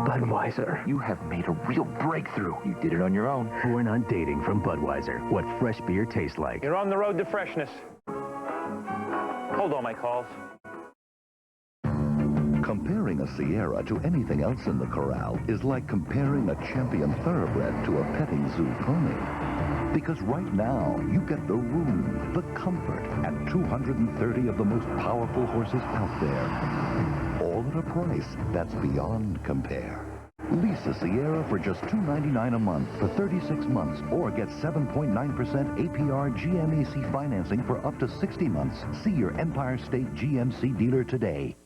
Budweiser. You have made a real breakthrough. You did it on your own. Born on dating from Budweiser. What fresh beer tastes like. You're on the road to freshness. Hold all my calls. Comparing a Sierra to anything else in the corral is like comparing a champion thoroughbred to a petting zoo pony. Because right now, you get the room, the comfort, and 230 of the most powerful horses out there. All at a price that's beyond compare. Lease a Sierra for just $299 a month for 36 months or get 7.9% APR GMAC financing for up to 60 months. See your Empire State GMC dealer today.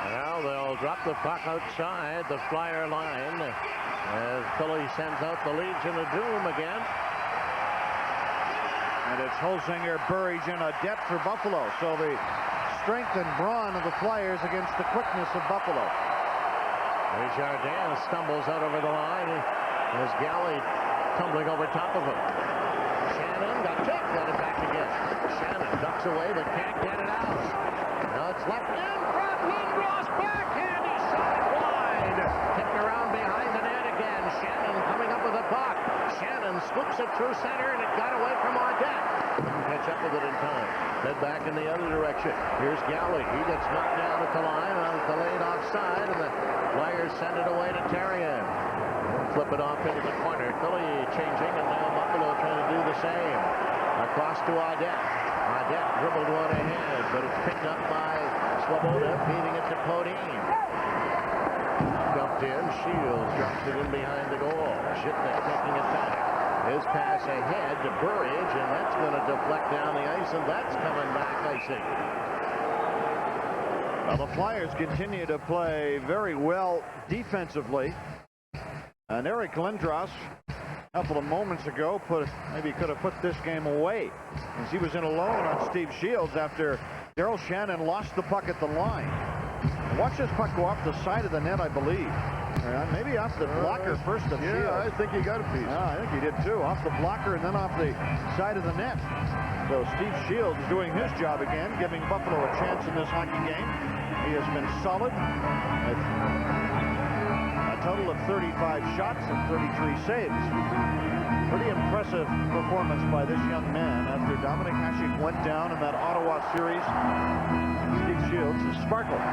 Well, they'll drop the puck outside the Flyer line as Philly sends out the Legion of Doom again. And it's Holzinger, Burridge, and Adet for Buffalo. So the strength and brawn of the Flyers against the quickness of Buffalo. Desjardins stumbles out over the line as Galley tumbling over top of him. Shannon got tipped, got it back again. Shannon ducks away but can't get it out. Now it's left in front. Lindros backhand. He shot it wide. Tipped around behind the net again. Shannon coming up with the puck. Shannon scoops it through center and it got away from Adet. Couldn't catch up with it in time. Head back in the other direction. Here's Galley. He gets knocked down at the line on delayed offside, and the Flyers send it away to Terrien. Flip it off into the corner. Philly changing, and now Buffalo trying to do the same. Across to Adet. Adet dribbled one ahead, but it's picked up by Swoboda, feeding it to Podine. Dumped in. Shields drops it in behind the goal. Shipnick taking it back. His pass ahead to Burridge, and that's going to deflect down the ice, and that's coming back, I think. Well, the Flyers continue to play very well defensively. And Eric Lindros, a couple of moments ago, maybe could have put this game away, as he was in alone on Steve Shields after Daryl Shannon lost the puck at the line. Watch this puck go off the side of the net, I believe. Maybe off the blocker first of Shields. Yeah, I think he got a piece. I think he did too. Off the blocker and then off the side of the net. So Steve Shields is doing his job again, giving Buffalo a chance in this hockey game. He has been solid. total of 35 shots and 33 saves. Pretty impressive performance by this young man after Dominic Hasek went down in that Ottawa series. Steve Shields has sparkled.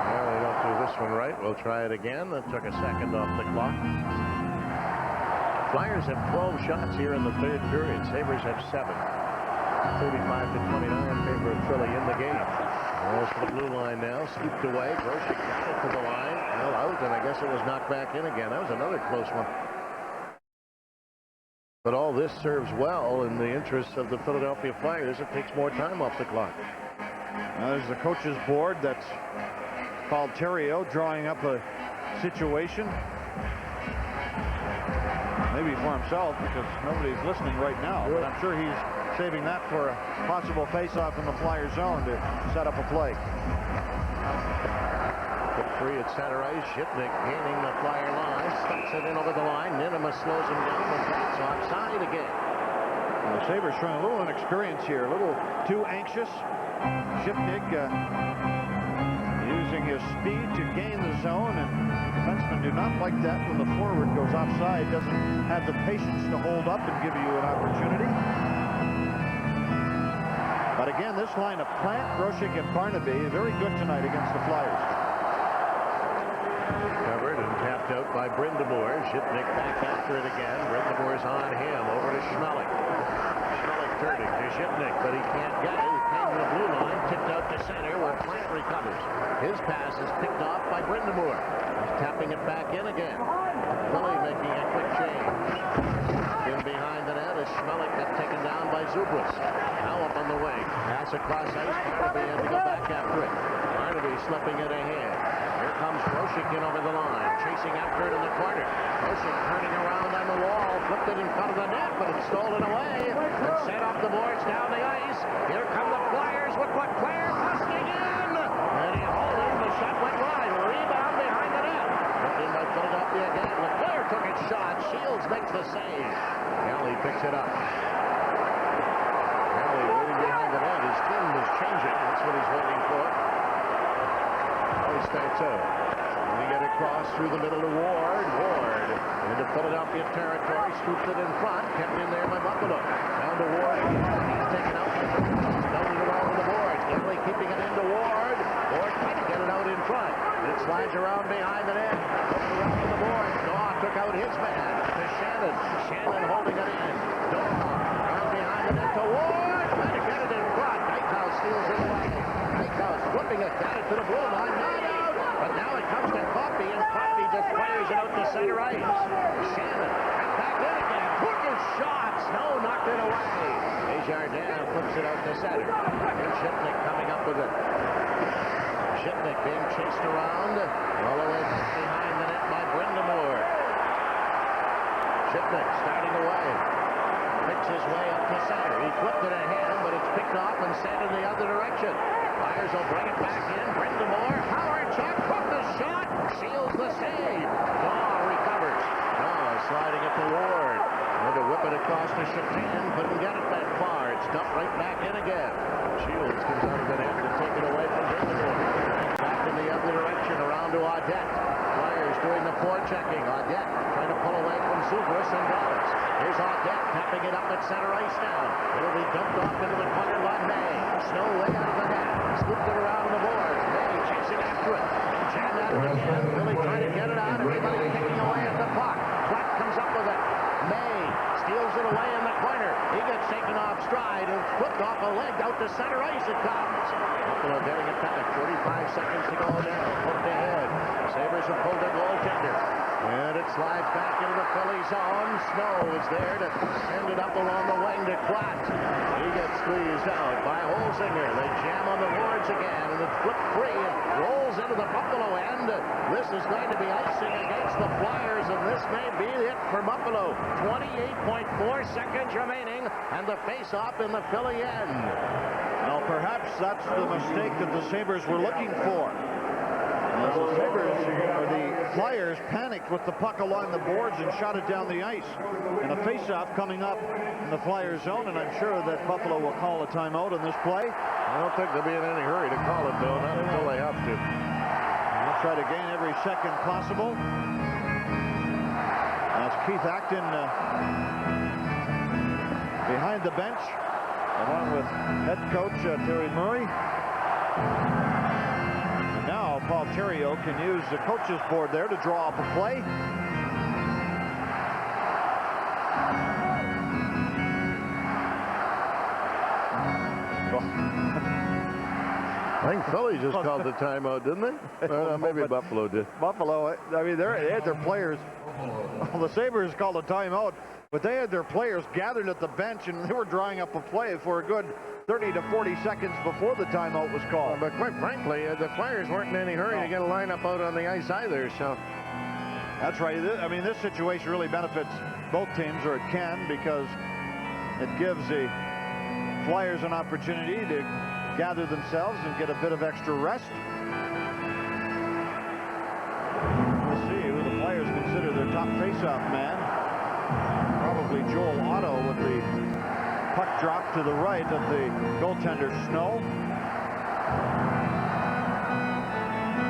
Well, they don't do this one right. We'll try it again. That took a second off the clock. Flyers have 12 shots here in the third period. Sabres have 7. 35-29 in favor of Philly in the game. Balls to the blue line now. Scooped away. Grosek got it to the line. Well, out, and I guess it was knocked back in again. That was another close one. But all this serves well in the interests of the Philadelphia Flyers. It takes more time off the clock. There's the coach's board. That's Paul Theriault drawing up a situation. Maybe for himself, because nobody's listening right now. But I'm sure he's saving that for a possible face-off in the Flyer zone to set up a play. Put free at center ice. Shipnick gaining the Flyer line. Stunts it in over the line. Ninema slows him down, but that's offside again. The Sabres showing a little inexperience here. A little too anxious. Shipnick using his speed to gain the zone, and defensemen do not like that when the forward goes offside, doesn't have the patience to hold up and give you an opportunity. But again, this line of Plant, Grosek, and Barnaby very good tonight against the Flyers. Covered and tapped out by Brind'Amour. Shipnick back after it again. Brind'Amour's on him. Over to Schmelik. Schmelik turning to Shipnick, but he can't get it. He came to the blue line, tipped out to center where Plant recovers. His pass is picked off by Brind'Amour. He's tapping it back in again. Philly making a quick change. In behind the net is Schmelik, got taken down by Zubris. Now up on the wing. Pass across ice. Barnaby had to go back after it. Barnaby slipping it ahead. Here comes Grosek in over the line. Chasing after it in the corner. Grosek turning around on the wall. Flipped it in front of the net, but it's stolen away. And set off the boards down the ice. Here come the Flyers with Leclaire busting in. And he hauled in. The shot went wide. Rebound behind the net. Put in by Philadelphia again. Leclaire took his shot. Shields makes the save. Kelly picks it up. Kelly waiting behind the net. His team is changing. That's what he's waiting for. He starts out. And he get across through the middle to Ward. Ward into Philadelphia territory. Scoops it in front. Kept in there by Buffalo. Down to Ward. He's taken out. Going around the board. Kelly keeping it into Ward. Ward trying to get it out in front. It slides around behind the net. Goes around the board. Daw took out his man. To Shannon. Shannon holding it in. Daw around behind the net to Ward. Trying to get it in front. Nyquist steals it away. Nyquist flipping it. Got it to the blue line. Not out. But now it comes to Coffey, and Coffey just fires it out to center ice. Shannon back in again. Took his shots. No, knocked it away. Desjardins flips it out to center. And Shipnick coming up with it. Shipnick being chased around. All the way back behind the net by Brind'Amour. Shipnick starting away. Picks his way up to center. He flipped it ahead, but it's picked off and sent in the other direction. Flyers will bring it back in. Brind'Amour. Howard Chuck took the shot. Seals the save. Daw recovers. Daw sliding it to Ward. And to whip it across to Chapin. Couldn't get it that far. It's dumped right back in again. Shields comes out of the net to take it away from Brind'Amour. Back in the other direction around to Audette. Flyers doing the forechecking. Audette trying to pull away from Zubris and Dallas. Here's Audette tapping it up at center ice now. It'll be dumped off into the corner by May. Snow way out of the net. Scooped it around the boards. May chasing after it. Jammed out of it again. Billy trying to get it out. Everybody kicking away at the puck. Fleck comes up with it. May steals it away in the corner. He gets taken off stride and flipped off a leg out to center ice it comes. Buffalo getting it back. 45 seconds to go now. Poked ahead. Sabres have pulled their goaltender. And it slides back into the Philly zone. Snow is there to send it up along the wing to Klatt. He gets squeezed out by Holzinger. They jam on the boards again, and it's flipped free and rolls into the Buffalo end. This is going to be icing against the Flyers, and this may be it for Buffalo. 28.4 seconds remaining, and the face-off in the Philly end. Well, perhaps that's the mistake that the Sabres were looking for. The Sabres, or the Flyers, Flyers panicked with the puck along the boards and shot it down the ice. And a face-off coming up in the Flyers zone, and I'm sure that Buffalo will call a timeout on this play. I don't think they'll be in any hurry to call it, though, not until they have to. They'll try to gain every second possible. That's Keith Acton behind the bench, along with head coach Terry Murray. And now Paul Theriault can use the coach's board there to draw up a play. I think Philly just called the timeout, didn't they? Maybe Buffalo did. Buffalo, I mean, they had their players. Well, the Sabres called a timeout, but they had their players gathered at the bench, and they were drawing up a play for a good 30 to 40 seconds before the timeout was called. But quite frankly, the Flyers weren't in any hurry to get a lineup out on the ice either, so. That's right. I mean, this situation really benefits both teams, or it can, because it gives the Flyers an opportunity to gather themselves and get a bit of extra rest. We'll see who the Flyers consider their top faceoff man. Probably Joel Otto with the puck drop to the right of the goaltender Snow.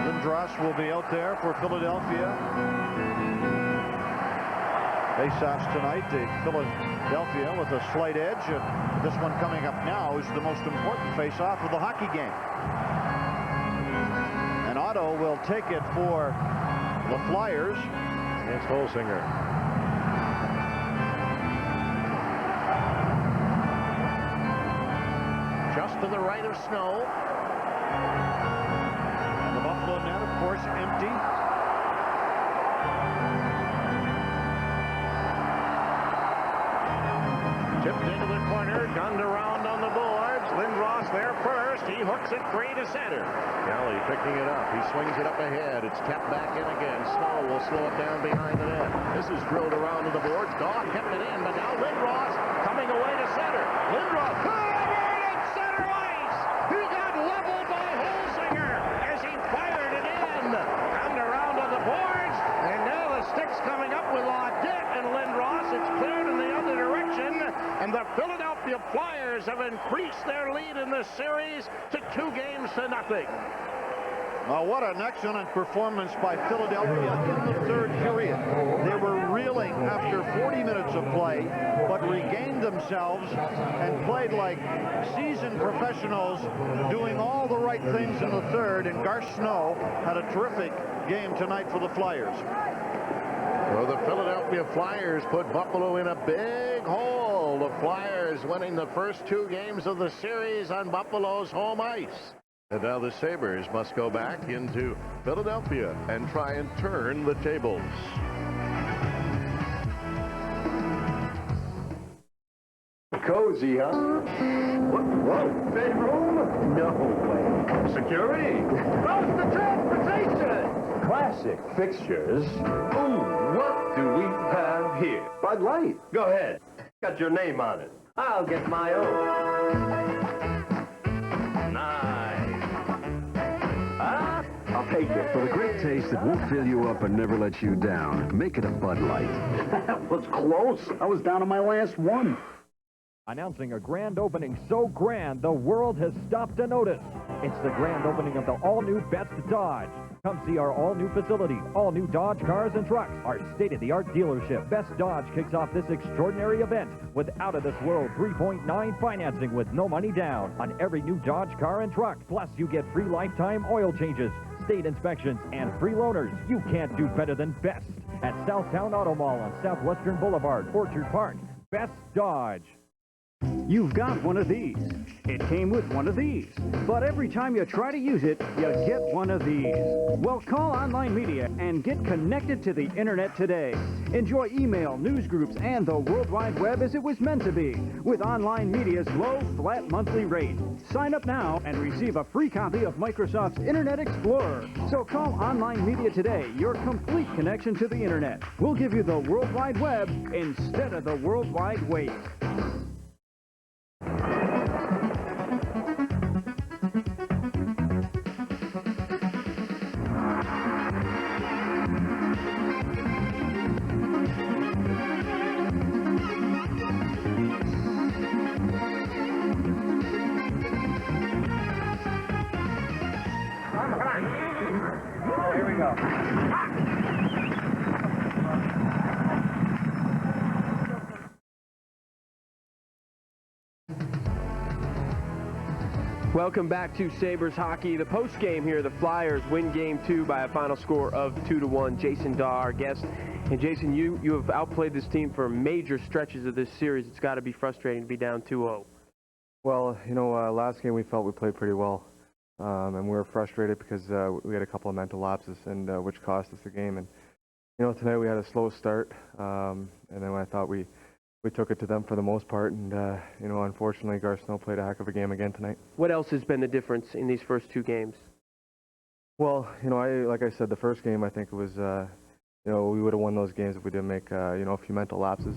Lindros will be out there for Philadelphia. Faceoffs tonight, the Philadelphia with a slight edge. This one coming up now is the most important faceoff of the hockey game. And Otto will take it for the Flyers. Against Holsinger. Just to the right of Snow. And the Buffalo net, of course, empty. Tipped into the corner, gunned around on the boards. Lindros there first. He hooks it free to center. Galley picking it up. He swings it up ahead. It's tapped back in again. Snow will slow it down behind the net. This is drilled around to the boards. Daw kept it in, but now Lindros coming away to center. Lindros at center ice. He got leveled by Holsinger as he fired it in. Gunned around on the boards, and now the stick's coming up with Audette and Lindros. It's cleared in the other direction. And the Philadelphia Flyers have increased their lead in this series to 2-0. Well, what an excellent performance by Philadelphia in the third period. They were reeling after 40 minutes of play, but regained themselves and played like seasoned professionals, doing all the right things in the third. And Garth Snow had a terrific game tonight for the Flyers. So the Philadelphia Flyers put Buffalo in a big hole. The Flyers winning the first 2 games of the series on Buffalo's home ice. And now the Sabres must go back into Philadelphia and try and turn the tables. Cozy, huh? What? Whoa, bedroom? No way. Security? How's the transportation? Classic fixtures. Ooh, what do we have here? Bud Light. Go ahead. Got your name on it. I'll get my own. Nice. Huh? I'll take it. For the great taste that won't fill you up and never let you down, make it a Bud Light. That was close. I was down to my last one. Announcing a grand opening so grand the world has stopped to notice. It's the grand opening of the all-new Best Dodge. Come see our all-new facility, all-new Dodge cars and trucks. Our state-of-the-art dealership, Best Dodge, kicks off this extraordinary event with out-of-this-world 3.9 financing with no money down on every new Dodge car and truck. Plus, you get free lifetime oil changes, state inspections, and free loaners. You can't do better than Best at Southtown Auto Mall on Southwestern Boulevard, Orchard Park. Best Dodge. You've got one of these. It came with one of these. But every time you try to use it, you get one of these. Well, call Online Media and get connected to the internet today. Enjoy email, news groups, and the World Wide Web as it was meant to be, with Online Media's low, flat monthly rate. Sign up now and receive a free copy of Microsoft's Internet Explorer. So call Online Media today, your complete connection to the internet. We'll give you the World Wide Web instead of the World Wide Wait. Welcome back to Sabres hockey. The post game here, the Flyers win game 2 by a final score of 2-1. Jason Daw, our guest. And Jason, you have outplayed this team for major stretches of this series. It's got to be frustrating to be down 2-0. Well, last game we felt we played pretty well. And we were frustrated because we had a couple of mental lapses, and which cost us the game. And tonight we had a slow start, and then I thought we took it to them for the most part, and unfortunately, Garceau played a heck of a game again tonight. What else has been the difference in these first 2 games? Well, like I said, the first game I think it was, we would have won those games if we didn't make a few mental lapses.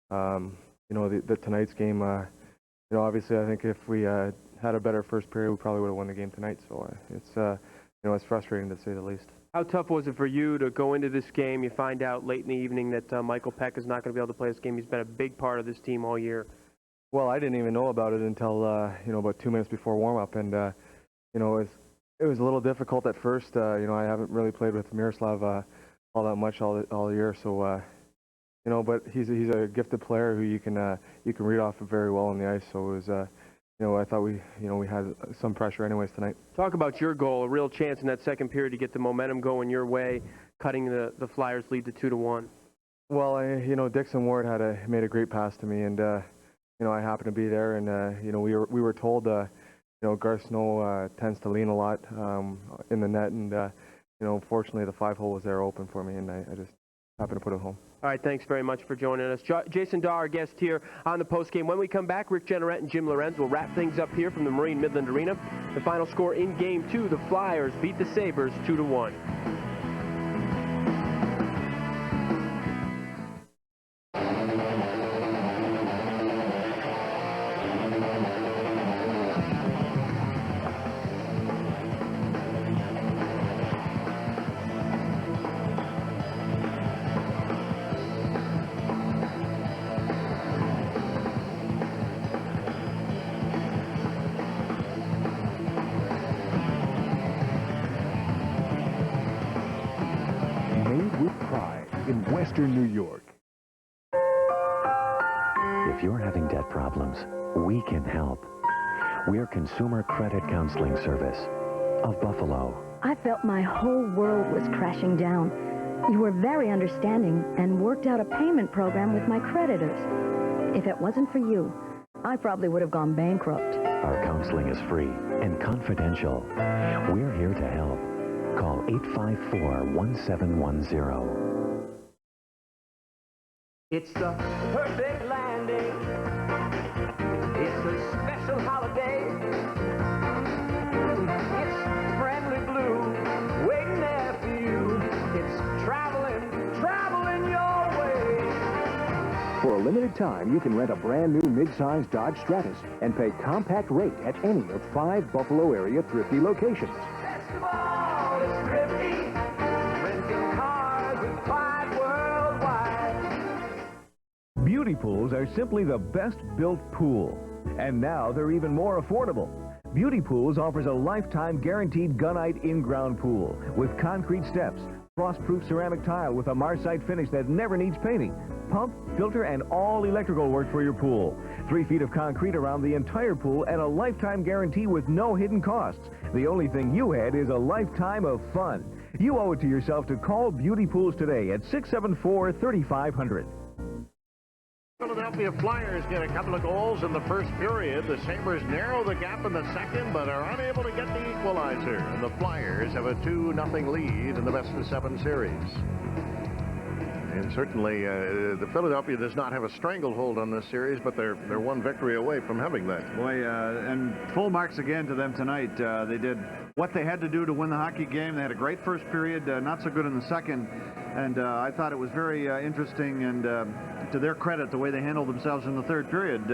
The tonight's game, obviously I think if we had a better first period, we probably would have won the game tonight. So it's frustrating to say the least. How tough was it for you to go into this game? You find out late in the evening that Michael Peck is not going to be able to play this game. He's been a big part of this team all year. Well, I didn't even know about it until about 2 minutes before warm-up, and it was a little difficult at first. I haven't really played with Miroslav all that much all year, so but he's a gifted player who you can read off of very well on the ice. So it was. I thought we had some pressure anyways tonight. Talk about your goal, a real chance in that second period to get the momentum going your way, cutting the Flyers' lead to 2-1. Well, Dixon Ward made a great pass to me, and I happened to be there, and we were told Garceau tends to lean a lot in the net, and fortunately the 5-hole was there open for me, and I just happened to put it home. All right, thanks very much for joining us. Jason Daw, our guest here on the postgame. When we come back, Rick Jeanneret and Jim Lorenz will wrap things up here from the Marine Midland Arena. The final score in Game 2, the Flyers beat the Sabres 2-1. In Western New York. If you're having debt problems, we can help. We're Consumer Credit Counseling Service of Buffalo. I felt my whole world was crashing down. You were very understanding and worked out a payment program with my creditors. If it wasn't for you, I probably would have gone bankrupt. Our counseling is free and confidential. We're here to help. Call 854-1710. It's the perfect landing. It's a special holiday. It's friendly blue waiting there for you. It's traveling your way. For a limited time, you can rent a brand new mid-size Dodge Stratus and pay compact rate at any of 5 Buffalo area thrifty locations. Best of all, it's thrifty. Renting cars with Clyde worldwide. Beauty pools are simply the best built pool. And now they're even more affordable. Beauty Pools offers a lifetime guaranteed gunite in-ground pool with concrete steps, frost-proof ceramic tile with a Marsite finish that never needs painting, pump, filter, and all electrical work for your pool. 3 feet of concrete around the entire pool and a lifetime guarantee with no hidden costs. The only thing you had is a lifetime of fun. You owe it to yourself to call Beauty Pools today at 674-3500. Philadelphia Flyers get a couple of goals in the first period. The Sabres narrow the gap in the second, but are unable to get the equalizer. And the Flyers have a 2-0 lead in the best-of-7 series. And certainly, the Philadelphia does not have a stranglehold on this series, but they're one victory away from having that. Boy, and full marks again to them tonight. They did what they had to do to win the hockey game. They had a great first period, not so good in the second. And I thought it was very interesting and to their credit, the way they handled themselves in the third period.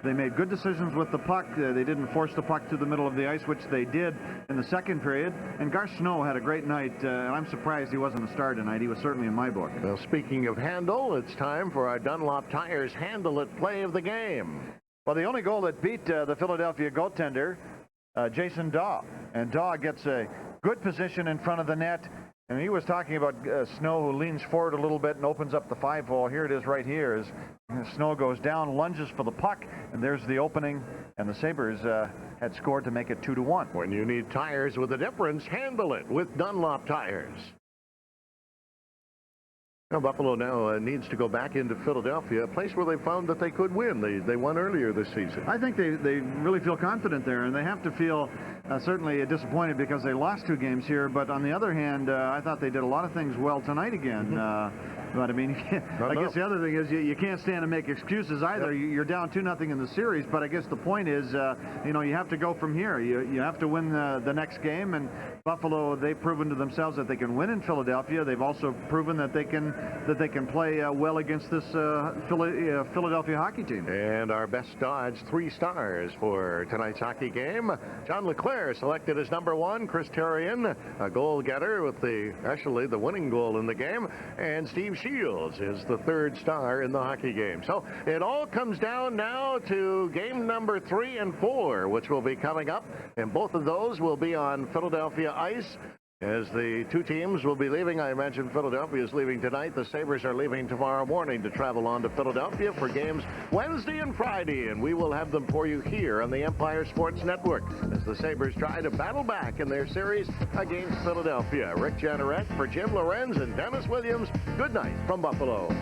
They made good decisions with the puck. They didn't force the puck to the middle of the ice, which they did in the second period. And Garceau had a great night, and I'm surprised he wasn't a star tonight. He was certainly in my book. Well, speaking of handle, it's time for our Dunlop Tires Handle It play of the game. Well, the only goal that beat the Philadelphia goaltender, Jason Daw. And Daw gets a good position in front of the net And he was talking about Snow, who leans forward a little bit and opens up the 5-hole. Here it is right here as Snow goes down, lunges for the puck, and there's the opening, and the Sabres had scored to make it 2-1. When you need tires with a difference, handle it with Dunlop tires. Now, Buffalo now needs to go back into Philadelphia, a place where they found that they could win. They won earlier this season. I think they really feel confident there, and they have to feel certainly disappointed because they lost 2 games here. But on the other hand, I thought they did a lot of things well tonight again. But I mean, I guess the other thing is you can't stand to make excuses either. Yep. You're down 2-0 in the series, but I guess the point is, you have to go from here. You have to win the next game, and Buffalo, they've proven to themselves that they can win in Philadelphia. They've also proven that they can play well against this Philadelphia hockey team. And our best Dodge 3 stars for tonight's hockey game. John LeClaire selected as number 1. Chris Therrien, a goal getter with the winning goal in the game, and Steve Shields is the 3rd star in the hockey game. So it all comes down now to game number 3 and 4, which will be coming up, and both of those will be on Philadelphia ice. As the 2 teams will be leaving, I imagine Philadelphia is leaving tonight. The Sabres are leaving tomorrow morning to travel on to Philadelphia for games Wednesday and Friday, and we will have them for you here on the Empire Sports Network as the Sabres try to battle back in their series against Philadelphia. Rick Janneret for Jim Lorenz and Dennis Williams, good night from Buffalo.